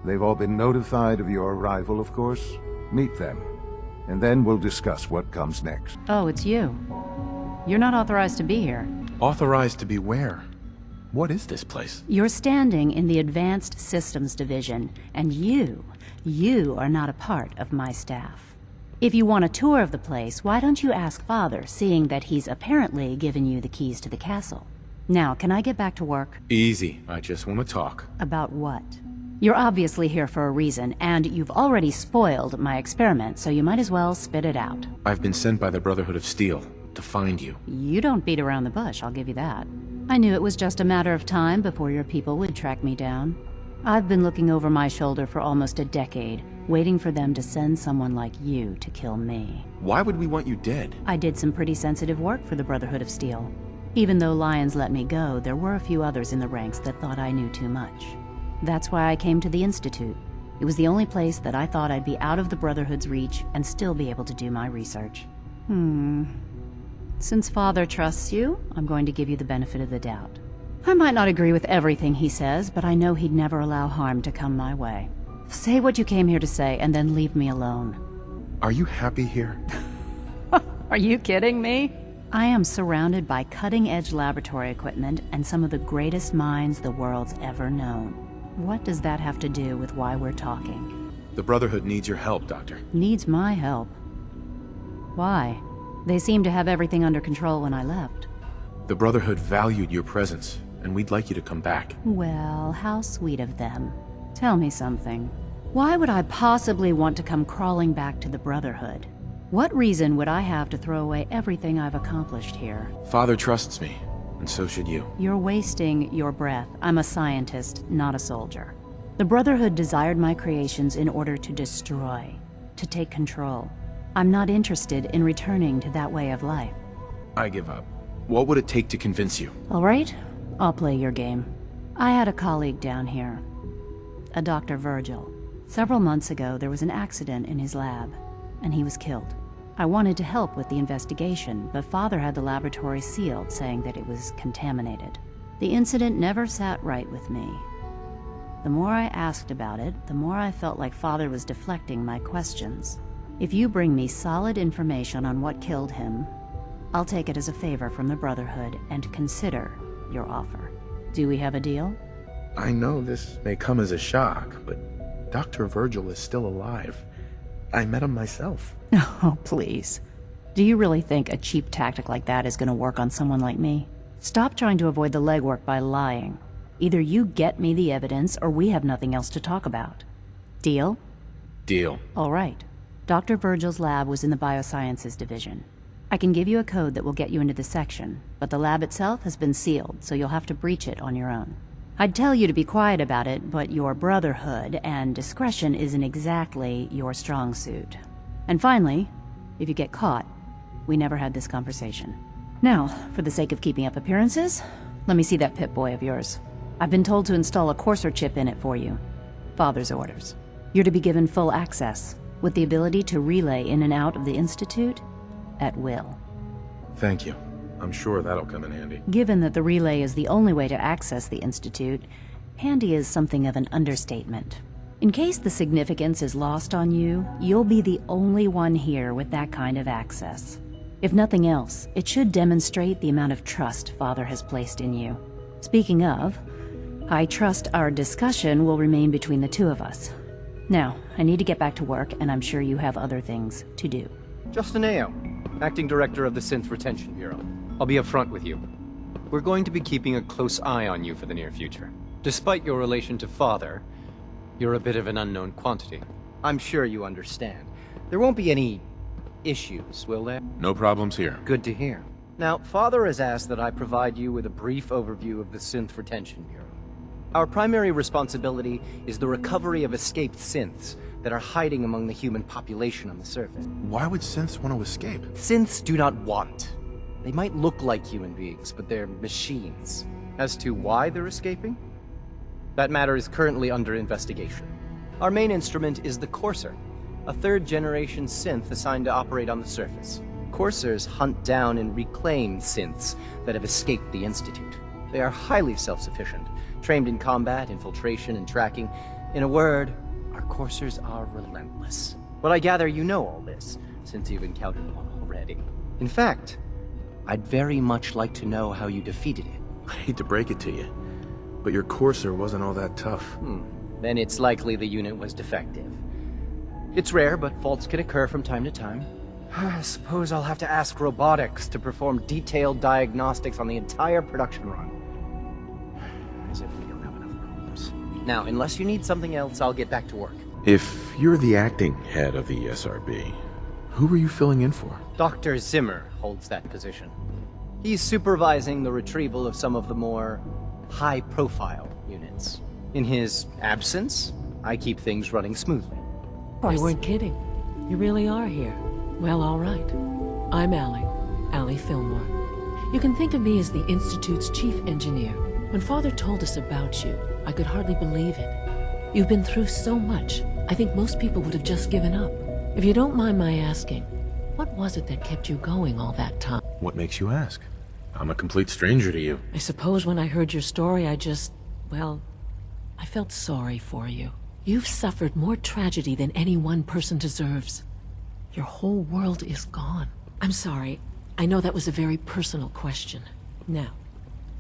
They've all been notified of your arrival, of course. Meet them, and then we'll discuss what comes next. Oh, it's you. You're not authorized to be here. Authorized to be where? What is this place? You're standing in the Advanced Systems Division, and you are not a part of my staff. If you want a tour of the place, why don't you ask Father, seeing that he's apparently given you the keys to the castle? Now, can I get back to work? Easy. I just want to talk. About what? You're obviously here for a reason, and you've already spoiled my experiment, so you might as well spit it out. I've been sent by the Brotherhood of Steel to find you. You don't beat around the bush, I'll give you that. I knew it was just a matter of time before your people would track me down. I've been looking over my shoulder for almost a decade, waiting for them to send someone like you to kill me. Why would we want you dead? I did some pretty sensitive work for the Brotherhood of Steel. Even though Lyons let me go, there were a few others in the ranks that thought I knew too much. That's why I came to the Institute. It was the only place that I thought I'd be out of the Brotherhood's reach and still be able to do my research. Since Father trusts you, I'm going to give you the benefit of the doubt. I might not agree with everything he says, but I know he'd never allow harm to come my way. Say what you came here to say, and then leave me alone. Are you happy here? Are you kidding me? I am surrounded by cutting-edge laboratory equipment and some of the greatest minds the world's ever known. What does that have to do with why we're talking? The Brotherhood needs your help, Doctor. Needs my help? Why? They seemed to have everything under control when I left. The Brotherhood valued your presence, and we'd like you to come back. Well, how sweet of them. Tell me something. Why would I possibly want to come crawling back to the Brotherhood? What reason would I have to throw away everything I've accomplished here? Father trusts me, and so should you. You're wasting your breath. I'm a scientist, not a soldier. The Brotherhood desired my creations in order to destroy, to take control. I'm not interested in returning to that way of life. I give up. What would it take to convince you? All right, I'll play your game. I had a colleague down here, a Dr. Virgil. Several months ago, there was an accident in his lab, and he was killed. I wanted to help with the investigation, but Father had the laboratory sealed, saying that it was contaminated. The incident never sat right with me. The more I asked about it, the more I felt like Father was deflecting my questions. If you bring me solid information on what killed him, I'll take it as a favor from the Brotherhood and consider your offer. Do we have a deal? I know this may come as a shock, but Dr. Virgil is still alive. I met him myself. Oh, please. Do you really think a cheap tactic like that is going to work on someone like me? Stop trying to avoid the legwork by lying. Either you get me the evidence, or we have nothing else to talk about. Deal? Deal. All right. Dr. Virgil's lab was in the Biosciences Division. I can give you a code that will get you into the section, but the lab itself has been sealed, so you'll have to breach it on your own. I'd tell you to be quiet about it, but your Brotherhood and discretion isn't exactly your strong suit. And finally, if you get caught, we never had this conversation. Now, for the sake of keeping up appearances, let me see that Pip-Boy of yours. I've been told to install a courser chip in it for you. Father's orders. You're to be given full access, with the ability to relay in and out of the Institute at will. Thank you. I'm sure that'll come in handy. Given that the relay is the only way to access the Institute, handy is something of an understatement. In case the significance is lost on you, you'll be the only one here with that kind of access. If nothing else, it should demonstrate the amount of trust Father has placed in you. Speaking of, I trust our discussion will remain between the two of us. Now, I need to get back to work, and I'm sure you have other things to do. Justin Ayo, Acting Director of the Synth Retention Bureau. I'll be upfront with you. We're going to be keeping a close eye on you for the near future. Despite your relation to Father, you're a bit of an unknown quantity. I'm sure you understand. There won't be any issues, will there? No problems here. Good to hear. Now, Father has asked that I provide you with a brief overview of the Synth Retention Bureau. Our primary responsibility is the recovery of escaped synths that are hiding among the human population on the surface. Why would synths want to escape? Synths do not want. They might look like human beings, but they're machines. As to why they're escaping? That matter is currently under investigation. Our main instrument is the Courser, a third-generation synth assigned to operate on the surface. Coursers hunt down and reclaim synths that have escaped the Institute. They are highly self-sufficient, trained in combat, infiltration, and tracking. In a word, our Coursers are relentless. But I gather you know all this, since you've encountered one already. In fact, I'd very much like to know how you defeated it. I hate to break it to you, but your Courser wasn't all that tough. Then it's likely the unit was defective. It's rare, but faults can occur from time to time. I suppose I'll have to ask robotics to perform detailed diagnostics on the entire production run. As if we don't have enough problems. Now, unless you need something else, I'll get back to work. If you're the acting head of the SRB, who are you filling in for? Dr. Zimmer holds that position. He's supervising the retrieval of some of the more high-profile units. In his absence, I keep things running smoothly. You weren't kidding. You really are here. Well, all right. I'm Allie Fillmore. You can think of me as the Institute's chief engineer. When Father told us about you, I could hardly believe it. You've been through so much, I think most people would have just given up. If you don't mind my asking, what was it that kept you going all that time? What makes you ask? I'm a complete stranger to you. I suppose when I heard your story, well, I felt sorry for you. You've suffered more tragedy than any one person deserves. Your whole world is gone. I'm sorry. I know that was a very personal question. Now,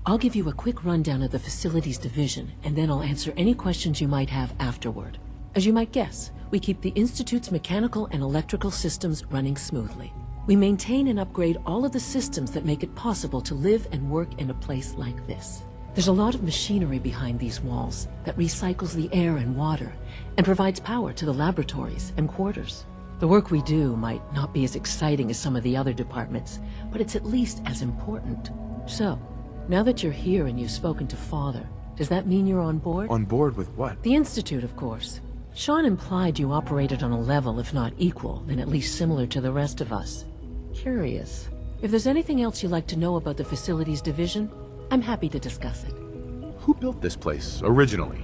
I'll give you a quick rundown of the Facilities Division, and then I'll answer any questions you might have afterward. As you might guess, we keep the Institute's mechanical and electrical systems running smoothly. We maintain and upgrade all of the systems that make it possible to live and work in a place like this. There's a lot of machinery behind these walls that recycles the air and water and provides power to the laboratories and quarters. The work we do might not be as exciting as some of the other departments, but it's at least as important. So, now that you're here and you've spoken to Father, does that mean you're on board? On board with what? The Institute, of course. Sean implied you operated on a level, if not equal, then at least similar to the rest of us. Curious. If there's anything else you'd like to know about the Facilities Division, I'm happy to discuss it. Who built this place, originally?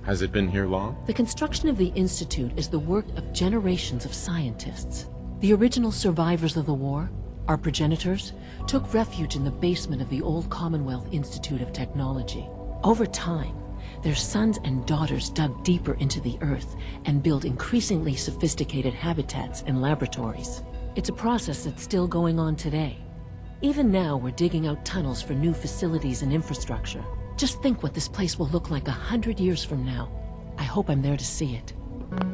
Has it been here long? The construction of the Institute is the work of generations of scientists. The original survivors of the war, our progenitors, took refuge in the basement of the old Commonwealth Institute of Technology. Over time, their sons and daughters dug deeper into the earth and built increasingly sophisticated habitats and laboratories. It's a process that's still going on today. Even now, we're digging out tunnels for new facilities and infrastructure. Just think what this place will look like 100 years from now. I hope I'm there to see it.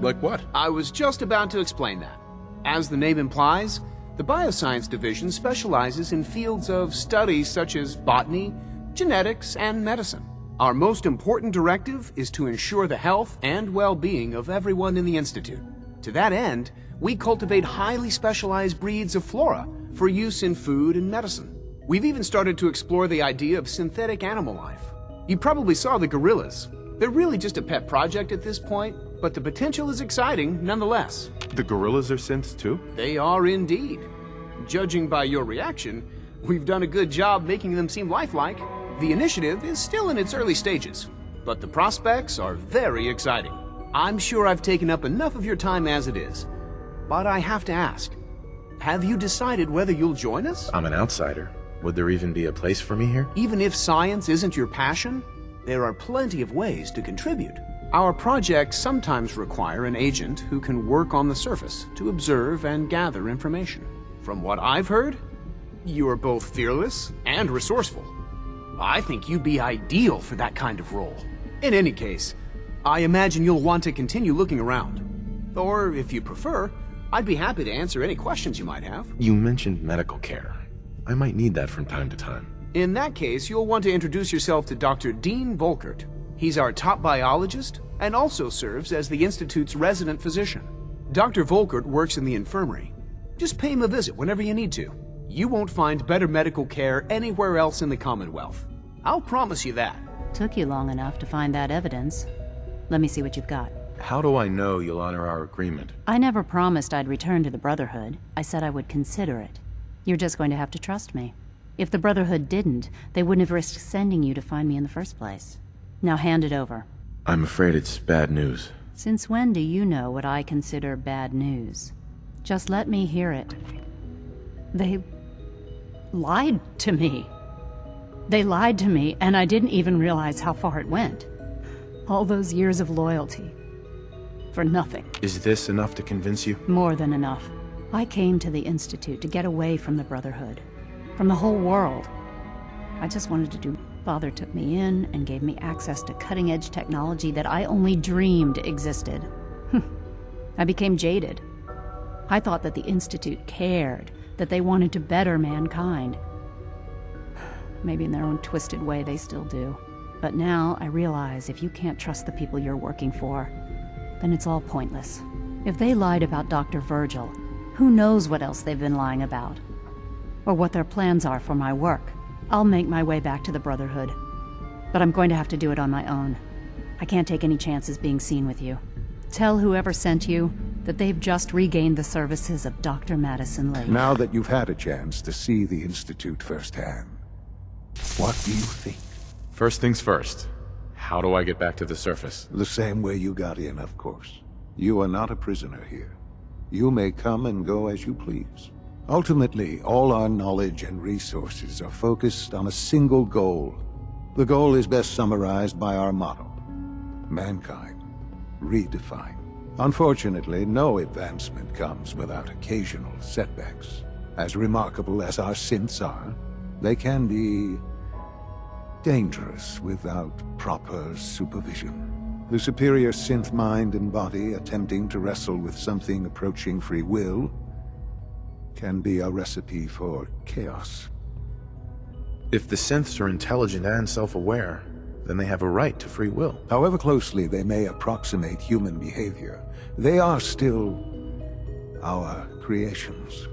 Like what? I was just about to explain that. As the name implies, the Bioscience Division specializes in fields of study such as botany, genetics, and medicine. Our most important directive is to ensure the health and well-being of everyone in the Institute. To that end, we cultivate highly specialized breeds of flora for use in food and medicine. We've even started to explore the idea of synthetic animal life. You probably saw the gorillas. They're really just a pet project at this point, but the potential is exciting nonetheless. The gorillas are synths too? They are indeed. Judging by your reaction, we've done a good job making them seem lifelike. The initiative is still in its early stages, but the prospects are very exciting. I'm sure I've taken up enough of your time as it is, but I have to ask, have you decided whether you'll join us? I'm an outsider. Would there even be a place for me here? Even if science isn't your passion, there are plenty of ways to contribute. Our projects sometimes require an agent who can work on the surface to observe and gather information. From what I've heard, you are both fearless and resourceful. I think you'd be ideal for that kind of role. In any case, I imagine you'll want to continue looking around. Or, if you prefer, I'd be happy to answer any questions you might have. You mentioned medical care. I might need that from time to time. In that case, you'll want to introduce yourself to Dr. Dean Volkert. He's our top biologist and also serves as the Institute's resident physician. Dr. Volkert works in the infirmary. Just pay him a visit whenever you need to. You won't find better medical care anywhere else in the Commonwealth. I'll promise you that. Took you long enough to find that evidence. Let me see what you've got. How do I know you'll honor our agreement? I never promised I'd return to the Brotherhood. I said I would consider it. You're just going to have to trust me. If the Brotherhood didn't, they wouldn't have risked sending you to find me in the first place. Now hand it over. I'm afraid it's bad news. Since when do you know what I consider bad news? Just let me hear it. They lied to me. They lied to me, and I didn't even realize how far it went. All those years of loyalty. For nothing. Is this enough to convince you? More than enough. I came to the Institute to get away from the Brotherhood. From the whole world. I just wanted to do... Father took me in and gave me access to cutting-edge technology that I only dreamed existed. I became jaded. I thought that the Institute cared, that they wanted to better mankind. Maybe in their own twisted way they still do. But now I realize if you can't trust the people you're working for, then it's all pointless. If they lied about Dr. Virgil, who knows what else they've been lying about? Or what their plans are for my work. I'll make my way back to the Brotherhood. But I'm going to have to do it on my own. I can't take any chances being seen with you. Tell whoever sent you that they've just regained the services of Dr. Madison Lake. Now that you've had a chance to see the Institute firsthand, what do you think? First things first. How do I get back to the surface? The same way you got in, of course. You are not a prisoner here. You may come and go as you please. Ultimately, all our knowledge and resources are focused on a single goal. The goal is best summarized by our motto: mankind, redefined. Unfortunately, no advancement comes without occasional setbacks. As remarkable as our synths are, they can be dangerous without proper supervision. The superior synth mind and body attempting to wrestle with something approaching free will can be a recipe for chaos. If the synths are intelligent and self-aware, then they have a right to free will. However closely they may approximate human behavior, they are still our creations.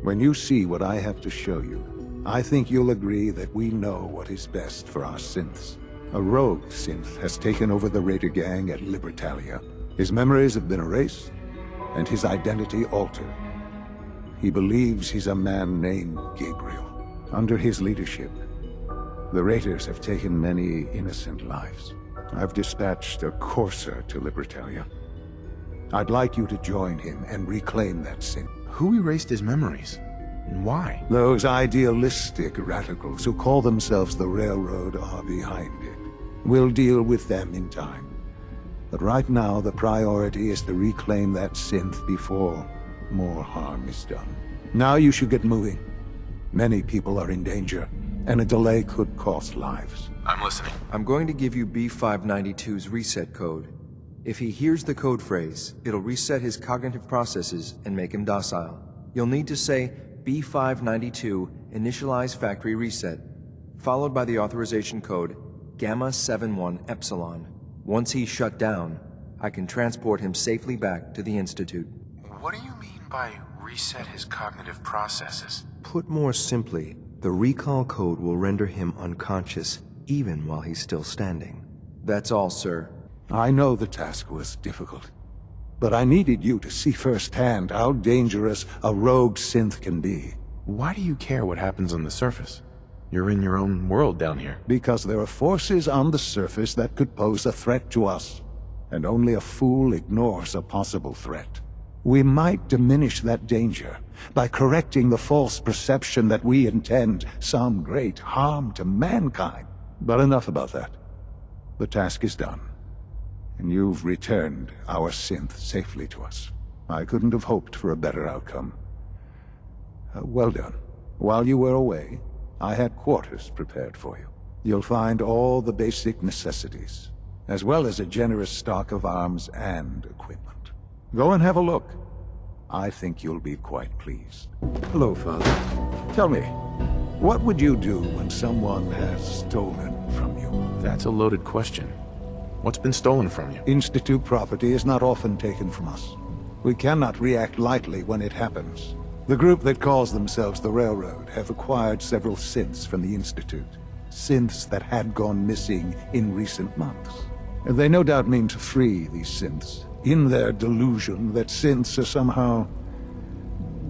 When you see what I have to show you, I think you'll agree that we know what is best for our synths. A rogue synth has taken over the Raider gang at Libertalia. His memories have been erased, and his identity altered. He believes he's a man named Gabriel. Under his leadership, the Raiders have taken many innocent lives. I've dispatched a courser to Libertalia. I'd like you to join him and reclaim that synth. Who erased his memories? And why? Those idealistic radicals who call themselves the Railroad are behind it. We'll deal with them in time. But right now, the priority is to reclaim that synth before more harm is done. Now you should get moving. Many people are in danger, and a delay could cost lives. I'm listening. I'm going to give you B592's reset code. If he hears the code phrase, it'll reset his cognitive processes and make him docile. You'll need to say B592 initialize factory reset, followed by the authorization code Gamma 71 Epsilon. Once he's shut down, I can transport him safely back to the Institute. What do you mean by reset his cognitive processes? Put more simply, the recall code will render him unconscious even while he's still standing. That's all, sir. I know the task was difficult, but I needed you to see firsthand how dangerous a rogue synth can be. Why do you care what happens on the surface? You're in your own world down here. Because there are forces on the surface that could pose a threat to us, and only a fool ignores a possible threat. We might diminish that danger by correcting the false perception that we intend some great harm to mankind. But enough about that. The task is done, and you've returned our synth safely to us. I couldn't have hoped for a better outcome. Well done. While you were away, I had quarters prepared for you. You'll find all the basic necessities, as well as a generous stock of arms and equipment. Go and have a look. I think you'll be quite pleased. Hello, Father. Tell me, what would you do when someone has stolen from you? That's a loaded question. What's been stolen from you? Institute property is not often taken from us. We cannot react lightly when it happens. The group that calls themselves the Railroad have acquired several synths from the Institute. Synths that had gone missing in recent months. And they no doubt mean to free these synths, in their delusion that synths are somehow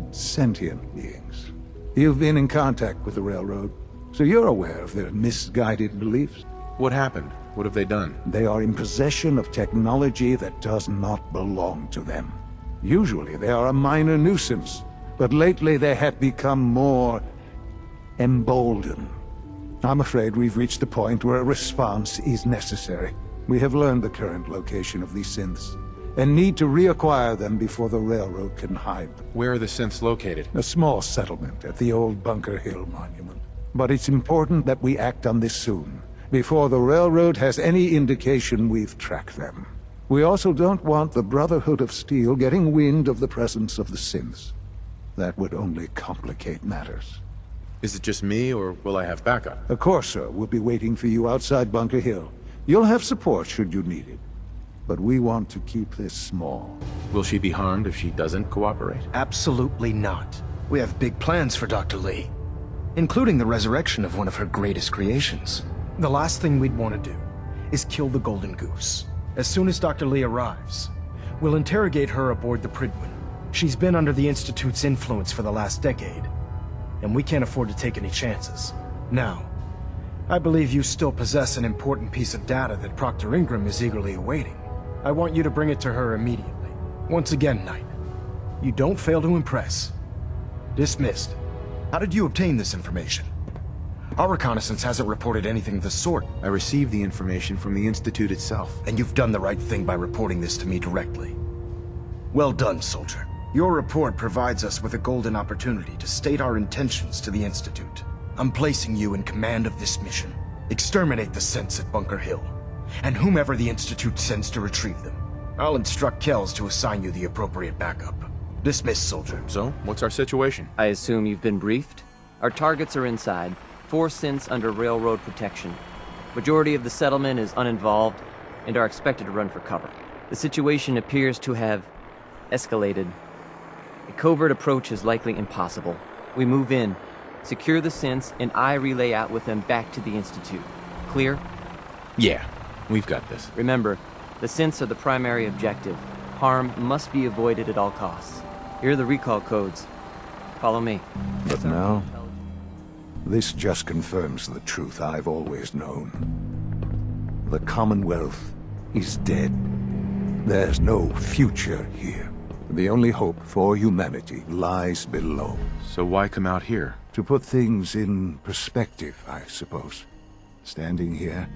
sentient beings. You've been in contact with the Railroad, so you're aware of their misguided beliefs. What happened? What have they done? They are in possession of technology that does not belong to them. Usually they are a minor nuisance, but lately they have become more emboldened. I'm afraid we've reached the point where a response is necessary. We have learned the current location of these synths, and need to reacquire them before the Railroad can hide them. Where are the synths located? A small settlement at the old Bunker Hill Monument. But it's important that we act on this soon, before the Railroad has any indication we've tracked them. We also don't want the Brotherhood of Steel getting wind of the presence of the synths. That would only complicate matters. Is it just me, or will I have backup? Of course, sir. We'll be waiting for you outside Bunker Hill. You'll have support should you need it. But we want to keep this small. Will she be harmed if she doesn't cooperate? Absolutely not. We have big plans for Dr. Lee, including the resurrection of one of her greatest creations. The last thing we'd want to do is kill the Golden Goose. As soon as Dr. Lee arrives, we'll interrogate her aboard the Prydwen. She's been under the Institute's influence for the last decade, and we can't afford to take any chances. Now, I believe you still possess an important piece of data that Proctor Ingram is eagerly awaiting. I want you to bring it to her immediately. Once again, Knight, you don't fail to impress. Dismissed. How did you obtain this information? Our reconnaissance hasn't reported anything of the sort. I received the information from the Institute itself. And you've done the right thing by reporting this to me directly. Well done, soldier. Your report provides us with a golden opportunity to state our intentions to the Institute. I'm placing you in command of this mission. Exterminate the synths at Bunker Hill, and whomever the Institute sends to retrieve them. I'll instruct Kells to assign you the appropriate backup. Dismissed, soldier. So, what's our situation? I assume you've been briefed? Our targets are inside. 4 synths under railroad protection. Majority of the settlement is uninvolved and are expected to run for cover. The situation appears to have escalated. A covert approach is likely impossible. We move in, secure the synths, and I relay out with them back to the Institute. Clear? Yeah, we've got this. Remember, the synths are the primary objective. Harm must be avoided at all costs. Here are the recall codes. Follow me. But now, this just confirms the truth I've always known. The Commonwealth is dead. There's no future here. The only hope for humanity lies below. So why come out here? To put things in perspective, I suppose. Standing here,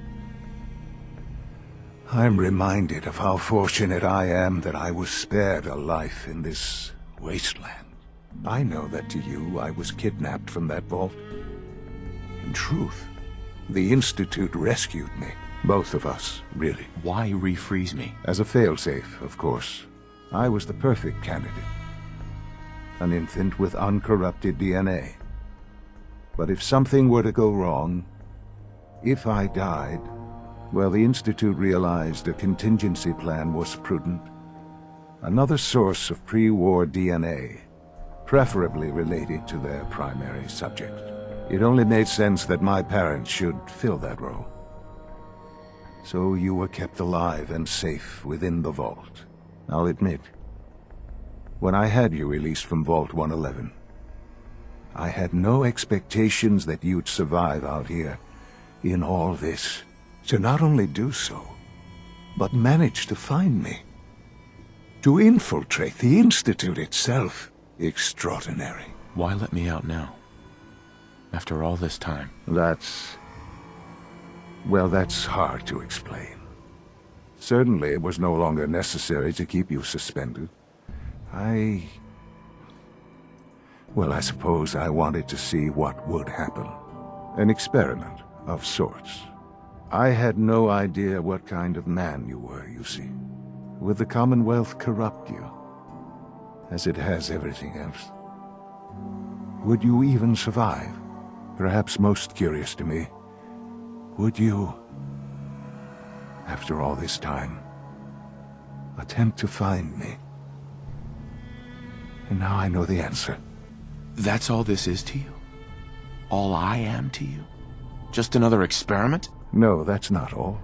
I'm reminded of how fortunate I am that I was spared a life in this wasteland. I know that to you, I was kidnapped from that vault. In truth, the Institute rescued me. Both of us, really. Why refreeze me? As a failsafe, of course. I was the perfect candidate. An infant with uncorrupted DNA. But if something were to go wrong, if I died, well, the Institute realized a contingency plan was prudent. Another source of pre-war DNA, preferably related to their primary subject. It only made sense that my parents should fill that role. So you were kept alive and safe within the vault. I'll admit, when I had you released from Vault 111, I had no expectations that you'd survive out here in all this. To not only do so, but manage to find me. To infiltrate the Institute itself. Extraordinary. Why let me out now? After all this time? Well, that's hard to explain. Certainly it was no longer necessary to keep you suspended. Well, I suppose I wanted to see what would happen. An experiment of sorts. I had no idea what kind of man you were, you see. Would the Commonwealth corrupt you, as it has everything else? Would you even survive? Perhaps most curious to me, would you, after all this time, attempt to find me? And now I know the answer. That's all this is to you? All I am to you? Just another experiment? No, that's not all.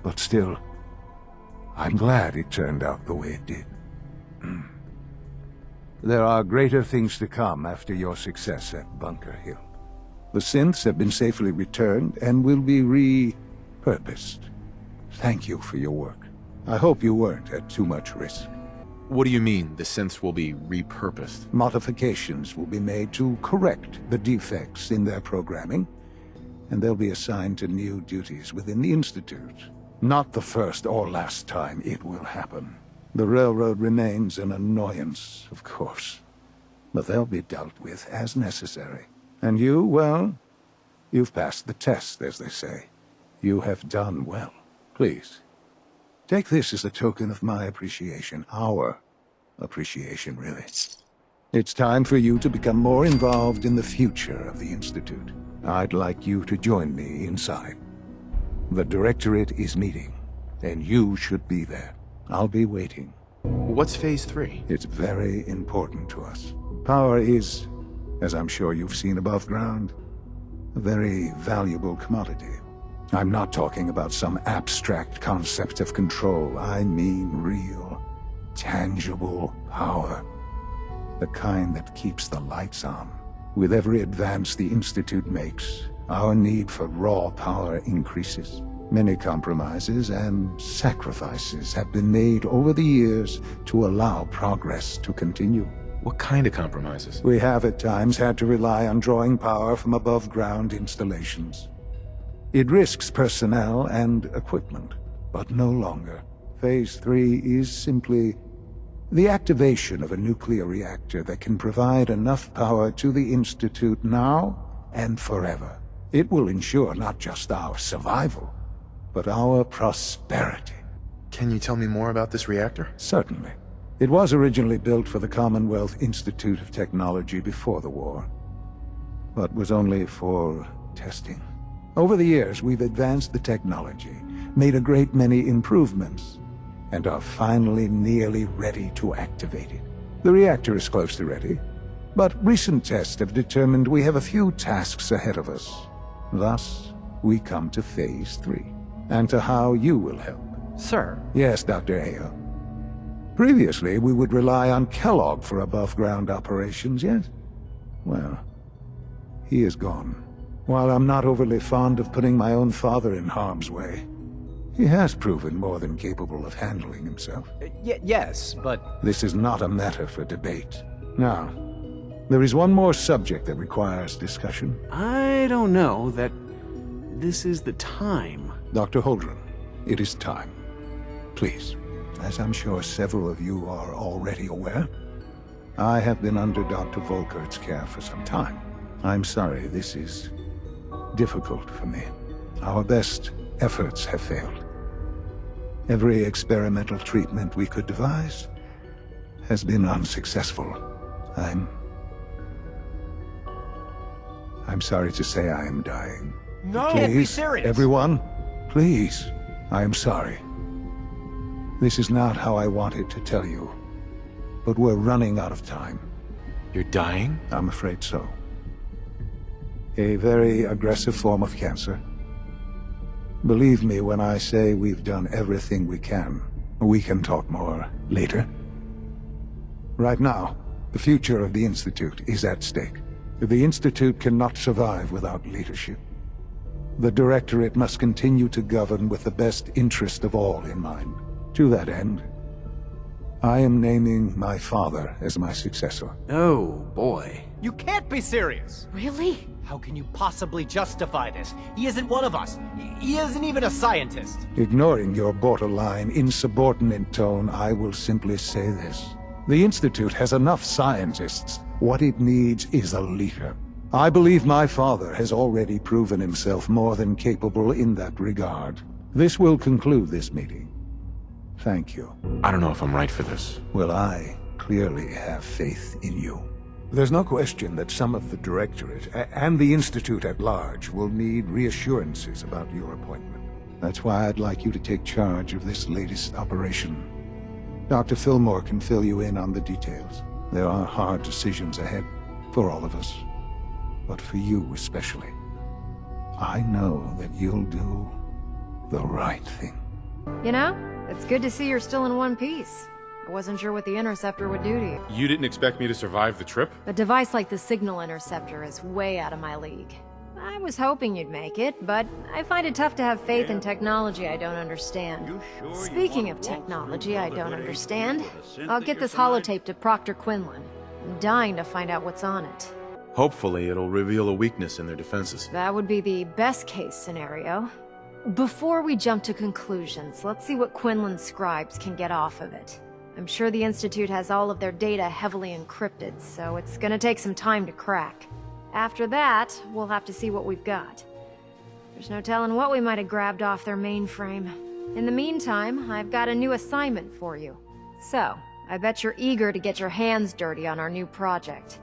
But still, I'm glad it turned out the way it did. There are greater things to come after your success at Bunker Hill. The synths have been safely returned and will be repurposed. Thank you for your work. I hope you weren't at too much risk. What do you mean, the synths will be repurposed? Modifications will be made to correct the defects in their programming, and they'll be assigned to new duties within the Institute. Not the first or last time it will happen. The railroad remains an annoyance, of course, but they'll be dealt with as necessary. And you, well, you've passed the test, as they say. You have done well. Please, take this as a token of my appreciation. Our appreciation, really. It's time for you to become more involved in the future of the Institute. I'd like you to join me inside. The Directorate is meeting, and you should be there. I'll be waiting. What's Phase 3? It's very important to us. Power is, as I'm sure you've seen above ground, a very valuable commodity. I'm not talking about some abstract concept of control. I mean real, tangible power. The kind that keeps the lights on. With every advance the Institute makes, our need for raw power increases. Many compromises and sacrifices have been made over the years to allow progress to continue. What kind of compromises? We have at times had to rely on drawing power from above-ground installations. It risks personnel and equipment, but no longer. Phase 3 is simply the activation of a nuclear reactor that can provide enough power to the Institute now and forever. It will ensure not just our survival, but our prosperity. Can you tell me more about this reactor? Certainly. It was originally built for the Commonwealth Institute of Technology before the war, but was only for testing. Over the years, we've advanced the technology, made a great many improvements, and are finally nearly ready to activate it. The reactor is close to ready, but recent tests have determined we have a few tasks ahead of us. Thus, we come to Phase 3, and to how you will help. Sir? Yes, Dr. Ayo. Previously, we would rely on Kellogg for above-ground operations, yes? Well, he is gone. While I'm not overly fond of putting my own father in harm's way, he has proven more than capable of handling himself. Yes, but... This is not a matter for debate. Now, there is one more subject that requires discussion. I don't know that this is the time. Dr. Holdren, it is time. Please, as I'm sure several of you are already aware, I have been under Dr. Volkert's care for some time. I'm sorry, this is difficult for me. Our best efforts have failed. Every experimental treatment we could devise has been unsuccessful. I'm sorry to say I am dying. No, please, be serious. Everyone, please. I am sorry. This is not how I wanted to tell you, but we're running out of time. You're dying? I'm afraid so. A very aggressive form of cancer. Believe me when I say we've done everything we can. We can talk more later. Right now, the future of the Institute is at stake. The Institute cannot survive without leadership. The Directorate must continue to govern with the best interest of all in mind. To that end, I am naming my father as my successor. Oh, boy. You can't be serious! Really? How can you possibly justify this? He isn't one of us. He isn't even a scientist. Ignoring your borderline, insubordinate tone, I will simply say this. The Institute has enough scientists. What it needs is a leader. I believe my father has already proven himself more than capable in that regard. This will conclude this meeting. Thank you. I don't know if I'm right for this. Well, I clearly have faith in you. There's no question that some of the Directorate and the Institute at large will need reassurances about your appointment. That's why I'd like you to take charge of this latest operation. Dr. Fillmore can fill you in on the details. There are hard decisions ahead for all of us, but for you especially. I know that you'll do the right thing. You know, it's good to see you're still in one piece. I wasn't sure what the interceptor would do to you. You didn't expect me to survive the trip? A device like the signal interceptor is way out of my league. I was hoping you'd make it, but I find it tough to have faith in technology I don't understand. Speaking of technology I don't understand, I'll get this holotape to Proctor Quinlan. I'm dying to find out what's on it. Hopefully it'll reveal a weakness in their defenses. That would be the best case scenario. Before we jump to conclusions, let's see what Quinlan's scribes can get off of it. I'm sure the Institute has all of their data heavily encrypted, so it's gonna take some time to crack. After that, we'll have to see what we've got. There's no telling what we might have grabbed off their mainframe. In the meantime, I've got a new assignment for you. So, I bet you're eager to get your hands dirty on our new project.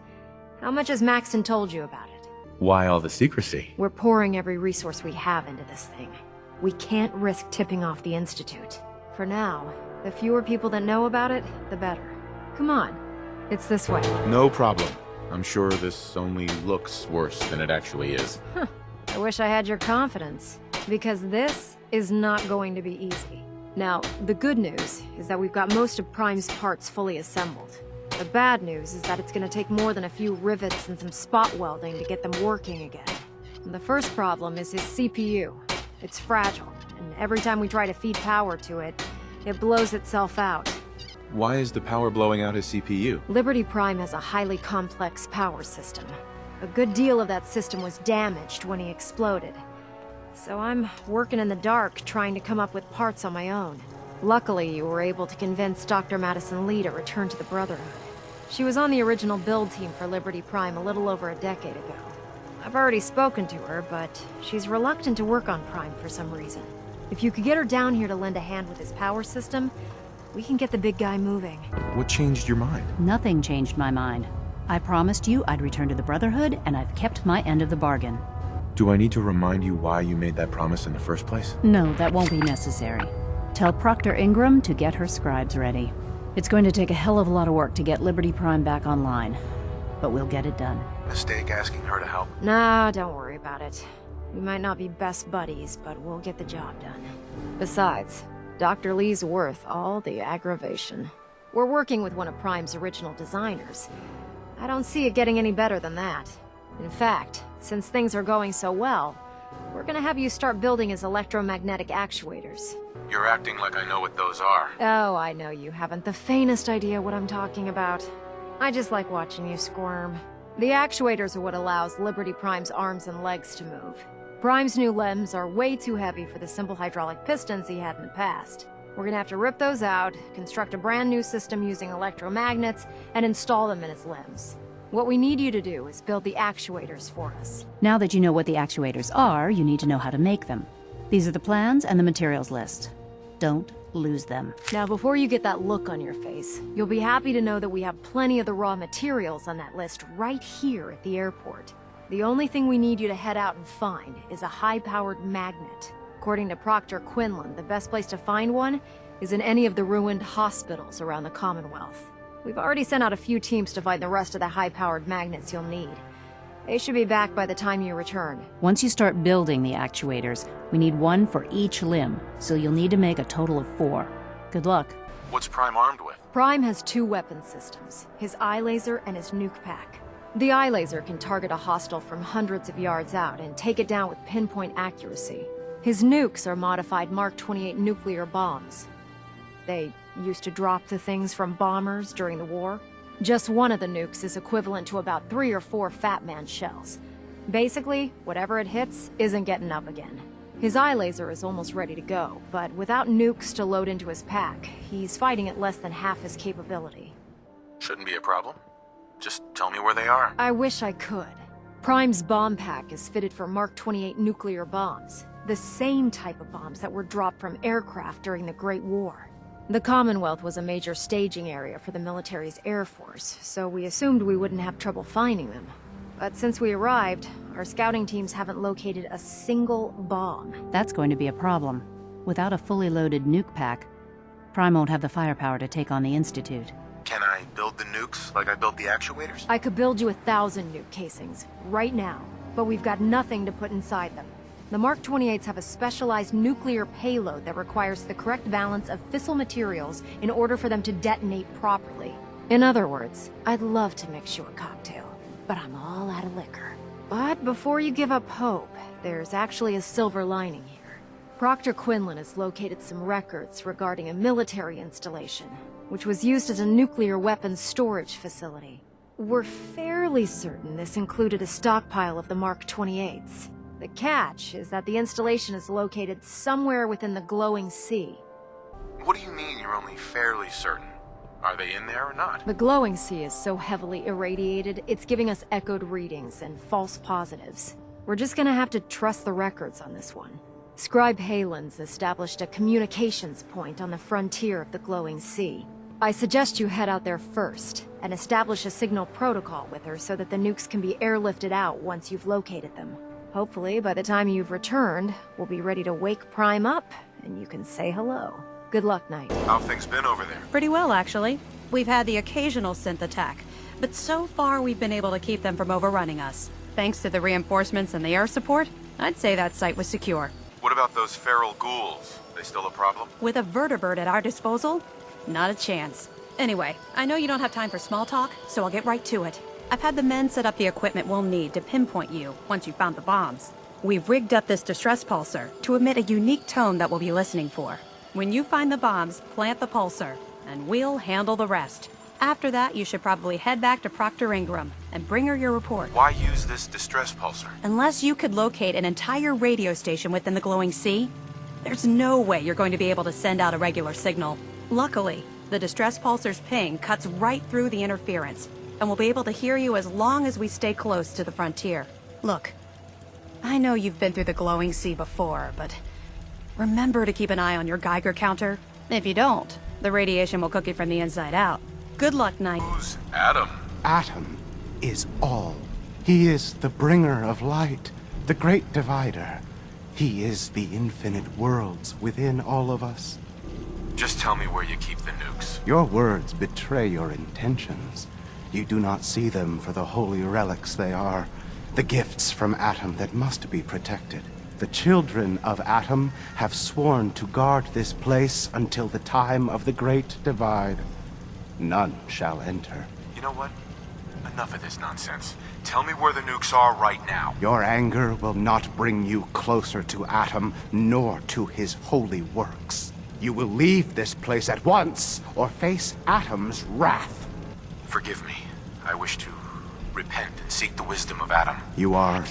How much has Maxton told you about it? Why all the secrecy? We're pouring every resource we have into this thing. We can't risk tipping off the Institute. For now, the fewer people that know about it, the better. Come on, it's this way. No problem. I'm sure this only looks worse than it actually is. Huh. I wish I had your confidence, because this is not going to be easy. Now, the good news is that we've got most of Prime's parts fully assembled. The bad news is that it's going to take more than a few rivets and some spot welding to get them working again. And the first problem is his CPU. It's fragile, and every time we try to feed power to it, it blows itself out. Why is the power blowing out his CPU? Liberty Prime has a highly complex power system. A good deal of that system was damaged when he exploded. So I'm working in the dark, trying to come up with parts on my own. Luckily, you were able to convince Dr. Madison Lee to return to the Brotherhood. She was on the original build team for Liberty Prime a little over a decade ago. I've already spoken to her, but she's reluctant to work on Prime for some reason. If you could get her down here to lend a hand with his power system, we can get the big guy moving. What changed your mind? Nothing changed my mind. I promised you I'd return to the Brotherhood, and I've kept my end of the bargain. Do I need to remind you why you made that promise in the first place? No, that won't be necessary. Tell Proctor Ingram to get her scribes ready. It's going to take a hell of a lot of work to get Liberty Prime back online, but we'll get it done. Mistake asking her to help? Nah, don't worry about it. We might not be best buddies, but we'll get the job done. Besides, Dr. Lee's worth all the aggravation. We're working with one of Prime's original designers. I don't see it getting any better than that. In fact, since things are going so well, we're gonna have you start building his electromagnetic actuators. You're acting like I know what those are. Oh, I know you haven't the faintest idea what I'm talking about. I just like watching you squirm. The actuators are what allows Liberty Prime's arms and legs to move. Prime's new limbs are way too heavy for the simple hydraulic pistons he had in the past. We're gonna have to rip those out, construct a brand new system using electromagnets, and install them in his limbs. What we need you to do is build the actuators for us. Now that you know what the actuators are, you need to know how to make them. These are the plans and the materials list. Don't lose them. Now, before you get that look on your face, you'll be happy to know that we have plenty of the raw materials on that list right here at the airport. The only thing we need you to head out and find is a high-powered magnet. According to Proctor Quinlan, the best place to find one is in any of the ruined hospitals around the Commonwealth. We've already sent out a few teams to find the rest of the high-powered magnets you'll need. They should be back by the time you return. Once you start building the actuators, we need one for each limb, so you'll need to make a total of 4. Good luck. What's Prime armed with? Prime has 2 weapon systems, his eye laser and his nuke pack. The eye laser can target a hostile from hundreds of yards out and take it down with pinpoint accuracy. His nukes are modified Mark 28 nuclear bombs. They used to drop the things from bombers during the war. Just one of the nukes is equivalent to about 3 or 4 Fat Man shells. Basically, whatever it hits isn't getting up again. His eye laser is almost ready to go, but without nukes to load into his pack, he's fighting at less than half his capability. Shouldn't be a problem. Just tell me where they are. I wish I could. Prime's bomb pack is fitted for Mark 28 nuclear bombs, the same type of bombs that were dropped from aircraft during the Great War. The Commonwealth was a major staging area for the military's Air Force, so we assumed we wouldn't have trouble finding them. But since we arrived, our scouting teams haven't located a single bomb. That's going to be a problem. Without a fully loaded nuke pack, Prime won't have the firepower to take on the Institute. Can I build the nukes like I built the actuators? I could build you 1,000 nuke casings, right now, but we've got nothing to put inside them. The Mark 28s have a specialized nuclear payload that requires the correct balance of fissile materials in order for them to detonate properly. In other words, I'd love to mix you a cocktail, but I'm all out of liquor. But before you give up hope, there's actually a silver lining here. Proctor Quinlan has located some records regarding a military installation, which was used as a nuclear weapons storage facility. We're fairly certain this included a stockpile of the Mark 28s. The catch is that the installation is located somewhere within the glowing sea. What do you mean you're only fairly certain? Are they in there or not? The glowing sea is so heavily irradiated, it's giving us echoed readings and false positives. We're just gonna have to trust the records on this one. Scribe Halen's established a communications point on the frontier of the glowing sea. I suggest you head out there first, and establish a signal protocol with her so that the nukes can be airlifted out once you've located them. Hopefully, by the time you've returned, we'll be ready to wake Prime up, and you can say hello. Good luck, Knight. How've things been over there? Pretty well, actually. We've had the occasional synth attack, but so far we've been able to keep them from overrunning us. Thanks to the reinforcements and the air support, I'd say that site was secure. What about those feral ghouls? They still a problem? With a vertibird at our disposal? Not a chance. Anyway, I know you don't have time for small talk, so I'll get right to it. I've had the men set up the equipment we'll need to pinpoint you once you've found the bombs. We've rigged up this distress pulsar to emit a unique tone that we'll be listening for. When you find the bombs, plant the pulsar, and we'll handle the rest. After that, you should probably head back to Proctor Ingram and bring her your report. Why use this distress pulsar? Unless you could locate an entire radio station within the glowing sea, there's no way you're going to be able to send out a regular signal. Luckily, the distress pulsar's ping cuts right through the interference, and we'll be able to hear you as long as we stay close to the frontier. Look, I know you've been through the glowing sea before, but remember to keep an eye on your Geiger counter. If you don't, the radiation will cook you from the inside out. Good luck, Knight. Who's Adam? Atom is all. He is the bringer of light, the great divider. He is the infinite worlds within all of us. Just tell me where you keep the nukes. Your words betray your intentions. You do not see them for the holy relics they are, the gifts from Atom that must be protected. The children of Atom have sworn to guard this place until the time of the Great Divide. None shall enter. You know what? Enough of this nonsense. Tell me where the nukes are right now. Your anger will not bring you closer to Atom, nor to his holy works. You will leave this place at once, or face Atom's wrath. Forgive me. I wish to repent and seek the wisdom of Adam. You are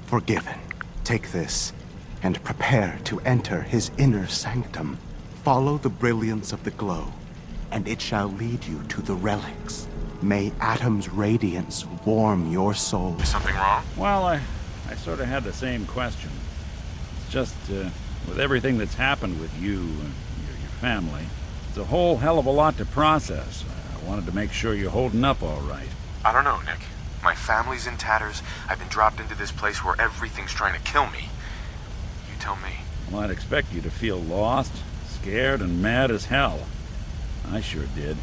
forgiven. Take this, and prepare to enter his inner sanctum. Follow the brilliance of the glow, and it shall lead you to the relics. May Atom's radiance warm your soul. Is something wrong? Well, I sort of had the same question. It's just, with everything that's happened with you and your family, it's a whole hell of a lot to process. I wanted to make sure you're holding up all right. I don't know, Nick. My family's in tatters. I've been dropped into this place where everything's trying to kill me. You tell me. Well, I'd expect you to feel lost, scared, and mad as hell. I sure did.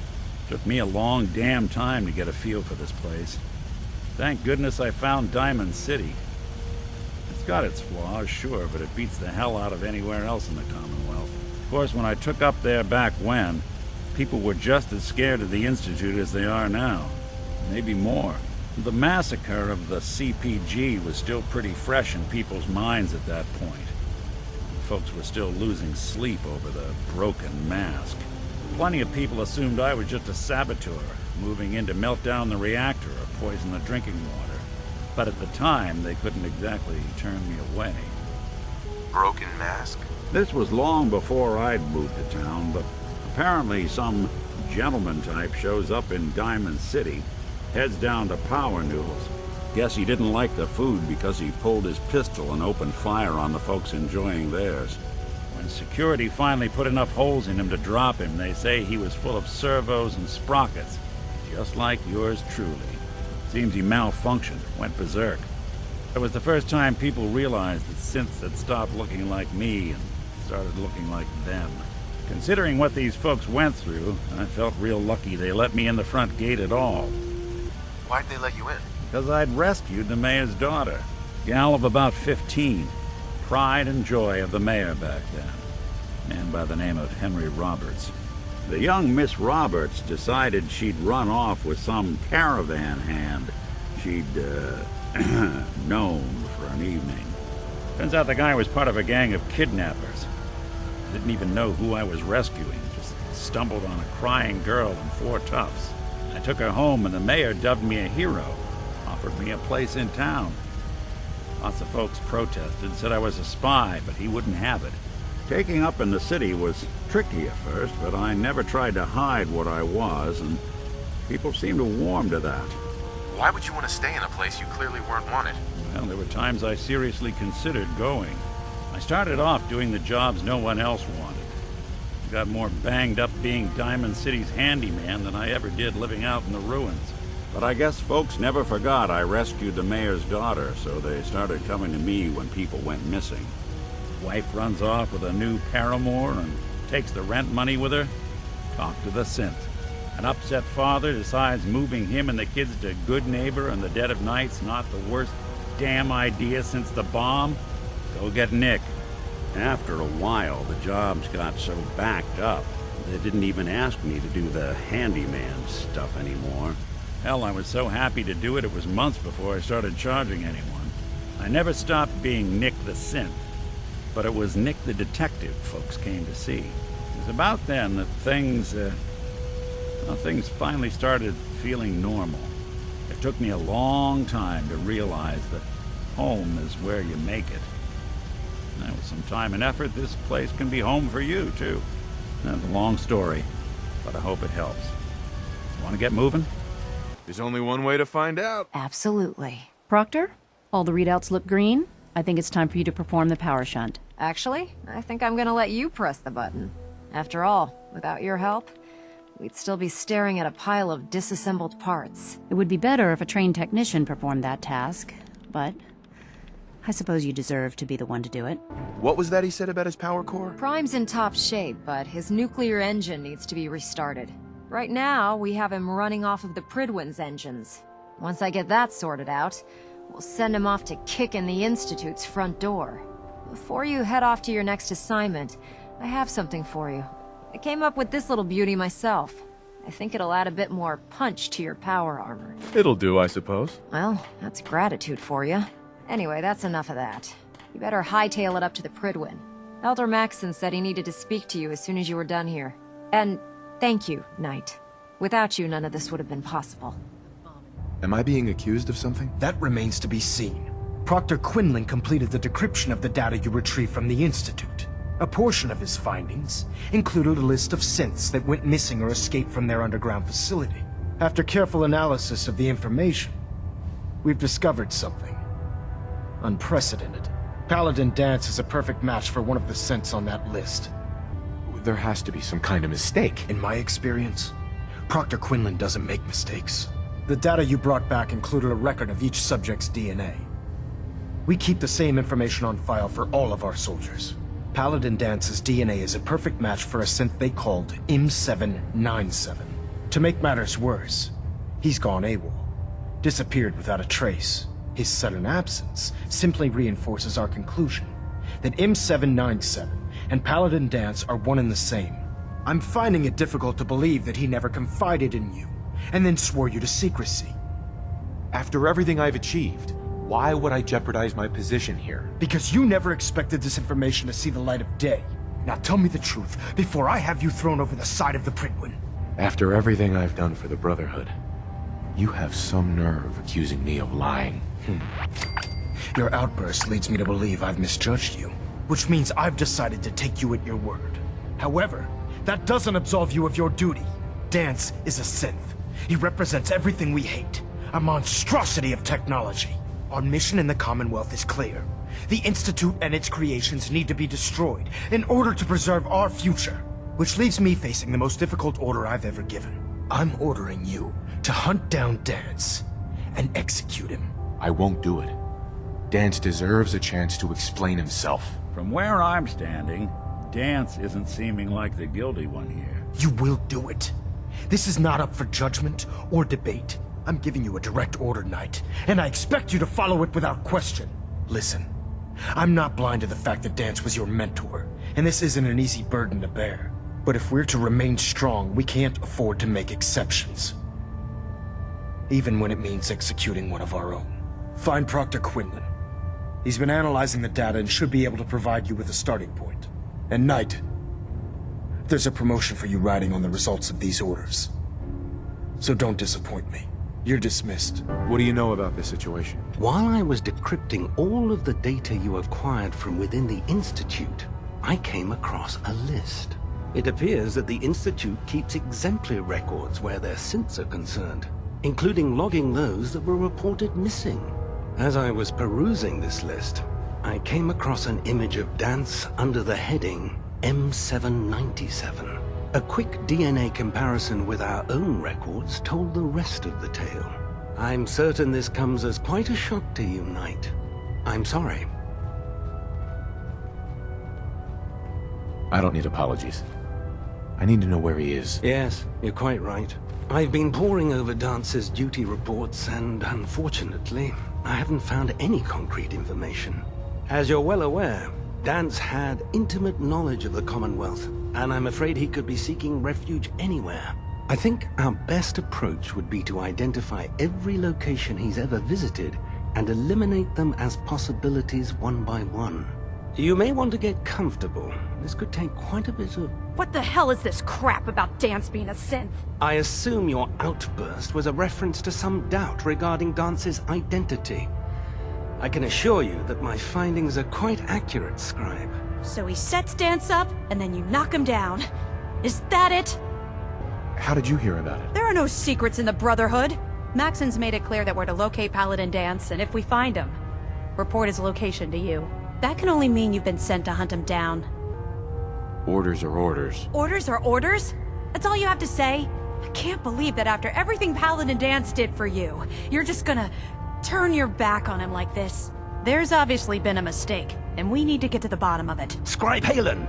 Took me a long damn time to get a feel for this place. Thank goodness I found Diamond City. It's got its flaws, sure, but it beats the hell out of anywhere else in the Commonwealth. Of course, when I took up there back when, people were just as scared of the Institute as they are now. Maybe more. The massacre of the CPG was still pretty fresh in people's minds at that point. Folks were still losing sleep over the broken mask. Plenty of people assumed I was just a saboteur, moving in to melt down the reactor or poison the drinking water. But at the time, they couldn't exactly turn me away. Broken mask? This was long before I'd moved to town, but apparently some gentleman type shows up in Diamond City, heads down to Power Noodles. Guess he didn't like the food because he pulled his pistol and opened fire on the folks enjoying theirs. When security finally put enough holes in him to drop him, they say he was full of servos and sprockets, just like yours truly. Seems he malfunctioned, went berserk. It was the first time people realized that synths had stopped looking like me and started looking like them. Considering what these folks went through, I felt real lucky they let me in the front gate at all. Why'd they let you in? Because I'd rescued the mayor's daughter. Gal of about 15. Pride and joy of the mayor back then. Man by the name of Henry Roberts. The young Miss Roberts decided she'd run off with some caravan hand she'd, known for an evening. Turns out the guy was part of a gang of kidnappers. Didn't even know who I was rescuing, just stumbled on a crying girl and 4 toughs. I took her home and the mayor dubbed me a hero, offered me a place in town. Lots of folks protested, said I was a spy, but he wouldn't have it. Taking up in the city was tricky at first, but I never tried to hide what I was, and people seemed to warm to that. Why would you want to stay in a place you clearly weren't wanted? Well, there were times I seriously considered going. I started off doing the jobs no one else wanted. got more banged up being Diamond City's handyman than I ever did living out in the ruins. But I guess folks never forgot I rescued the mayor's daughter, so they started coming to me when people went missing. Wife runs off with a new paramour and takes the rent money with her. Talk to the synth. An upset father decides moving him and the kids to Good Neighbor in the dead of night's not the worst damn idea since the bomb. Go get Nick. After a while, the jobs got so backed up, they didn't even ask me to do the handyman stuff anymore. Hell, I was so happy to do it, it was months before I started charging anyone. I never stopped being Nick the synth, but it was Nick the detective folks came to see. It was about then that things finally started feeling normal. It took me a long time to realize that home is where you make it. And with some time and effort, this place can be home for you, too. That's a long story, but I hope it helps. Want to get moving? There's only one way to find out. Absolutely. Proctor, all the readouts look green. I think it's time for you to perform the power shunt. Actually, I think I'm gonna let you press the button. After all, without your help, we'd still be staring at a pile of disassembled parts. It would be better if a trained technician performed that task, but I suppose you deserve to be the one to do it. What was that he said about his power core? Prime's in top shape, but his nuclear engine needs to be restarted. Right now, we have him running off of the Prydwen's engines. Once I get that sorted out, we'll send him off to kick in the Institute's front door. Before you head off to your next assignment, I have something for you. I came up with this little beauty myself. I think it'll add a bit more punch to your power armor. It'll do, I suppose. Well, that's gratitude for you. Anyway, that's enough of that. You better hightail it up to the Prydwen. Elder Maxson said he needed to speak to you as soon as you were done here. And thank you, Knight. Without you, none of this would have been possible. Am I being accused of something? That remains to be seen. Proctor Quinlan completed the decryption of the data you retrieved from the Institute. A portion of his findings included a list of synths that went missing or escaped from their underground facility. After careful analysis of the information, we've discovered something unprecedented. Paladin Danse is a perfect match for one of the synths on that list. There has to be some kind of mistake. In my experience, Proctor Quinlan doesn't make mistakes. The data you brought back included a record of each subject's DNA. We keep the same information on file for all of our soldiers. Paladin Dance's DNA is a perfect match for a synth they called M797. To make matters worse, he's gone AWOL, disappeared without a trace. His sudden absence simply reinforces our conclusion that M797 and Paladin Danse are one and the same. I'm finding it difficult to believe that he never confided in you, and then swore you to secrecy. After everything I've achieved, why would I jeopardize my position here? Because you never expected this information to see the light of day. Now tell me the truth, before I have you thrown over the side of the Prydwen. After everything I've done for the Brotherhood, you have some nerve accusing me of lying. Your outburst leads me to believe I've misjudged you, which means I've decided to take you at your word. However, that doesn't absolve you of your duty. Danse is a synth. He represents everything we hate, a monstrosity of technology. Our mission in the Commonwealth is clear. The Institute and its creations need to be destroyed in order to preserve our future, which leaves me facing the most difficult order I've ever given. I'm ordering you to hunt down Danse and execute him. I won't do it. Danse deserves a chance to explain himself. From where I'm standing, Danse isn't seeming like the guilty one here. You will do it. This is not up for judgment or debate. I'm giving you a direct order, Knight, and I expect you to follow it without question. Listen, I'm not blind to the fact that Danse was your mentor, and this isn't an easy burden to bear. But if we're to remain strong, we can't afford to make exceptions. Even when it means executing one of our own. Find Proctor Quinlan. He's been analyzing the data and should be able to provide you with a starting point. And Knight, there's a promotion for you riding on the results of these orders. So don't disappoint me. You're dismissed. What do you know about this situation? While I was decrypting all of the data you acquired from within the Institute, I came across a list. It appears that the Institute keeps exemplary records where their synths are concerned, including logging those that were reported missing. As I was perusing this list, I came across an image of Danse under the heading M797. A quick DNA comparison with our own records told the rest of the tale. I'm certain this comes as quite a shock to you, Knight. I'm sorry. I don't need apologies. I need to know where he is. Yes, you're quite right. I've been poring over Dance's duty reports, and unfortunately, I haven't found any concrete information. As you're well aware, Dance had intimate knowledge of the Commonwealth, and I'm afraid he could be seeking refuge anywhere. I think our best approach would be to identify every location he's ever visited and eliminate them as possibilities one by one. You may want to get comfortable. This could take quite a bit of... What the hell is this crap about Dance being a synth? I assume your outburst was a reference to some doubt regarding Dance's identity. I can assure you that my findings are quite accurate, Scribe. So he sets Dance up, and then you knock him down. Is that it? How did you hear about it? There are no secrets in the Brotherhood. Maxon's made it clear that we're to locate Paladin Dance, and if we find him, report his location to you. That can only mean you've been sent to hunt him down. Orders are orders. Orders are orders? That's all you have to say? I can't believe that after everything Paladin Dance did for you, you're just gonna turn your back on him like this. There's obviously been a mistake, and we need to get to the bottom of it. Scribe Halen!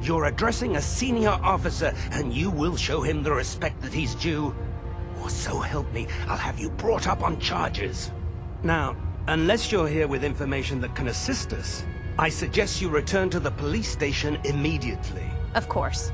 You're addressing a senior officer, and you will show him the respect that he's due. Or so help me, I'll have you brought up on charges. Now, unless you're here with information that can assist us, I suggest you return to the police station immediately. Of course.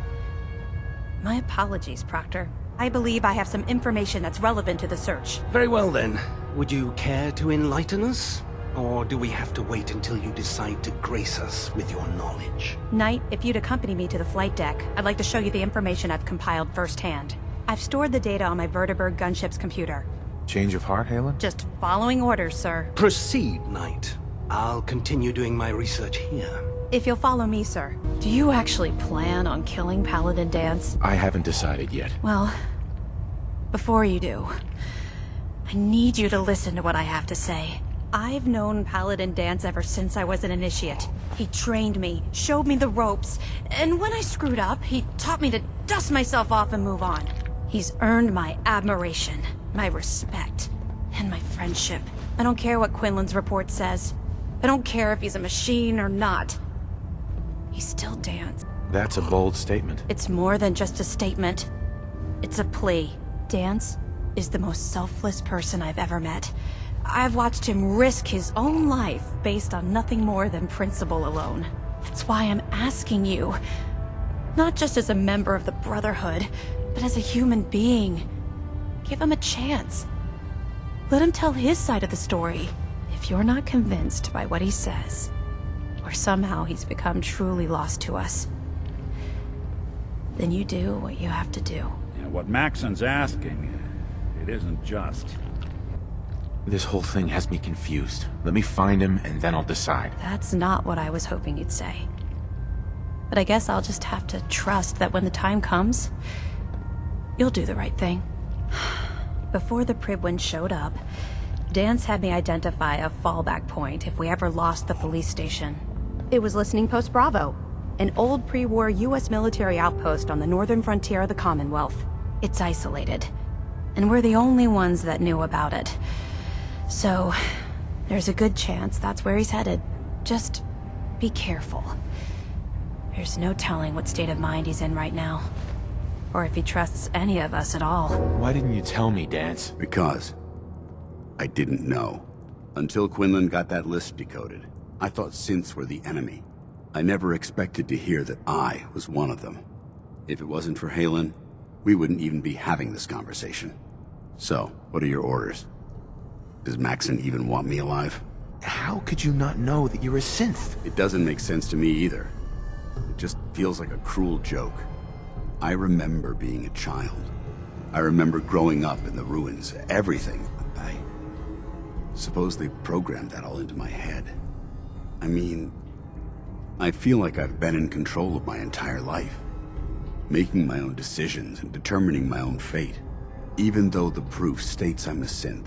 My apologies, Proctor. I believe I have some information that's relevant to the search. Very well then. Would you care to enlighten us? Or do we have to wait until you decide to grace us with your knowledge? Knight, if you'd accompany me to the flight deck, I'd like to show you the information I've compiled firsthand. I've stored the data on my Vertibird gunship's computer. Change of heart, Halen? Just following orders, sir. Proceed, Knight. I'll continue doing my research here. If you'll follow me, sir. Do you actually plan on killing Paladin Dance? I haven't decided yet. Well, before you do, I need you to listen to what I have to say. I've known Paladin Dance ever since I was an initiate. He trained me, showed me the ropes, and when I screwed up, he taught me to dust myself off and move on. He's earned my admiration, my respect, and my friendship. I don't care what Quinlan's report says. I don't care if he's a machine or not. He's still Dance. That's a bold statement. It's more than just a statement. It's a plea. Dance is the most selfless person I've ever met. I've watched him risk his own life based on nothing more than principle alone. That's why I'm asking you, not just as a member of the Brotherhood, but as a human being. Give him a chance. Let him tell his side of the story. If you're not convinced by what he says, or somehow he's become truly lost to us, then you do what you have to do. Yeah, what Maxon's asking, it isn't just. This whole thing has me confused. Let me find him, and then I'll decide. That's not what I was hoping you'd say. But I guess I'll just have to trust that when the time comes, you'll do the right thing. Before the Pribwin showed up, Dance had me identify a fallback point if we ever lost the police station. It was Listening Post Bravo, an old pre-war US military outpost on the northern frontier of the Commonwealth. It's isolated, and we're the only ones that knew about it. So, there's a good chance that's where he's headed. Just be careful. There's no telling what state of mind he's in right now. Or if he trusts any of us at all. Why didn't you tell me, Dance? Because I didn't know. Until Quinlan got that list decoded, I thought synths were the enemy. I never expected to hear that I was one of them. If it wasn't for Halen, we wouldn't even be having this conversation. So, what are your orders? Does Maxon even want me alive? How could you not know that you're a synth? It doesn't make sense to me either. It just feels like a cruel joke. I remember being a child. I remember growing up in the ruins, everything. I suppose they programmed that all into my head. I mean, I feel like I've been in control of my entire life, making my own decisions and determining my own fate. Even though the proof states I'm a synth,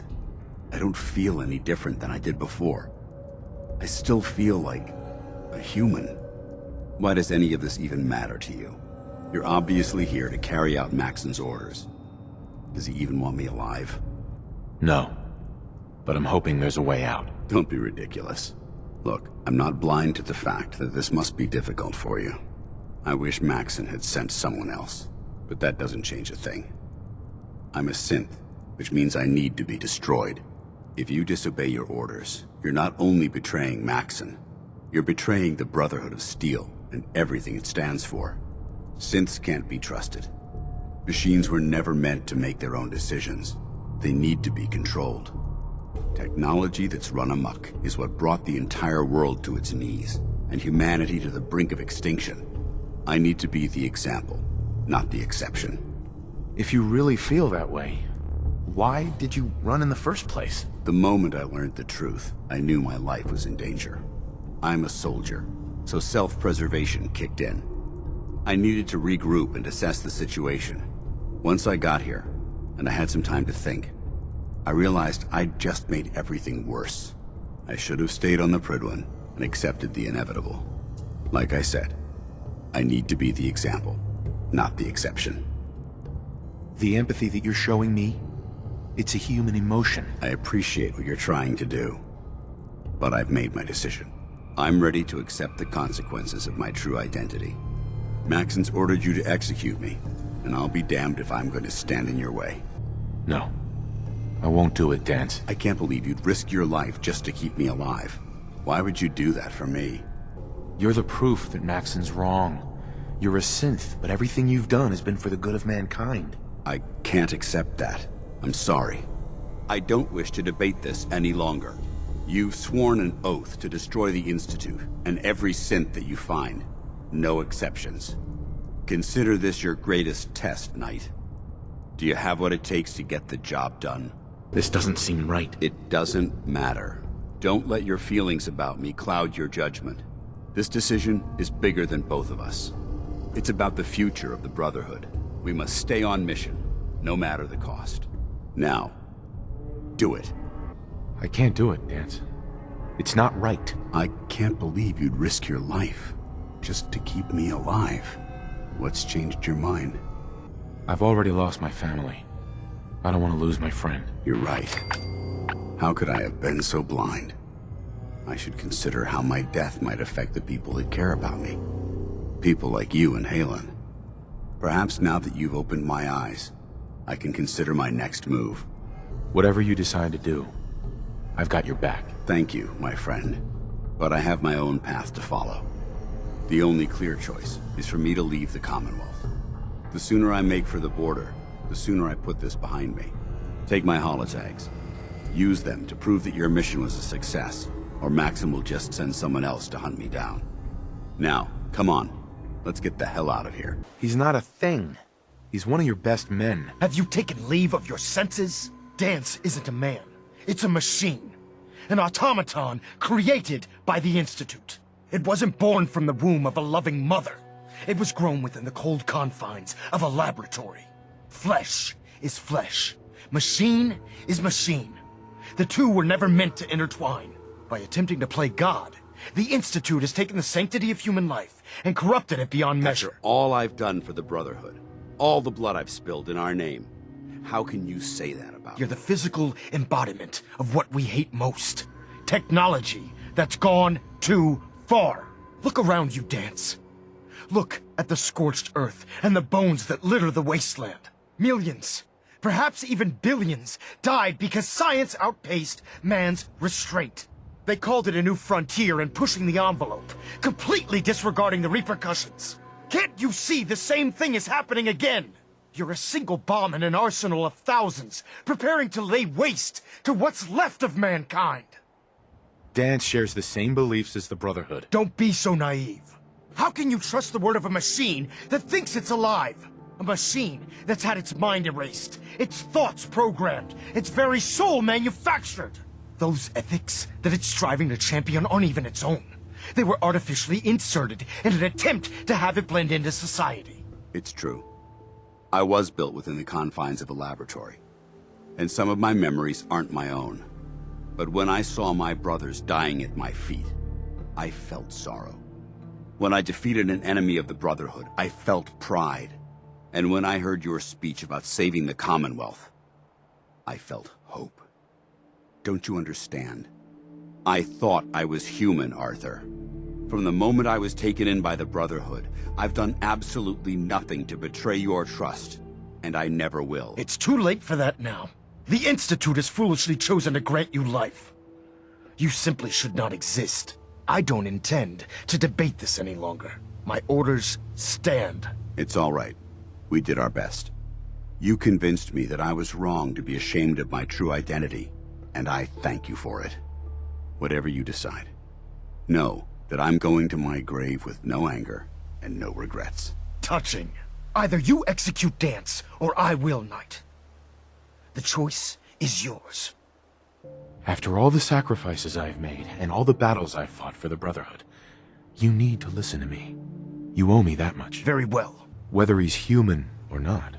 I don't feel any different than I did before. I still feel like a human. Why does any of this even matter to you? You're obviously here to carry out Maxon's orders. Does he even want me alive? No. But I'm hoping there's a way out. Don't be ridiculous. Look, I'm not blind to the fact that this must be difficult for you. I wish Maxon had sent someone else, but that doesn't change a thing. I'm a synth, which means I need to be destroyed. If you disobey your orders, you're not only betraying Maxon, you're betraying the Brotherhood of Steel and everything it stands for. Synths can't be trusted. Machines were never meant to make their own decisions. They need to be controlled. Technology that's run amok is what brought the entire world to its knees, and humanity to the brink of extinction. I need to be the example, not the exception. If you really feel that way, why did you run in the first place? The moment I learned the truth, I knew my life was in danger. I'm a soldier, so self-preservation kicked in. I needed to regroup and assess the situation. Once I got here, and I had some time to think, I realized I'd just made everything worse. I should have stayed on the Prydwen and accepted the inevitable. Like I said, I need to be the example, not the exception. The empathy that you're showing me, it's a human emotion. I appreciate what you're trying to do, but I've made my decision. I'm ready to accept the consequences of my true identity. Maxon's ordered you to execute me, and I'll be damned if I'm going to stand in your way. No. I won't do it, Dance. I can't believe you'd risk your life just to keep me alive. Why would you do that for me? You're the proof that Maxon's wrong. You're a synth, but everything you've done has been for the good of mankind. I can't accept that. I'm sorry. I don't wish to debate this any longer. You've sworn an oath to destroy the Institute, and every synth that you find. No exceptions. Consider this your greatest test, Knight. Do you have what it takes to get the job done? This doesn't seem right. It doesn't matter. Don't let your feelings about me cloud your judgment. This decision is bigger than both of us. It's about the future of the Brotherhood. We must stay on mission, no matter the cost. Now, do it. I can't do it, Dance. It's not right. I can't believe you'd risk your life just to keep me alive. What's changed your mind? I've already lost my family. I don't want to lose my friend. You're right. How could I have been so blind? I should consider how my death might affect the people that care about me. People like you and Halen. Perhaps now that you've opened my eyes, I can consider my next move. Whatever you decide to do, I've got your back. Thank you, my friend. But I have my own path to follow. The only clear choice is for me to leave the Commonwealth. The sooner I make for the border, the sooner I put this behind me. Take my holotags. Use them to prove that your mission was a success, or Maxon will just send someone else to hunt me down. Now, come on. Let's get the hell out of here. He's not a thing. He's one of your best men. Have you taken leave of your senses? Dance isn't a man. It's a machine. An automaton created by the Institute. It wasn't born from the womb of a loving mother. It was grown within the cold confines of a laboratory. Flesh is flesh. Machine is machine. The two were never meant to intertwine. By attempting to play God, the Institute has taken the sanctity of human life and corrupted it beyond measure. After all I've done for the Brotherhood, all the blood I've spilled in our name, how can you say that about You're the physical embodiment of what we hate most. Technology that's gone too far. Look around you, Dance. Look at the scorched earth and the bones that litter the wasteland. Millions, perhaps even billions, died because science outpaced man's restraint. They called it a new frontier and pushing the envelope, completely disregarding the repercussions. Can't you see the same thing is happening again? You're a single bomb in an arsenal of thousands, preparing to lay waste to what's left of mankind. Dance shares the same beliefs as the Brotherhood. Don't be so naive. How can you trust the word of a machine that thinks it's alive? A machine that's had its mind erased, its thoughts programmed, its very soul manufactured. Those ethics that it's striving to champion aren't even its own. They were artificially inserted in an attempt to have it blend into society. It's true. I was built within the confines of a laboratory, and some of my memories aren't my own. But when I saw my brothers dying at my feet, I felt sorrow. When I defeated an enemy of the Brotherhood, I felt pride. And when I heard your speech about saving the Commonwealth, I felt hope. Don't you understand? I thought I was human, Arthur. From the moment I was taken in by the Brotherhood, I've done absolutely nothing to betray your trust, and I never will. It's too late for that now. The Institute has foolishly chosen to grant you life. You simply should not exist. I don't intend to debate this any longer. My orders stand. It's all right. We did our best. You convinced me that I was wrong to be ashamed of my true identity, and I thank you for it. Whatever you decide. Know that I'm going to my grave with no anger and no regrets. Touching. Either you execute Dance, or I will, Knight. The choice is yours. After all the sacrifices I've made, and all the battles I've fought for the Brotherhood, you need to listen to me. You owe me that much. Very well. Whether he's human or not.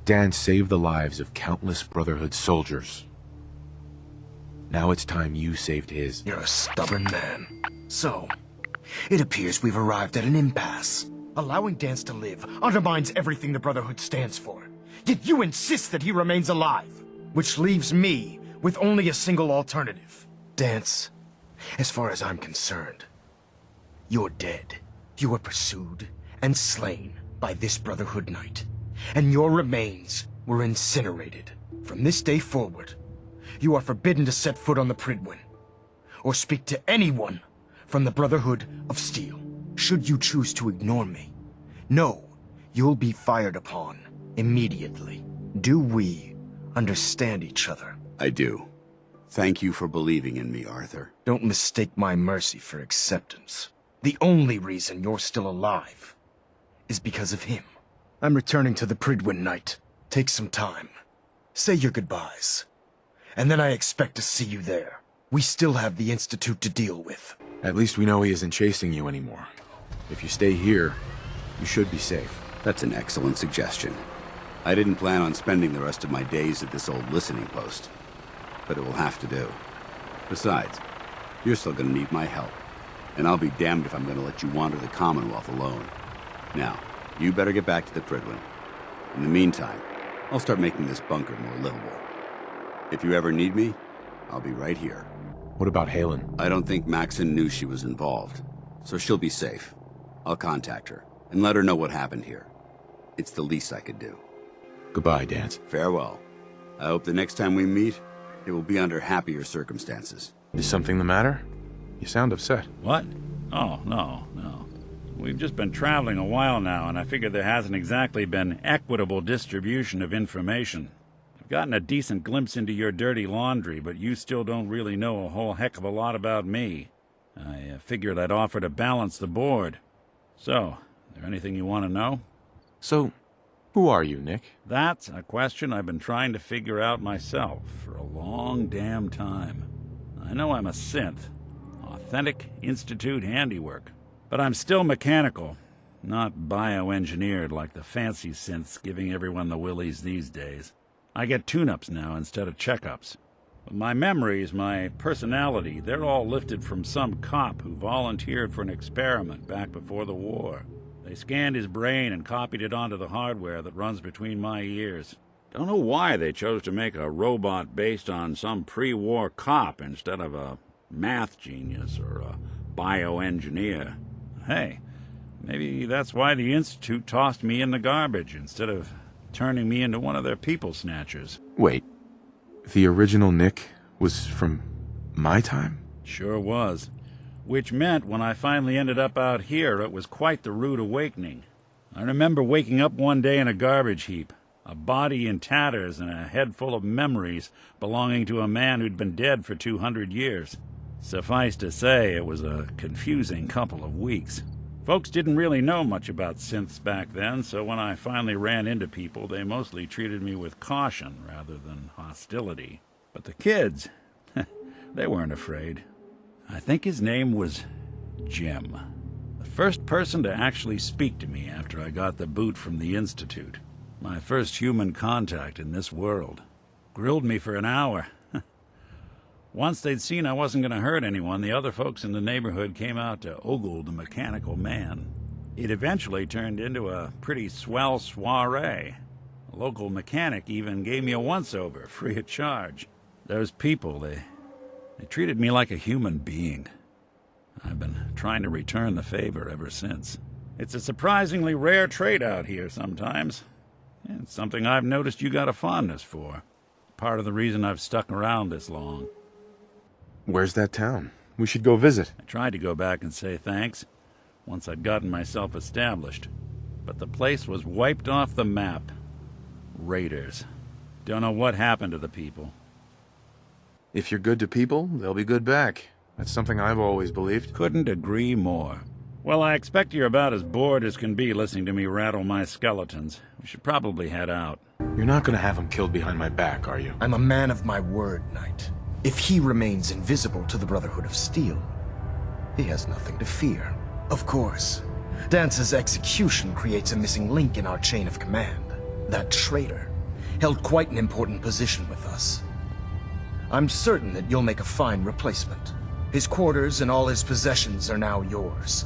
Dan saved the lives of countless Brotherhood soldiers. Now it's time you saved his. You're a stubborn man. So, it appears we've arrived at an impasse. Allowing Dance to live undermines everything the Brotherhood stands for. Yet you insist that he remains alive, which leaves me with only a single alternative. Dance, as far as I'm concerned, you're dead. You were pursued and slain by this Brotherhood Knight, and your remains were incinerated. From this day forward, you are forbidden to set foot on the Prydwen, or speak to anyone from the Brotherhood of Steel. Should you choose to ignore me, know you'll be fired upon immediately. Do we understand each other? I do. Thank you for believing in me, Arthur. Don't mistake my mercy for acceptance. The only reason you're still alive is because of him. I'm returning to the Prydwen, Knight. Take some time. Say your goodbyes. And then I expect to see you there. We still have the Institute to deal with. At least we know he isn't chasing you anymore. If you stay here, you should be safe. That's an excellent suggestion. I didn't plan on spending the rest of my days at this old listening post, but it will have to do. Besides, you're still gonna need my help, and I'll be damned if I'm gonna let you wander the Commonwealth alone. Now, you better get back to the Prydwen. In the meantime, I'll start making this bunker more livable. If you ever need me, I'll be right here. What about Halen? I don't think Maxon knew she was involved, so she'll be safe. I'll contact her, and let her know what happened here. It's the least I could do. Goodbye, Dance. Farewell. I hope the next time we meet, it will be under happier circumstances. Is something the matter? You sound upset. What? Oh, no. We've just been traveling a while now, and I figure there hasn't exactly been equitable distribution of information. I've gotten a decent glimpse into your dirty laundry, but you still don't really know a whole heck of a lot about me. I figured I'd offer to balance the board. So, is there anything you want to know? So, who are you, Nick? That's a question I've been trying to figure out myself for a long damn time. I know I'm a synth. Authentic Institute handiwork. But I'm still mechanical, not bioengineered like the fancy synths giving everyone the willies these days. I get tune-ups now instead of checkups. But my memories, my personality, they're all lifted from some cop who volunteered for an experiment back before the war. They scanned his brain and copied it onto the hardware that runs between my ears. Don't know why they chose to make a robot based on some pre-war cop instead of a math genius or a bioengineer. Hey, maybe that's why the Institute tossed me in the garbage instead of turning me into one of their people snatchers. Wait, the original Nick was from my time? Sure was. Which meant when I finally ended up out here, it was quite the rude awakening. I remember waking up one day in a garbage heap, a body in tatters and a head full of memories belonging to a man who'd been dead for 200 years. Suffice to say, it was a confusing couple of weeks. Folks didn't really know much about synths back then, so when I finally ran into people, they mostly treated me with caution rather than hostility. But the kids, they weren't afraid. I think his name was Jim. The first person to actually speak to me after I got the boot from the Institute. My first human contact in this world. Grilled me for an hour. Once they'd seen I wasn't going to hurt anyone, the other folks in the neighborhood came out to ogle the mechanical man. It eventually turned into a pretty swell soiree. A local mechanic even gave me a once-over, free of charge. Those people, they treated me like a human being. I've been trying to return the favor ever since. It's a surprisingly rare trait out here sometimes. It's something I've noticed you got a fondness for. Part of the reason I've stuck around this long. Where's that town? We should go visit. I tried to go back and say thanks, once I'd gotten myself established. But the place was wiped off the map. Raiders. Don't know what happened to the people. If you're good to people, they'll be good back. That's something I've always believed. Couldn't agree more. Well, I expect you're about as bored as can be listening to me rattle my skeletons. We should probably head out. You're not gonna have him killed behind my back, are you? I'm a man of my word, Knight. If he remains invisible to the Brotherhood of Steel, he has nothing to fear. Of course, Dance's execution creates a missing link in our chain of command. That traitor held quite an important position with us. I'm certain that you'll make a fine replacement. His quarters and all his possessions are now yours,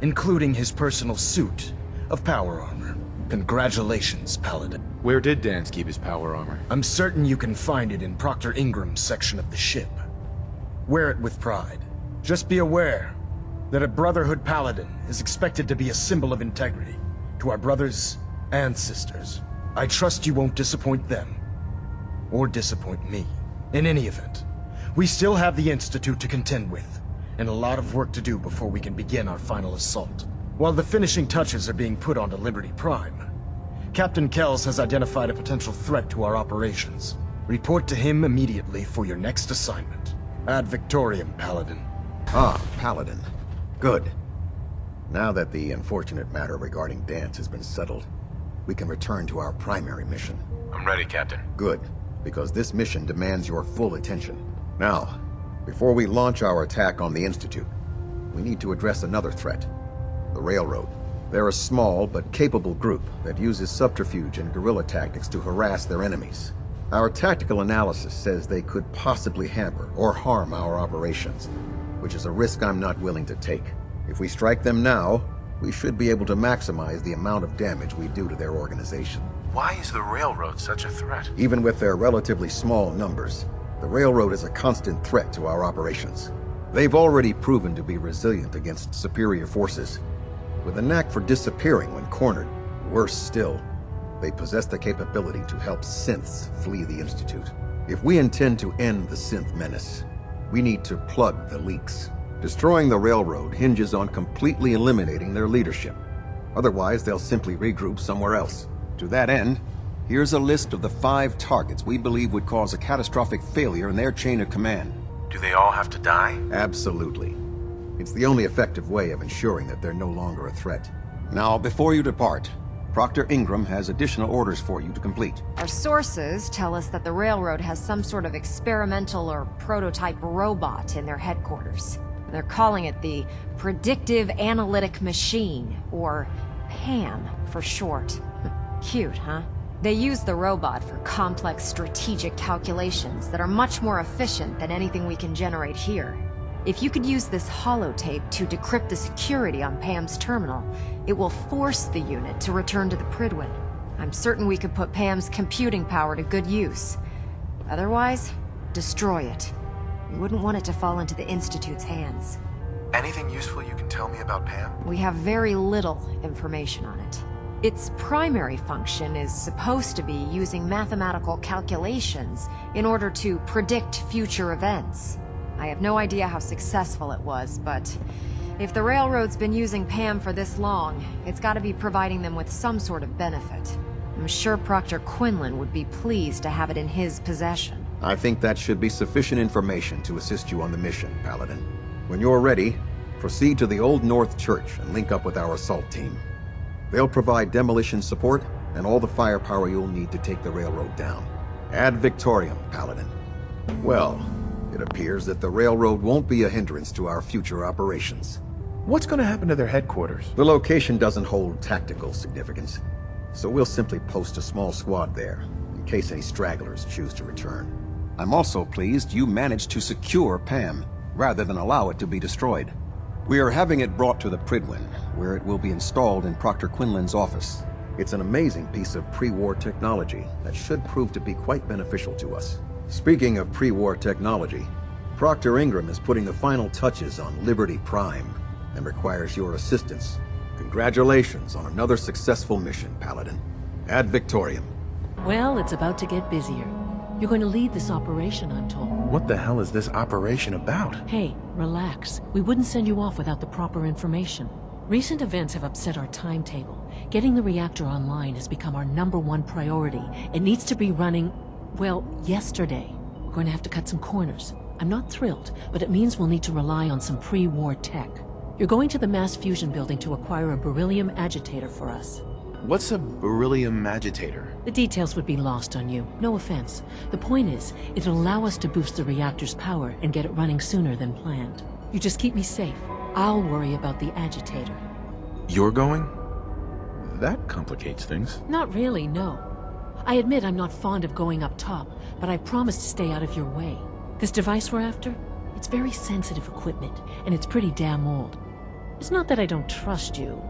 including his personal suit of power armor. Congratulations, Paladin. Where did Dance keep his power armor? I'm certain you can find it in Proctor Ingram's section of the ship. Wear it with pride. Just be aware that a Brotherhood Paladin is expected to be a symbol of integrity to our brothers and sisters. I trust you won't disappoint them, or disappoint me. In any event, we still have the Institute to contend with, and a lot of work to do before we can begin our final assault. While the finishing touches are being put onto Liberty Prime, Captain Kells has identified a potential threat to our operations. Report to him immediately for your next assignment. Ad Victoriam, Paladin. Ah, Paladin. Good. Now that the unfortunate matter regarding Dance has been settled, we can return to our primary mission. I'm ready, Captain. Good, because this mission demands your full attention. Now, before we launch our attack on the Institute, we need to address another threat. The Railroad. They're a small but capable group that uses subterfuge and guerrilla tactics to harass their enemies. Our tactical analysis says they could possibly hamper or harm our operations, which is a risk I'm not willing to take. If we strike them now, we should be able to maximize the amount of damage we do to their organization. Why is the Railroad such a threat? Even with their relatively small numbers, the Railroad is a constant threat to our operations. They've already proven to be resilient against superior forces, with a knack for disappearing when cornered. Worse still, they possess the capability to help synths flee the Institute. If we intend to end the synth menace, we need to plug the leaks. Destroying the Railroad hinges on completely eliminating their leadership. Otherwise, they'll simply regroup somewhere else. To that end, here's a list of the 5 targets we believe would cause a catastrophic failure in their chain of command. Do they all have to die? Absolutely. It's the only effective way of ensuring that they're no longer a threat. Now, before you depart, Proctor Ingram has additional orders for you to complete. Our sources tell us that the Railroad has some sort of experimental or prototype robot in their headquarters. They're calling it the Predictive Analytic Machine, or PAM for short. Cute, huh? They use the robot for complex strategic calculations that are much more efficient than anything we can generate here. If you could use this holotape to decrypt the security on Pam's terminal, it will force the unit to return to the Prydwen. I'm certain we could put Pam's computing power to good use. Otherwise, destroy it. We wouldn't want it to fall into the Institute's hands. Anything useful you can tell me about Pam? We have very little information on it. Its primary function is supposed to be using mathematical calculations in order to predict future events. I have no idea how successful it was, but if the Railroad's been using Pam for this long, it's got to be providing them with some sort of benefit. I'm sure Proctor Quinlan would be pleased to have it in his possession. I think that should be sufficient information to assist you on the mission, Paladin. When you're ready, proceed to the Old North Church and link up with our assault team. They'll provide demolition support and all the firepower you'll need to take the Railroad down. Ad Victoriam, Paladin. Well, it appears that the Railroad won't be a hindrance to our future operations. What's going to happen to their headquarters? The location doesn't hold tactical significance, so we'll simply post a small squad there, in case any stragglers choose to return. I'm also pleased you managed to secure Pam, rather than allow it to be destroyed. We are having it brought to the Pridwin, where it will be installed in Proctor Quinlan's office. It's an amazing piece of pre-war technology that should prove to be quite beneficial to us. Speaking of pre-war technology, Proctor Ingram is putting the final touches on Liberty Prime and requires your assistance. Congratulations on another successful mission, Paladin. Ad Victoriam. Well, it's about to get busier. You're going to lead this operation, I'm told. What the hell is this operation about? Hey, relax. We wouldn't send you off without the proper information. Recent events have upset our timetable. Getting the reactor online has become our #1 priority. It needs to be running, well, yesterday. We're going to have to cut some corners. I'm not thrilled, but it means we'll need to rely on some pre-war tech. You're going to the mass fusion building to acquire a beryllium agitator for us. What's a beryllium agitator? The details would be lost on you. No offense. The point is, it'll allow us to boost the reactor's power and get it running sooner than planned. You just keep me safe. I'll worry about the agitator. You're going? That complicates things. Not really, no. I admit I'm not fond of going up top, but I promise to stay out of your way. This device we're after? It's very sensitive equipment, and it's pretty damn old. It's not that I don't trust you.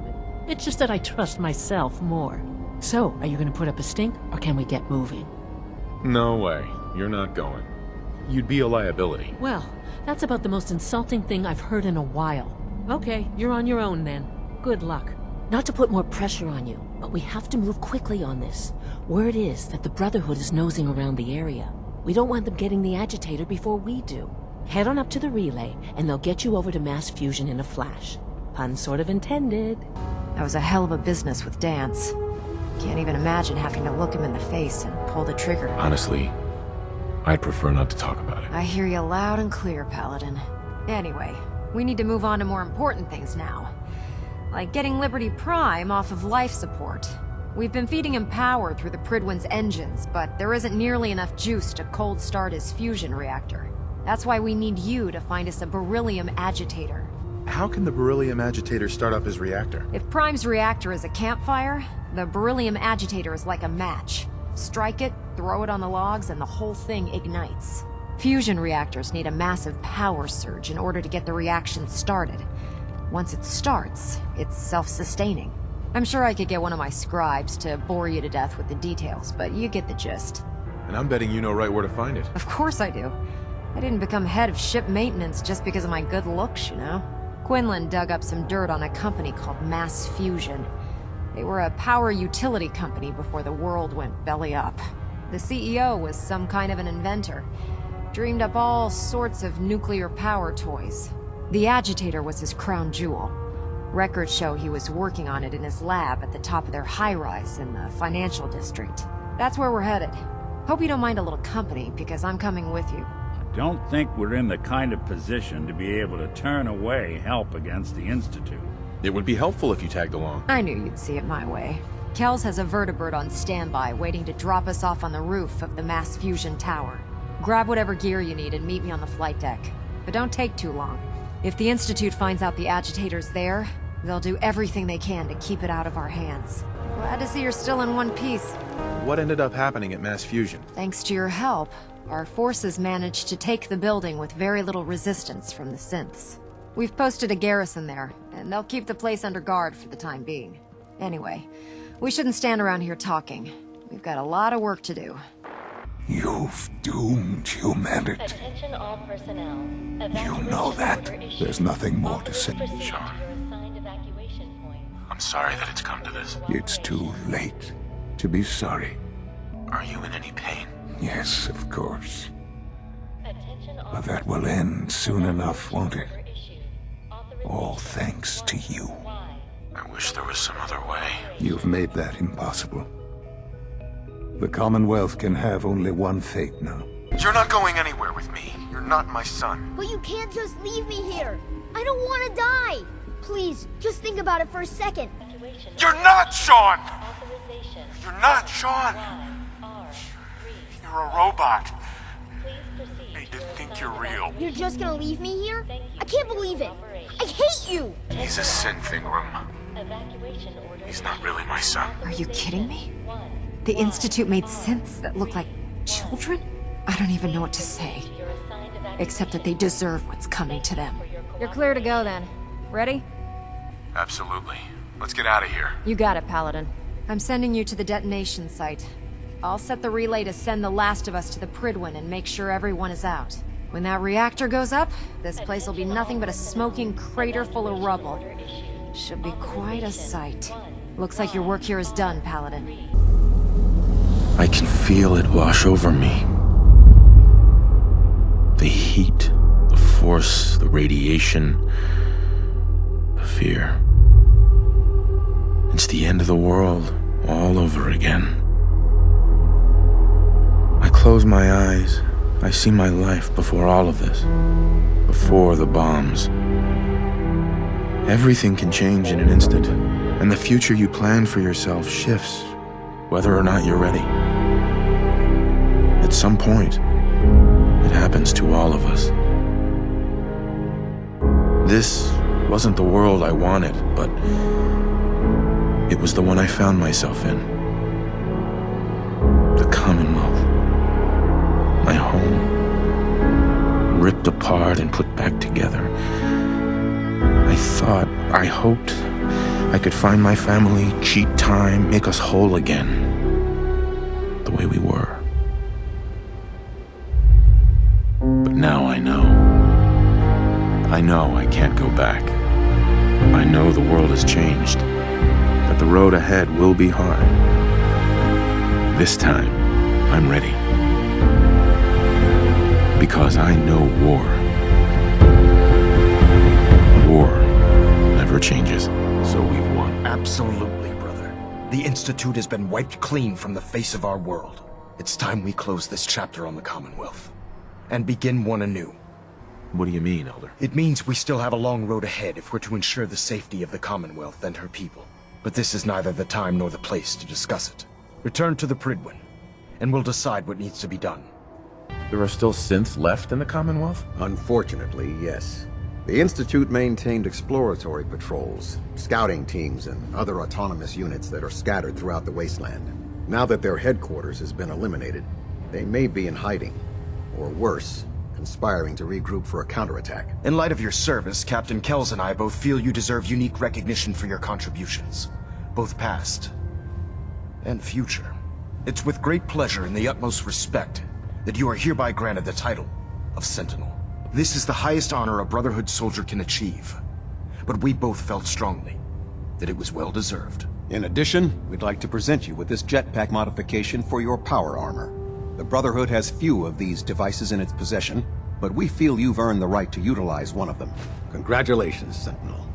It's just that I trust myself more. So, are you going to put up a stink, or can we get moving? No way. You're not going. You'd be a liability. Well, that's about the most insulting thing I've heard in a while. Okay, you're on your own then. Good luck. Not to put more pressure on you, but we have to move quickly on this. Word is that the Brotherhood is nosing around the area. We don't want them getting the agitator before we do. Head on up to the relay, and they'll get you over to mass fusion in a flash. Pun sort of intended. That was a hell of a business with Dance. Can't even imagine having to look him in the face and pull the trigger. Honestly, I'd prefer not to talk about it. I hear you loud and clear, Paladin. Anyway, we need to move on to more important things now. Like getting Liberty Prime off of life support. We've been feeding him power through the Pridwin's engines, but there isn't nearly enough juice to cold start his fusion reactor. That's why we need you to find us a beryllium agitator. How can the beryllium agitator start up his reactor? If Prime's reactor is a campfire, the beryllium agitator is like a match. Strike it, throw it on the logs, and the whole thing ignites. Fusion reactors need a massive power surge in order to get the reaction started. Once it starts, it's self-sustaining. I'm sure I could get one of my scribes to bore you to death with the details, but you get the gist. And I'm betting you know right where to find it. Of course I do. I didn't become head of ship maintenance just because of my good looks, you know? Quinlan dug up some dirt on a company called Mass Fusion. They were a power utility company before the world went belly up. The CEO was some kind of an inventor. Dreamed up all sorts of nuclear power toys. The agitator was his crown jewel. Records show he was working on it in his lab at the top of their high-rise in the financial district. That's where we're headed. Hope you don't mind a little company, because I'm coming with you. Don't think we're in the kind of position to be able to turn away help against the Institute. It would be helpful if you tagged along. I knew you'd see it my way. Kells has a vertibird on standby waiting to drop us off on the roof of the mass fusion tower. Grab whatever gear you need and meet me on the flight deck. But don't take too long. If the Institute finds out the agitator's there, they'll do everything they can to keep it out of our hands. Glad to see you're still in one piece. What ended up happening at mass fusion? Thanks to your help, our forces managed to take the building with very little resistance from the synths. We've posted a garrison there, and they'll keep the place under guard for the time being. Anyway, we shouldn't stand around here talking. We've got a lot of work to do. You've doomed humanity. Attention all personnel. You know that. There's nothing more to say. Sean, I'm sorry that it's come to this. It's too late to be sorry. Are you in any pain? Yes, of course. But that will end soon enough, won't it? All thanks to you. I wish there was some other way. You've made that impossible. The Commonwealth can have only one fate now. You're not going anywhere with me. You're not my son. But you can't just leave me here. I don't want to die. Please, just think about it for a second. You're not Sean! You're not Sean! You're a robot. They didn't think you're real. You're just gonna leave me here? I can't believe it. I hate you! He's a synth, Ingram. He's not really my son. Are you kidding me? The Institute made synths that look like children? I don't even know what to say. Except that they deserve what's coming to them. You're clear to go then. Ready? Absolutely. Let's get out of here. You got it, Paladin. I'm sending you to the detonation site. I'll set the relay to send the last of us to the Pridwin and make sure everyone is out. When that reactor goes up, this place will be nothing but a smoking crater full of rubble. Should be quite a sight. Looks like your work here is done, Paladin. I can feel it wash over me. The heat, the force, the radiation, the fear. It's the end of the world, all over again. I close my eyes. I see my life before all of this. Before the bombs. Everything can change in an instant, and the future you plan for yourself shifts, whether or not you're ready. At some point, it happens to all of us. This wasn't the world I wanted, but it was the one I found myself in. The Commonwealth. My home. Ripped apart and put back together. I hoped I could find my family, cheat time, make us whole again. The way we were. But now I know. I know I can't go back. I know the world has changed. That the road ahead will be hard. This time, I'm ready. Because I know war. War never changes. So we've won. Absolutely, brother. The Institute has been wiped clean from the face of our world. It's time we close this chapter on the Commonwealth. And begin one anew. What do you mean, Elder? It means we still have a long road ahead if we're to ensure the safety of the Commonwealth and her people. But this is neither the time nor the place to discuss it. Return to the Pridwin, and we'll decide what needs to be done. There are still synths left in the Commonwealth? Unfortunately, yes. The Institute maintained exploratory patrols, scouting teams, and other autonomous units that are scattered throughout the wasteland. Now that their headquarters has been eliminated, they may be in hiding, or worse, conspiring to regroup for a counterattack. In light of your service, Captain Kells and I both feel you deserve unique recognition for your contributions, both past and future. It's with great pleasure and the utmost respect that you are hereby granted the title of Sentinel. This is the highest honor a Brotherhood soldier can achieve, but we both felt strongly that it was well deserved. In addition, we'd like to present you with this jetpack modification for your power armor. The Brotherhood has few of these devices in its possession, but we feel you've earned the right to utilize one of them. Congratulations, Sentinel.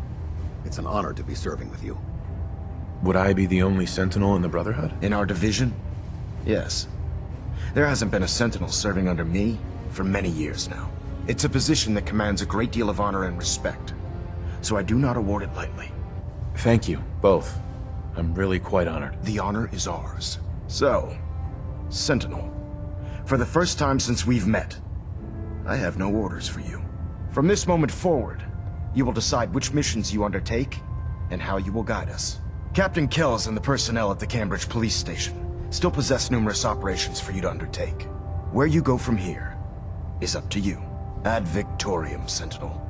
It's an honor to be serving with you. Would I be the only Sentinel in the Brotherhood? In our division? Yes. There hasn't been a Sentinel serving under me for many years now. It's a position that commands a great deal of honor and respect, so I do not award it lightly. Thank you, both. I'm really quite honored. The honor is ours. So, Sentinel, for the first time since we've met, I have no orders for you. From this moment forward, you will decide which missions you undertake and how you will guide us. Captain Kells and the personnel at the Cambridge police station still possess numerous operations for you to undertake. Where you go from here is up to you. Ad Victoriam, Sentinel.